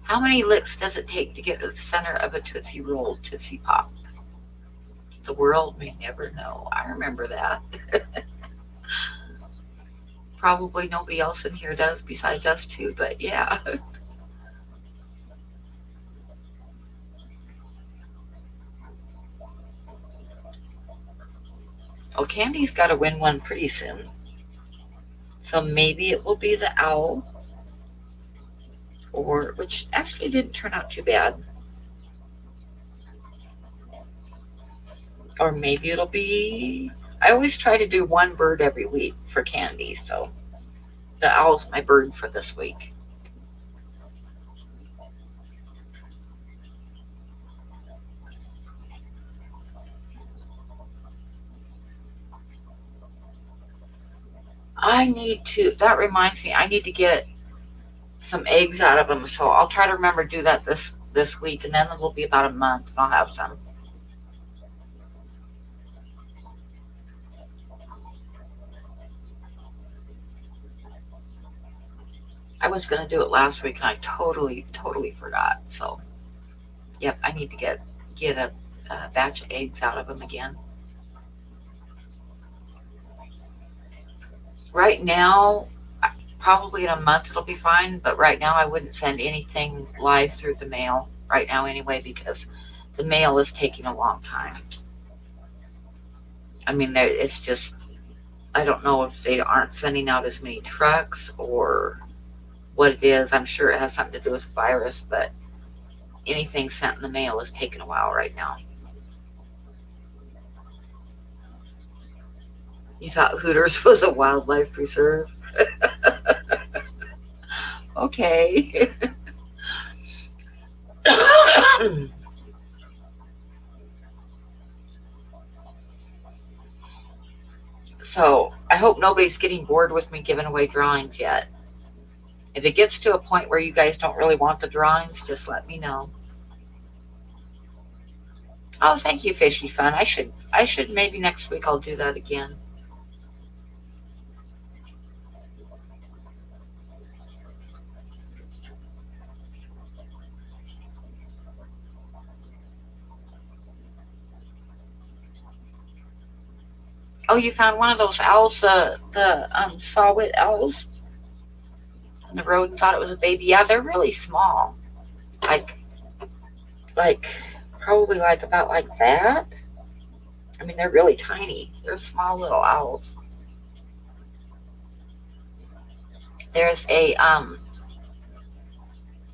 How many licks does it take to get to the center of a Tootsie Roll Tootsie Pop? The world may never know. I remember that. Probably nobody else in here does besides us two, but yeah. Oh, Candy's got to win one pretty soon. So maybe it will be the owl, or which actually didn't turn out too bad. Or maybe it'll be. I always try to do one bird every week for Candy, so the owl's my bird for this week. I need to. That reminds me, I need to get some eggs out of them. So I'll try to remember to do that this week, and then it'll be about a month, and I'll have some. I was gonna do it last week, and I totally forgot. So, yep, I need to get a batch of eggs out of them again. Right now, probably in a month it'll be fine. But right now, I wouldn't send anything live through the mail. right now anyway, because the mail is taking a long time. I mean, it's just, I don't know if they aren't sending out as many trucks or what it is. I'm sure it has something to do with the virus, but anything sent in the mail is taking a while right now. You thought Hooters was a wildlife preserve? Okay. So I hope nobody's getting bored with me giving away drawings yet. If it gets to a point where you guys don't really want the drawings, just let me know. Oh, thank you, Fishy Fun. I should maybe next week I'll do that again. Oh, you found one of those owls, the saw-whet owls on the road and thought it was a baby. Yeah, they're really small. Like like probably like about like that. I mean, they're really tiny. They're small little owls. There's a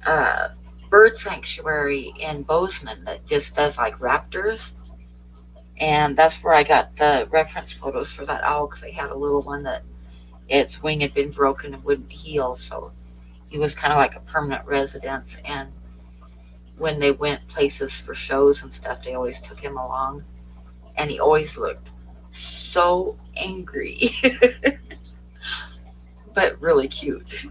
uh bird sanctuary in Bozeman that just does like raptors, and that's where I got the reference photos for that owl because I had a little one that its wing had been broken and wouldn't heal, so he was kind of like a permanent residence. And when they went places for shows and stuff, they always took him along, and he always looked so angry, but really cute.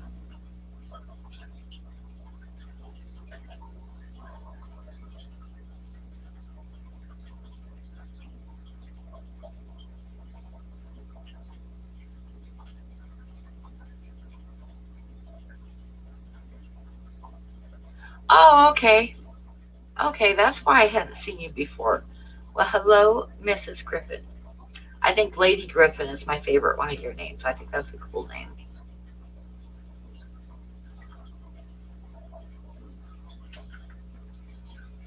Oh, okay. Okay, that's why I hadn't seen you before. Well, hello, Mrs. Griffin. I think Lady Griffin is my favorite one of your names. I think that's a cool name.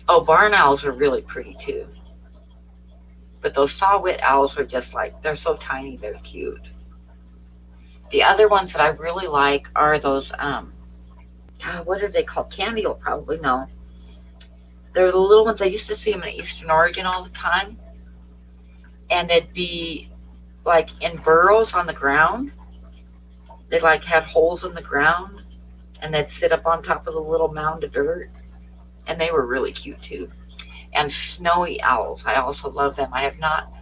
Oh, barn owls are really pretty too. But those saw-whet owls are just like, they're so tiny, they're cute. The other ones that I really like are those, what are they called? Candy will probably know. They're the little ones. I used to see them in Eastern Oregon all the time. And they'd be like in burrows on the ground. They like had holes in the ground, and they'd sit up on top of the little mound of dirt. And they were really cute too. And snowy owls. I also love them. I have not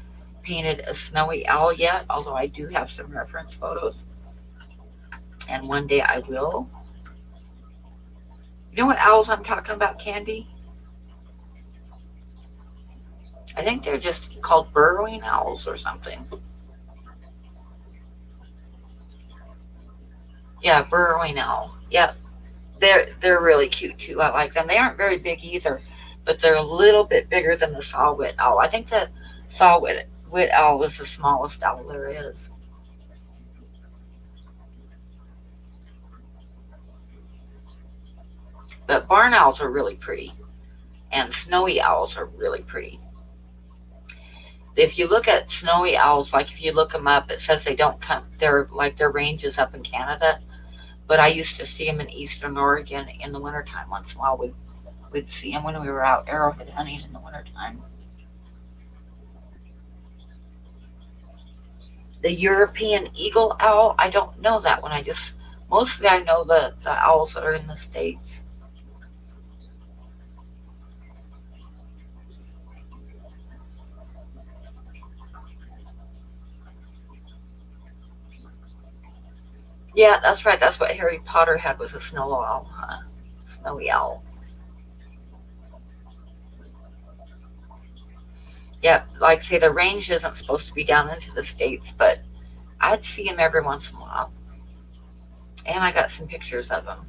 painted a snowy owl yet, although I do have some reference photos. And one day I will. You know what owls I'm talking about, Candy? I think they're just called burrowing owls or something. Yeah, burrowing owl. Yep. They're really cute too. I like them. They aren't very big either, but they're a little bit bigger than the saw-whet owl. I think the saw-whet owl is the smallest owl there is. But barn owls are really pretty, and snowy owls are really pretty. If you look at snowy owls, like if you look them up, it says they don't come. They're like their range is up in Canada, but I used to see them in Eastern Oregon in the wintertime. Once in a while, we'd see them when we were out arrowhead hunting in the wintertime. The European eagle owl, I don't know that one. Mostly I know the owls that are in the States. Yeah, that's right. That's what Harry Potter had, was a snow owl, huh? Snowy owl. Yeah, like I say, the range isn't supposed to be down into the States, but I'd see them every once in a while. And I got some pictures of them.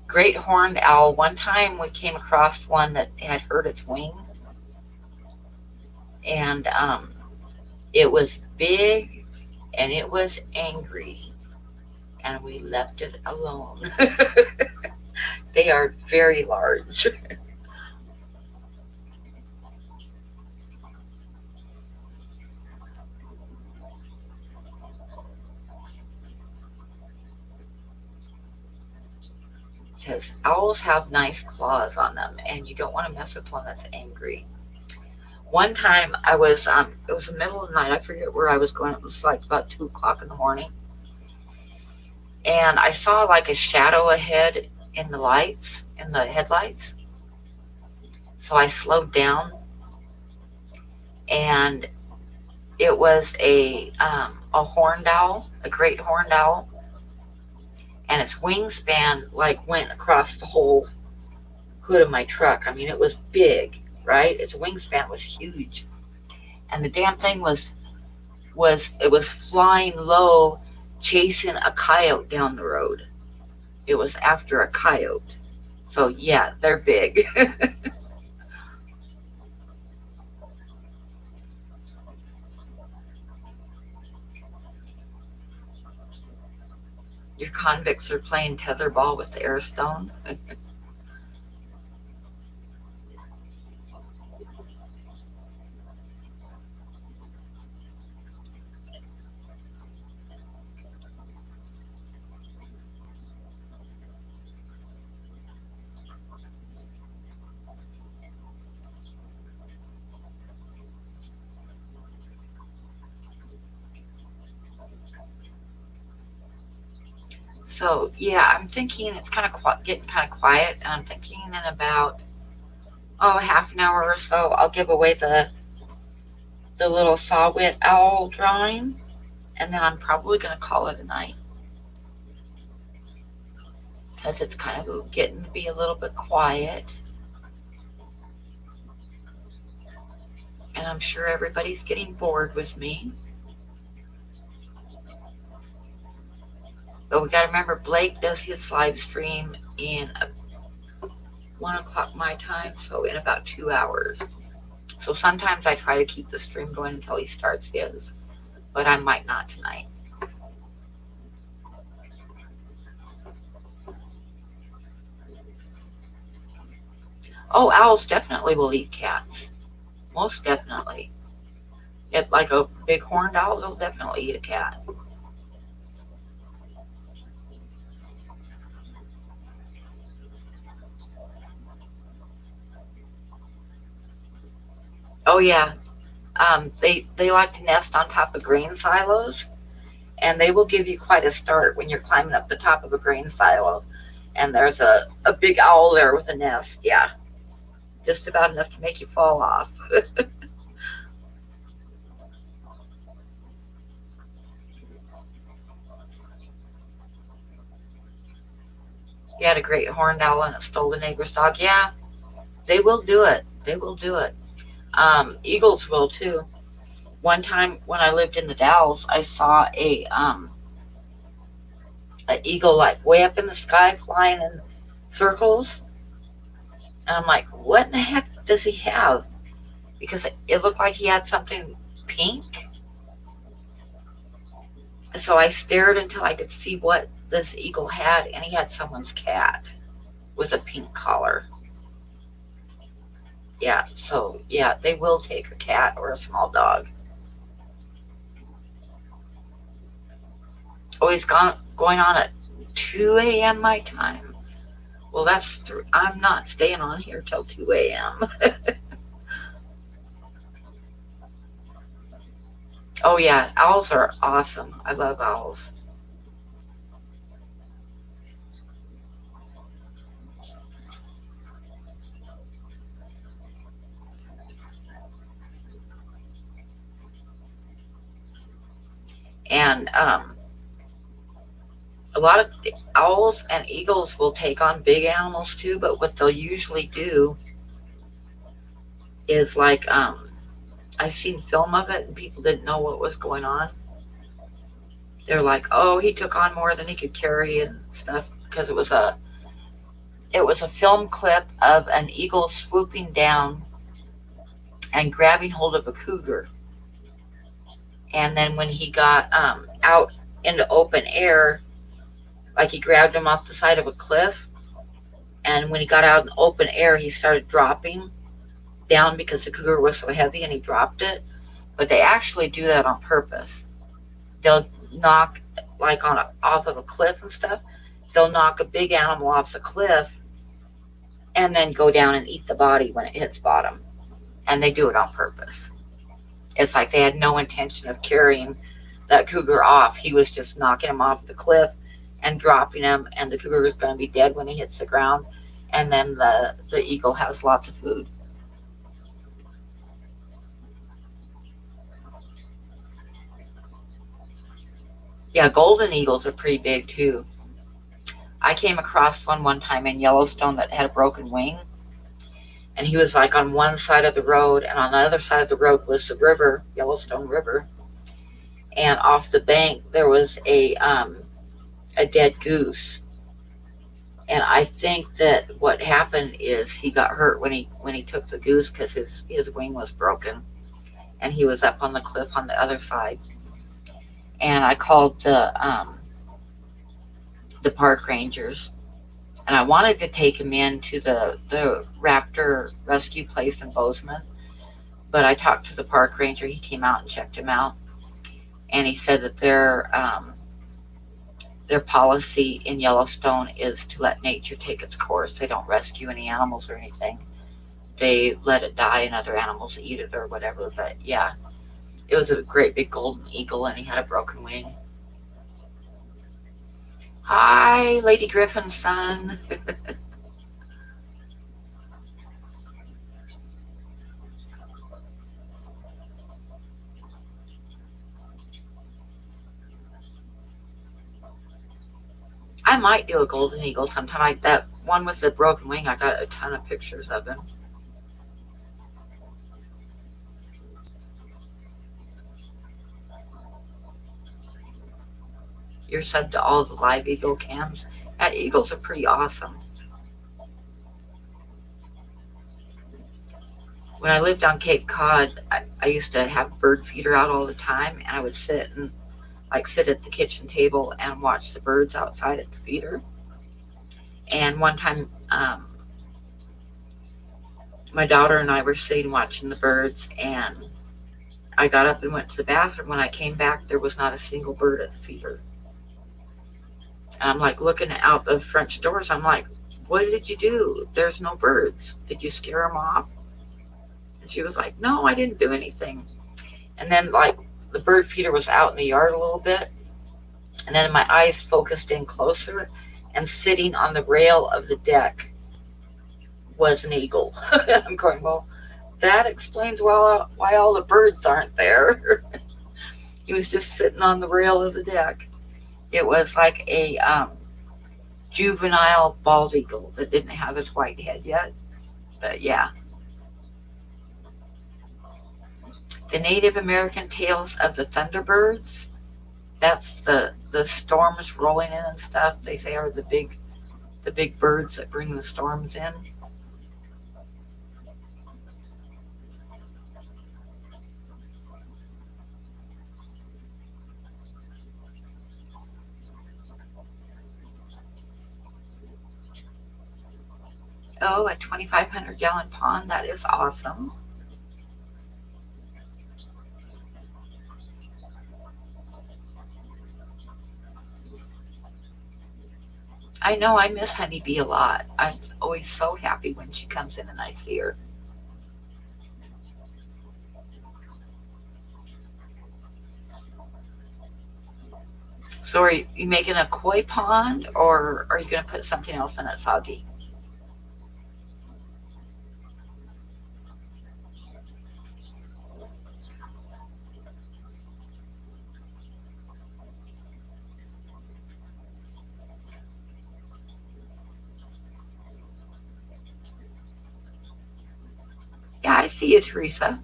Great horned owl. One time we came across one that had hurt its wing, and it was big and it was angry, and we left it alone. They very large. Because owls have nice claws on them, and you don't want to mess with one that's angry. One time I was, it was the middle of the night. I forget where I was going. It was like about 2 o'clock in the morning, and I saw like a shadow ahead in the lights, in the headlights. So I slowed down, and it was a horned owl, a great horned owl, and its wingspan like went across the whole hood of my truck. I mean, it was big, right? Its wingspan was huge, and the damn thing was flying low, chasing a coyote down the road. It was after a coyote. So yeah, they're big. Your convicts are playing tetherball with the air stone. So yeah, I'm thinking it's kind of getting kind of quiet, and I'm thinking in about half an hour or so I'll give away the little saw-whet owl drawing, and then I'm probably gonna call it a night because it's kind of getting to be a little bit quiet, and I'm sure everybody's getting bored with me. But we got to remember, Blake does his live stream in 1 o'clock my time, so in about 2 hours. So sometimes I try to keep the stream going until he starts his, but I might not tonight. Oh, owls definitely will eat cats. Most definitely. If like a big horned owl, they'll definitely eat a cat. Oh yeah, they like to nest on top of grain silos, and they will give you quite a start when you're climbing up the top of a grain silo, and there's a big owl there with a nest. Yeah, just about enough to make you fall off. You had a great horned owl and it stole the neighbor's dog. Yeah, they will do it. They will do it. Eagles will too. One time when I lived in the Dalles, I saw an eagle like way up in the sky flying in circles, and I'm like, what in the heck does he have? Because it looked like he had something pink. So I stared until I could see what this eagle had, and he had someone's cat with a pink collar. Yeah, so yeah, they will take a cat or a small dog. Oh, he's going on at 2 a.m. my time. Well, I'm not staying on here till 2 a.m. Oh yeah, owls are awesome. I love owls. And a lot of owls and eagles will take on big animals too, but what they'll usually do is like I've seen film of it and people didn't know what was going on. They're like, oh, he took on more than he could carry and stuff, because it was a film clip of an eagle swooping down and grabbing hold of a cougar. And then when he got out into open air, like he grabbed him off the side of a cliff, And when he got out in open air, he started dropping down because the cougar was so heavy and he dropped it. But they actually do that on purpose. They'll knock, like off of a cliff and stuff, they'll knock a big animal off the cliff and then go down and eat the body when it hits bottom. And they do it on purpose. It's like they had no intention of carrying that cougar off. He was just knocking him off the cliff and dropping him, and the cougar is going to be dead when he hits the ground. And then the eagle has lots of food. Yeah, golden eagles are pretty big too. I came across one time in Yellowstone that had a broken wing, and he was like on one side of the road, and on the other side of the road was the river, Yellowstone River, and off the bank there was a dead goose. And I think that what happened is he got hurt when he took the goose because his wing was broken, and he was up on the cliff on the other side. And I called the park rangers, and I wanted to take him into the raptor rescue place in Bozeman, but I talked to the park ranger. He came out and checked him out, and he said that their policy in Yellowstone is to let nature take its course. They don't rescue any animals or anything. They let it die and other animals eat it or whatever. But yeah, it was a great big golden eagle, and he had a broken wing. Hi, Lady Griffin's son. I might do a golden eagle sometime. That one with the broken wing, I got a ton of pictures of him. You're subbed to all the live eagle cams. Eagles are pretty awesome. When I lived on Cape Cod, I used to have bird feeder out all the time, and I would sit at the kitchen table and watch the birds outside at the feeder. And one time, my daughter and I were sitting watching the birds, and I got up and went to the bathroom. When I came back, there was not a single bird at the feeder. And I'm like looking out the French doors. I'm like, what did you do? There's no birds. Did you scare them off? And she was like, no, I didn't do anything. And then like the bird feeder was out in the yard a little bit. And then my eyes focused in closer, and sitting on the rail of the deck was an eagle. I'm going, well, that explains why all the birds aren't there. He was just sitting on the rail of the deck. It was like a juvenile bald eagle that didn't have his white head yet. But yeah. The Native American tales of the Thunderbirds. That's the storms rolling in and stuff. They say are the big birds that bring the storms in. Oh, a 2,500-gallon pond. That is awesome. I know I miss Honeybee a lot. I'm always so happy when she comes in and I see her. So are you making a koi pond, or are you going to put something else in it, Soggy? Yeah, I see you, Teresa.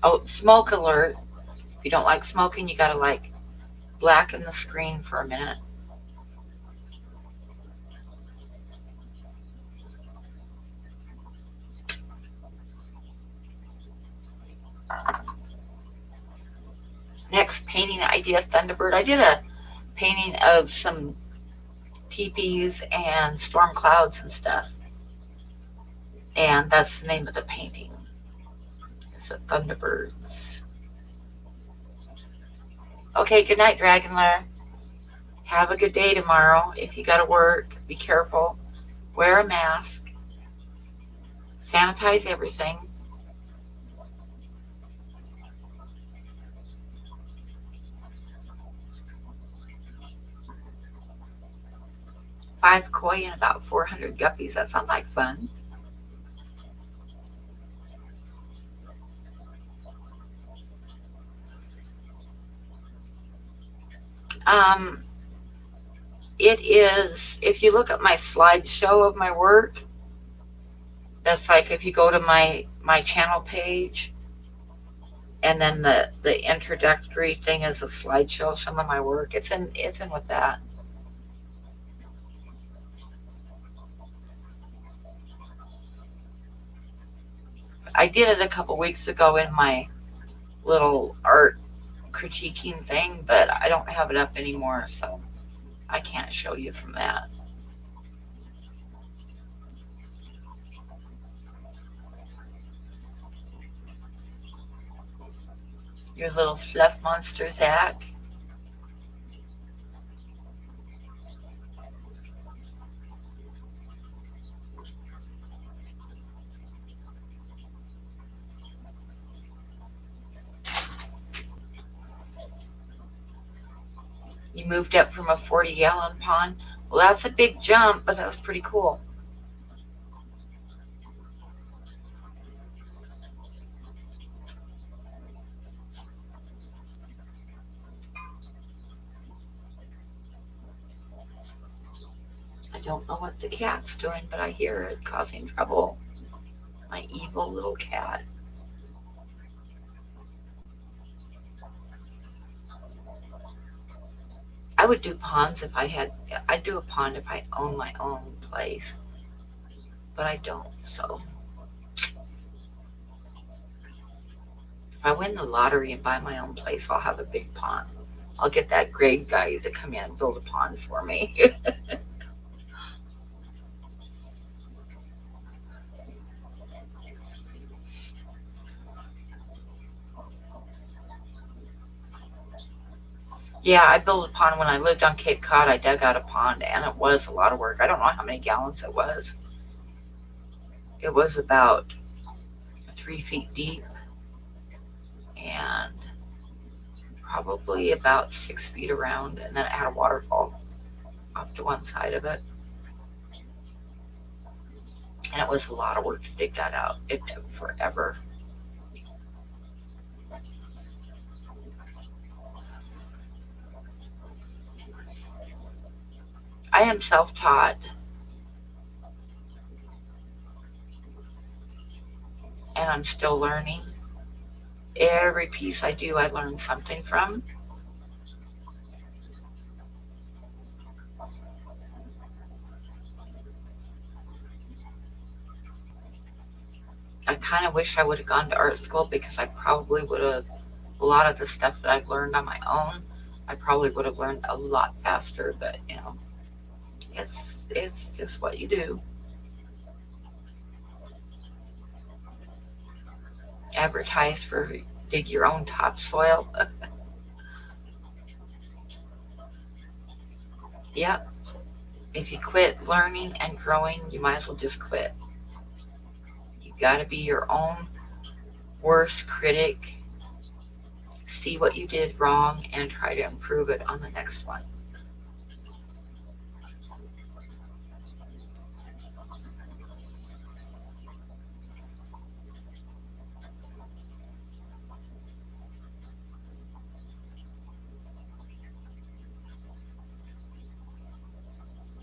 Oh, smoke alert. If you don't like smoking, you got to like blacken the screen for a minute. Next painting idea, Thunderbird. I did painting of some teepees and storm clouds and stuff. And that's the name of the painting. It's a Thunderbirds. Okay, good night, Dragon Lair. Have a good day tomorrow. If you gotta work, be careful. Wear a mask. Sanitize everything. Five koi and about 400 guppies. That sounds like fun. It is, if you look at my slideshow of my work, that's like if you go to my channel page, and then the introductory thing is a slideshow of some of my work. It's in with that. I did it a couple weeks ago in my little art critiquing thing, but I don't have it up anymore, so I can't show you from that. Your little fluff monster, Zach. You moved up from a 40-gallon pond. Well, that's a big jump, but that's pretty cool. I don't know what the cat's doing, but I hear it causing trouble. My evil little cat. I would do ponds if I'd do a pond if I owned my own place, but I don't, so. If I win the lottery and buy my own place, I'll have a big pond. I'll get that Greg guy to come in and build a pond for me. Yeah, I built a pond when I lived on Cape Cod. I dug out a pond, and it was a lot of work. I don't know how many gallons it was. It was about 3 feet deep and probably about 6 feet around, and then it had a waterfall off to one side of it. And it was a lot of work to dig that out. It took forever. I am self-taught, and I'm still learning. Every piece I do, I learn something from. I kind of wish I would have gone to art school, because I probably would have, a lot of the stuff that I've learned on my own, I probably would have learned a lot faster, but it's just what you do. Advertise for dig your own topsoil. Yep. If you quit learning and growing, you might as well just quit. You got to be your own worst critic. See what you did wrong and try to improve it on the next one.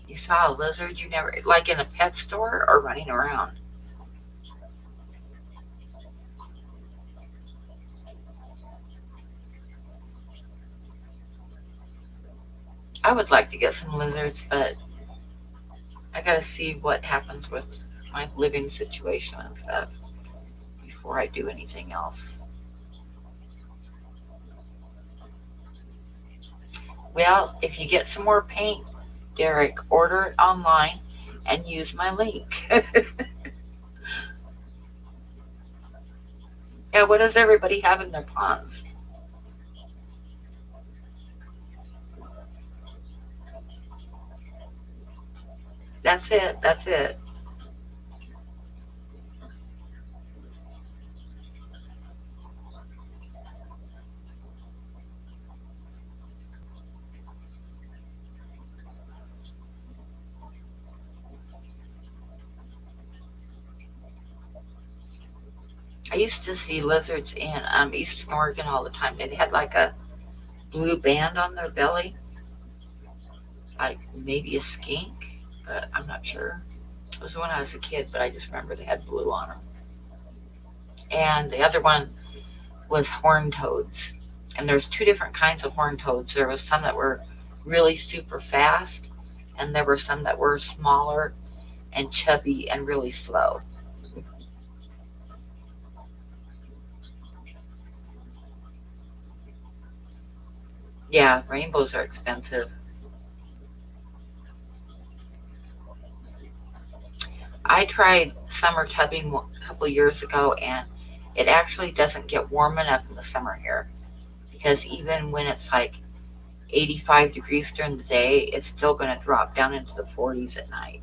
You saw a lizard you never, like in a pet store or running around? I would like to get some lizards, but I gotta see what happens with my living situation and stuff before I do anything else. Well, if you get some more paint, Derek, order it online and use my link. Yeah, what does everybody have in their ponds? That's it. That's it. I used to see lizards in Eastern Oregon all the time. They had like a blue band on their belly, like maybe a skink, but I'm not sure. It was when I was a kid, but I just remember they had blue on them. And the other one was horned toads. And there's two different kinds of horned toads. There was some that were really super fast, and there were some that were smaller and chubby and really slow. Yeah, rainbows are expensive. I tried summer tubbing a couple of years ago, and it actually doesn't get warm enough in the summer here because even when it's like 85 degrees during the day, it's still going to drop down into the 40s at night.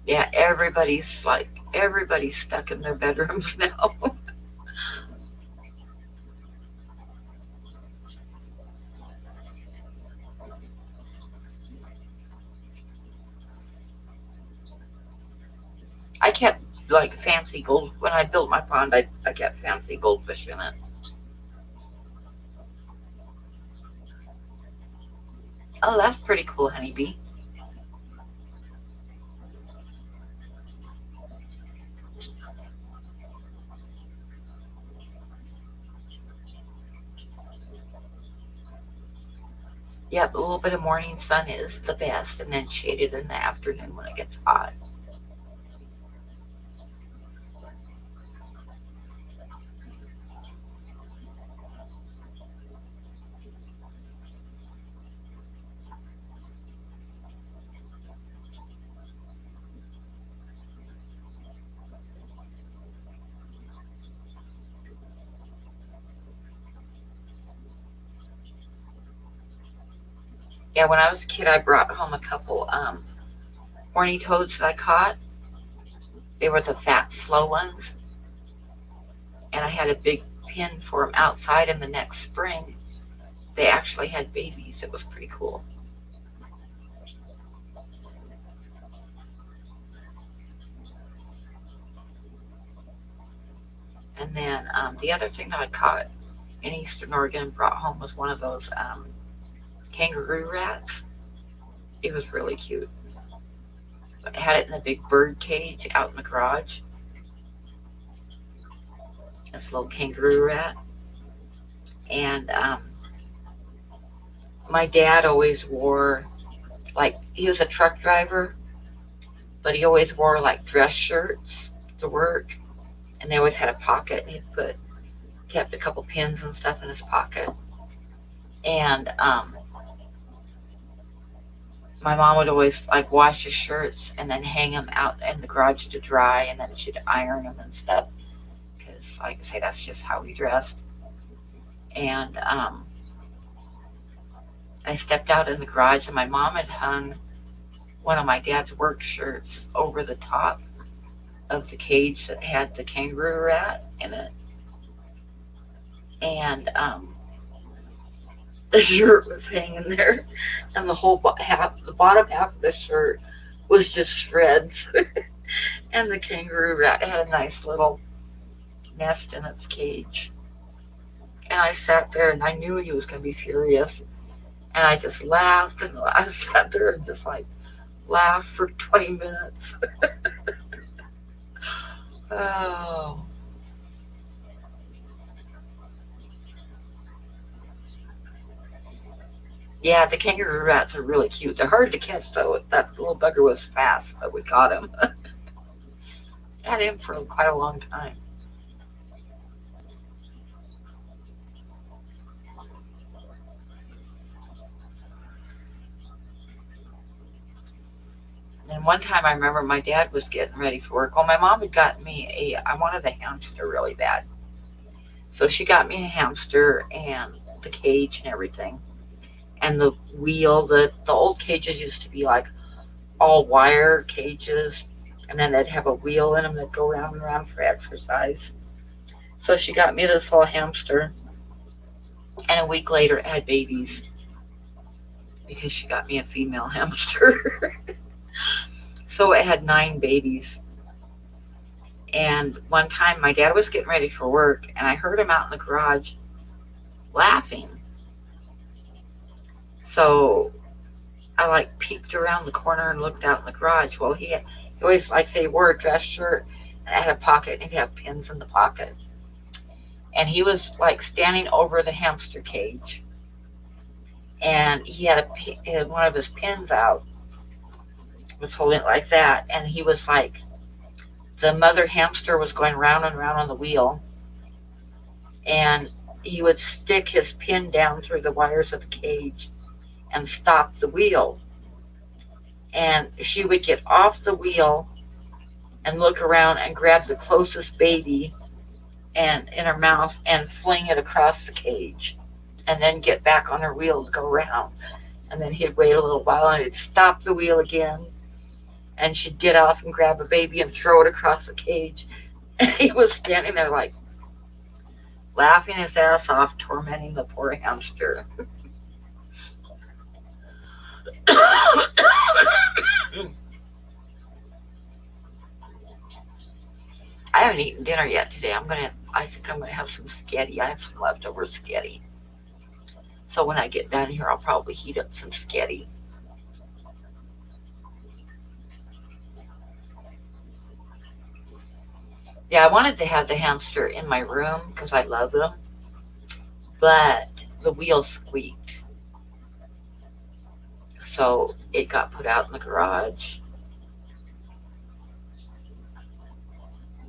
Yeah, everybody's stuck in their bedrooms now. I kept like fancy gold when I built my pond. I kept fancy goldfish in it. Oh, that's pretty cool, honeybee. Yep, a little bit of morning sun is the best, and then shaded in the afternoon when it gets hot. Yeah, when I was a kid, I brought home a couple horny toads that I caught. They were the fat, slow ones, and I had a big pin for them outside. And the next spring, they actually had babies. It was pretty cool. And then the other thing that I caught in Eastern Oregon and brought home was one of those kangaroo rats. It was really cute. I had it in a big bird cage out in the garage. This little kangaroo rat. And my dad always wore, like, he was a truck driver, but he always wore like dress shirts to work. And they always had a pocket. And he'd kept a couple pins and stuff in his pocket. And my mom would always like wash his shirts and then hang them out in the garage to dry, and then she'd iron them and stuff. Because, like I say, that's just how he dressed. And I stepped out in the garage, and my mom had hung one of my dad's work shirts over the top of the cage that had the kangaroo rat in it. And the shirt was hanging there, and the bottom half of the shirt was just shreds. And the kangaroo rat had a nice little nest in its cage. And I sat there, and I knew he was going to be furious. And I just laughed, and I sat there and just like laughed for 20 minutes. Oh, Yeah, the kangaroo rats are really cute. They're hard to catch though. That little bugger was fast, but we caught him. Had him for quite a long time. And one time I remember my dad was getting ready for work. Well, my mom had gotten me I wanted a hamster really bad. So she got me a hamster and the cage and everything. And the wheel, the old cages used to be like all wire cages. And then they'd have a wheel in them that go round and round for exercise. So she got me this little hamster. And a week later it had babies because she got me a female hamster. So it had 9 babies. And one time my dad was getting ready for work and I heard him out in the garage laughing. So I like peeked around the corner and looked out in the garage. Well, he always, like, say, wore a dress shirt and it had a pocket and he'd have pins in the pocket. And he was like standing over the hamster cage and he had one of his pins out, was holding it like that. And he was like, the mother hamster was going round and round on the wheel and he would stick his pin down through the wires of the cage and stop the wheel. And she would get off the wheel and look around and grab the closest baby and in her mouth and fling it across the cage and then get back on her wheel to go around. And then he'd wait a little while and he'd stop the wheel again and she'd get off and grab a baby and throw it across the cage. And he was standing there like laughing his ass off, tormenting the poor hamster. I haven't eaten dinner yet today. I think I'm gonna have some sketty. I have some leftover sketty. So when I get done here, I'll probably heat up some sketty. Yeah, I wanted to have the hamster in my room because I love them, but the wheel squeaked. So it got put out in the garage.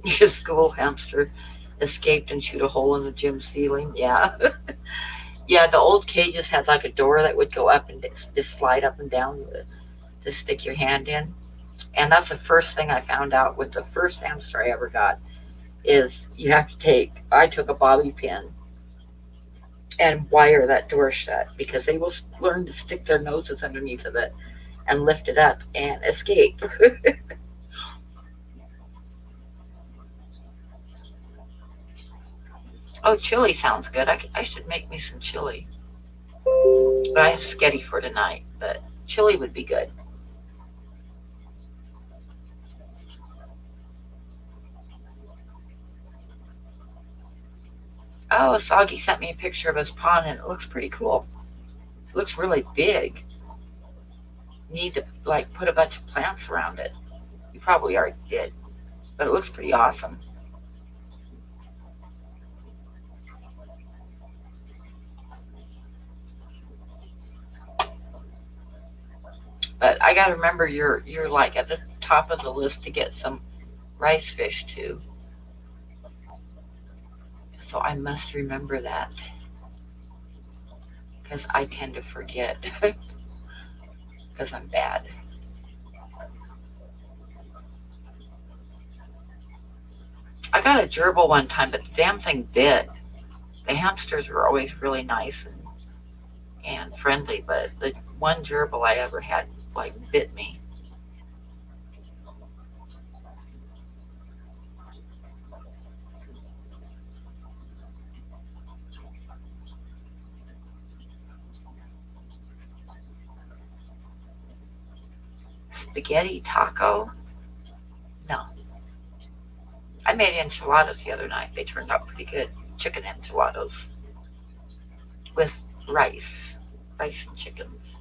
Your school hamster escaped and chewed a hole in the gym ceiling. Yeah. Yeah, the old cages had like a door that would go up and just slide up and down to stick your hand in. And that's the first thing I found out with the first hamster I ever got is I took a bobby pin and wire that door shut because they will learn to stick their noses underneath of it and lift it up and escape. Oh, chili sounds good. I should make me some chili. But I have sketty for tonight, but chili would be good. Oh, Soggy sent me a picture of his pond and it looks pretty cool. It looks really big. You need to like put a bunch of plants around it. You probably already did, but it looks pretty awesome. But I gotta remember you're like at the top of the list to get some rice fish too. So I must remember that because I tend to forget because I'm bad. I got a gerbil one time, but the damn thing bit. The hamsters were always really nice and friendly, but the one gerbil I ever had like bit me. Spaghetti taco? No. I made enchiladas the other night. They turned out pretty good. Chicken enchiladas with rice and chickens.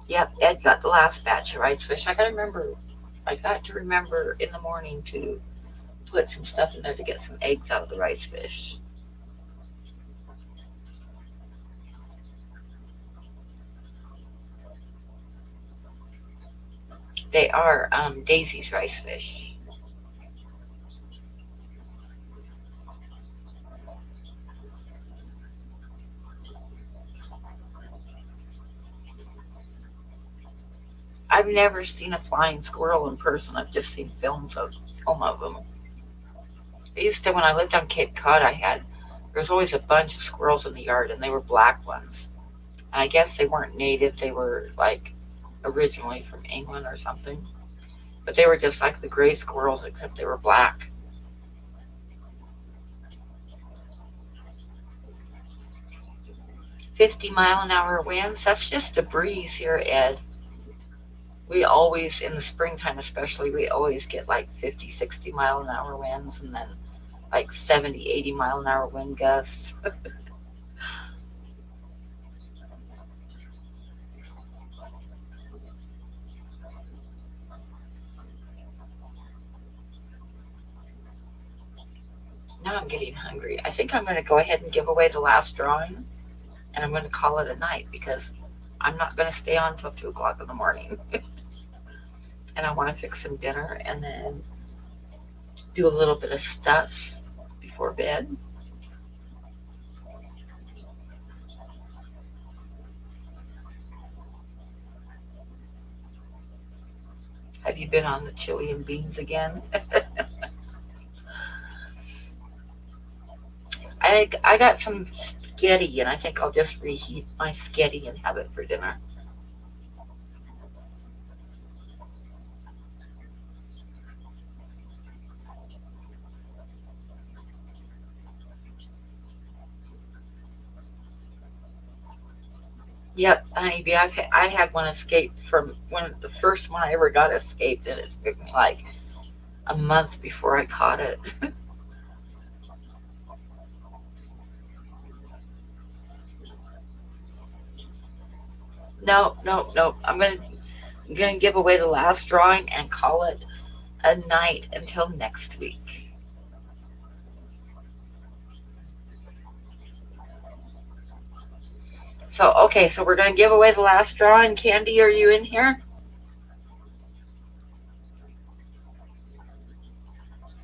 Yep, Ed got the last batch of rice fish. I got to remember in the morning put some stuff in there to get some eggs out of the rice fish. They are Daisy's rice fish. I've never seen a flying squirrel in person. I've just seen film of them. I used to, when I lived on Cape Cod, there was always a bunch of squirrels in the yard, and they were black ones. And I guess they weren't native; they were like originally from England or something. But they were just like the gray squirrels, except they were black. 50-mile-an-hour winds. That's just a breeze here, Ed. We always, in the springtime especially, we always get like 50, 60-mile-an-hour winds, and then like 70, 80-mile-an-hour wind gusts. Now I'm getting hungry. I think I'm going to go ahead and give away the last drawing, and I'm going to call it a night because I'm not going to stay on until 2 o'clock in the morning. And I want to fix some dinner and then do a little bit of stuff before bed. Have you been on the chili and beans again? I got some spaghetti, and I think I'll just reheat my spaghetti and have it for dinner. Yep, honeybee. I had one escape from one. The first one I ever got escaped, and it took me like a month before I caught it. No, no, no. I'm gonna give away the last drawing and call it a night until next week. So okay, so we're gonna give away the last drawing. Candy, are you in here?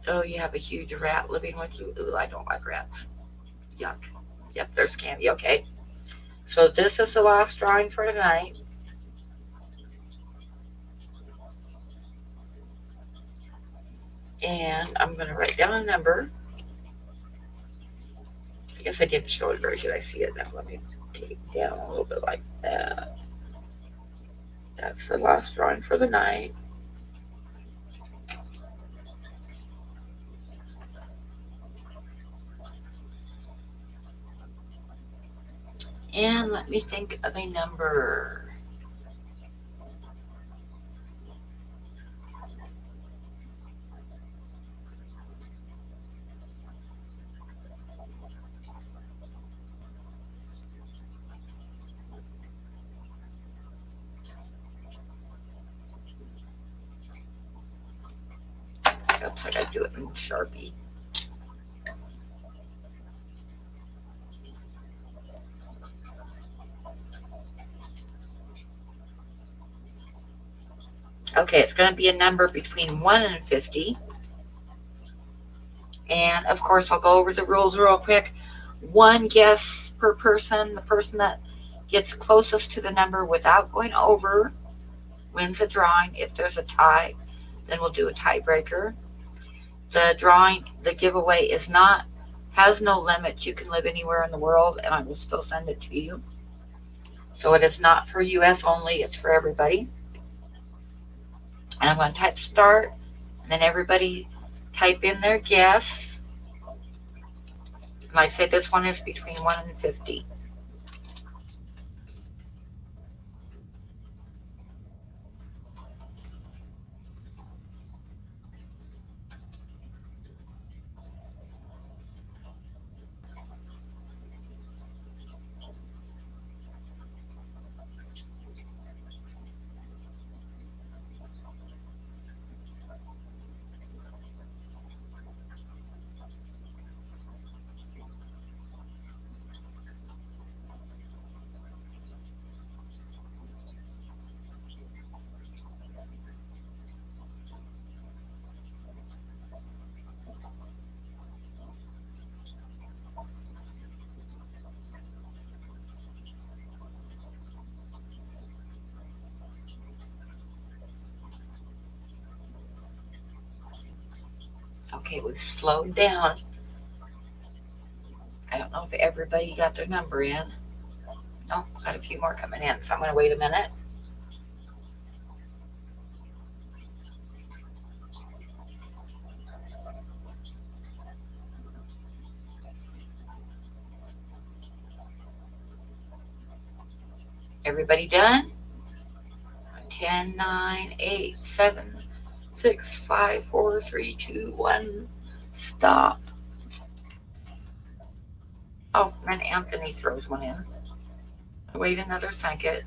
Oh, you have a huge rat living with you. Ooh, I don't like rats. Yuck. Yep, there's Candy. Okay. So this is the last drawing for tonight. And I'm going to write down a number. I guess I didn't show it very good. I see it now. Let me take it down a little bit like that. That's the last drawing for the night. And let me think of a number. Oops, I gotta do it in Sharpie. Okay, it's going to be a number between 1 and 50. And of course, I'll go over the rules real quick. One guess per person. The person that gets closest to the number without going over wins the drawing. If there's a tie, then we'll do a tiebreaker. The giveaway has no limits. You can live anywhere in the world, and I will still send it to you. So it is not for US only. It's for everybody. And I'm going to type start, and then everybody type in their guess. Like I say, this one is between 1 and 50. Okay, we've slowed down. I don't know if everybody got their number in. No, got a few more coming in, so I'm going to wait a minute. Everybody done? 10, 9, 8, 7, 6, 5, 4, 3, 2, 1. Stop. Oh, and Anthony throws one in. Wait another second.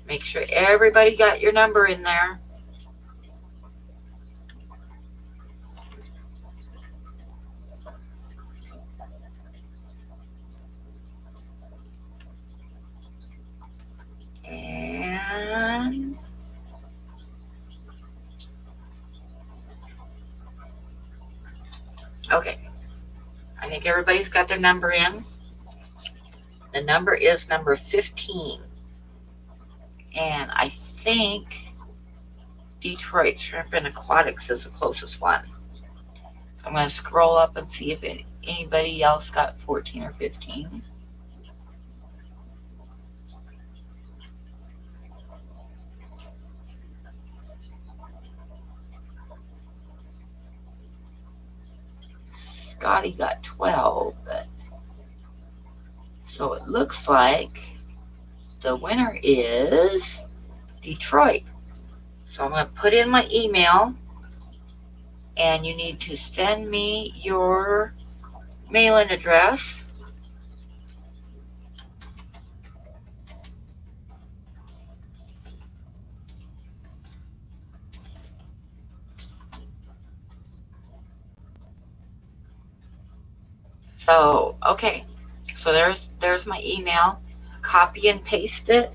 Make sure everybody got your number in there. And okay, I think everybody's got their number in. The number is number 15. And I think Detroit Shrimp and Aquatics is the closest one. I'm going to scroll up and see if anybody else got 14 or 15. Scotty got 12. So it looks like the winner is Detroit. So I'm going to put in my email, and you need to send me your mailing address. So, okay. So there's my email. Copy and paste it,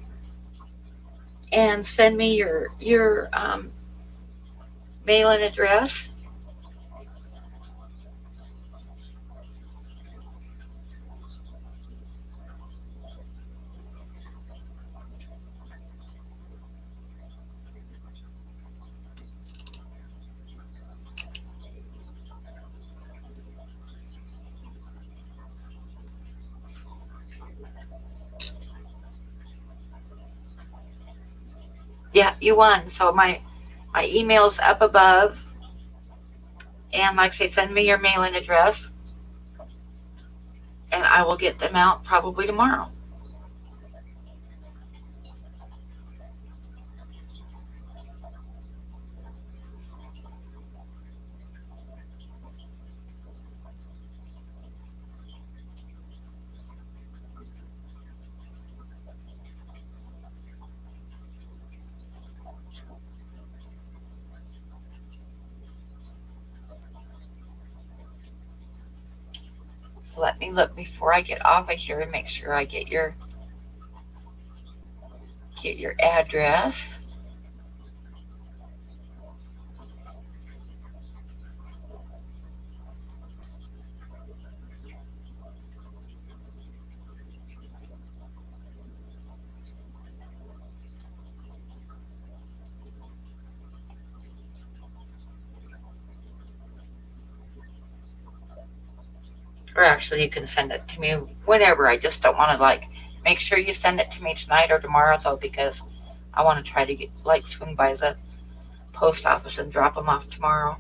and send me your mailing address. Yeah, you won. So my email's up above, and like I say, send me your mailing address, and I will get them out probably tomorrow. So let me look before I get off of here and make sure I get your address. Or actually, you can send it to me whenever. I just don't want to make sure you send it to me tonight or tomorrow, though, because I want to try to get swing by the post office and drop them off tomorrow.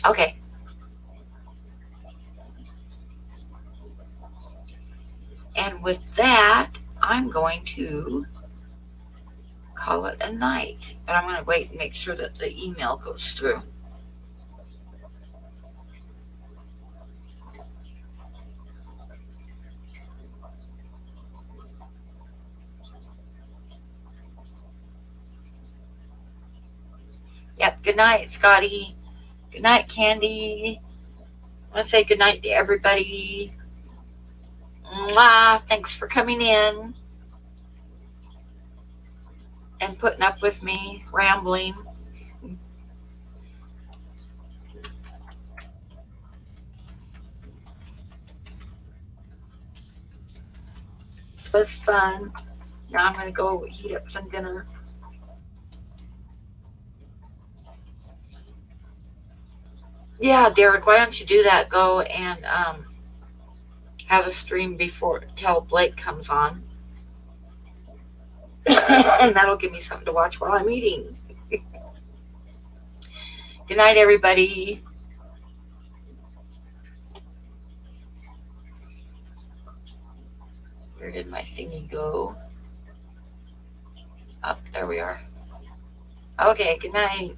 Okay. And with that, I'm going to call it a night. But I'm going to wait and make sure that the email goes through. Yep. Good night, Scotty. Good night, Candy. I want to say good night to everybody. Mwah. Thanks for coming in and putting up with me rambling. It was fun. Now I'm going to go heat up some dinner. Yeah, Derek, why don't you do that? Go and have a stream before till Blake comes on. And that'll give me something to watch while I'm eating. Good night, everybody. Where did my thingy go? Oh, there we are. Okay, good night.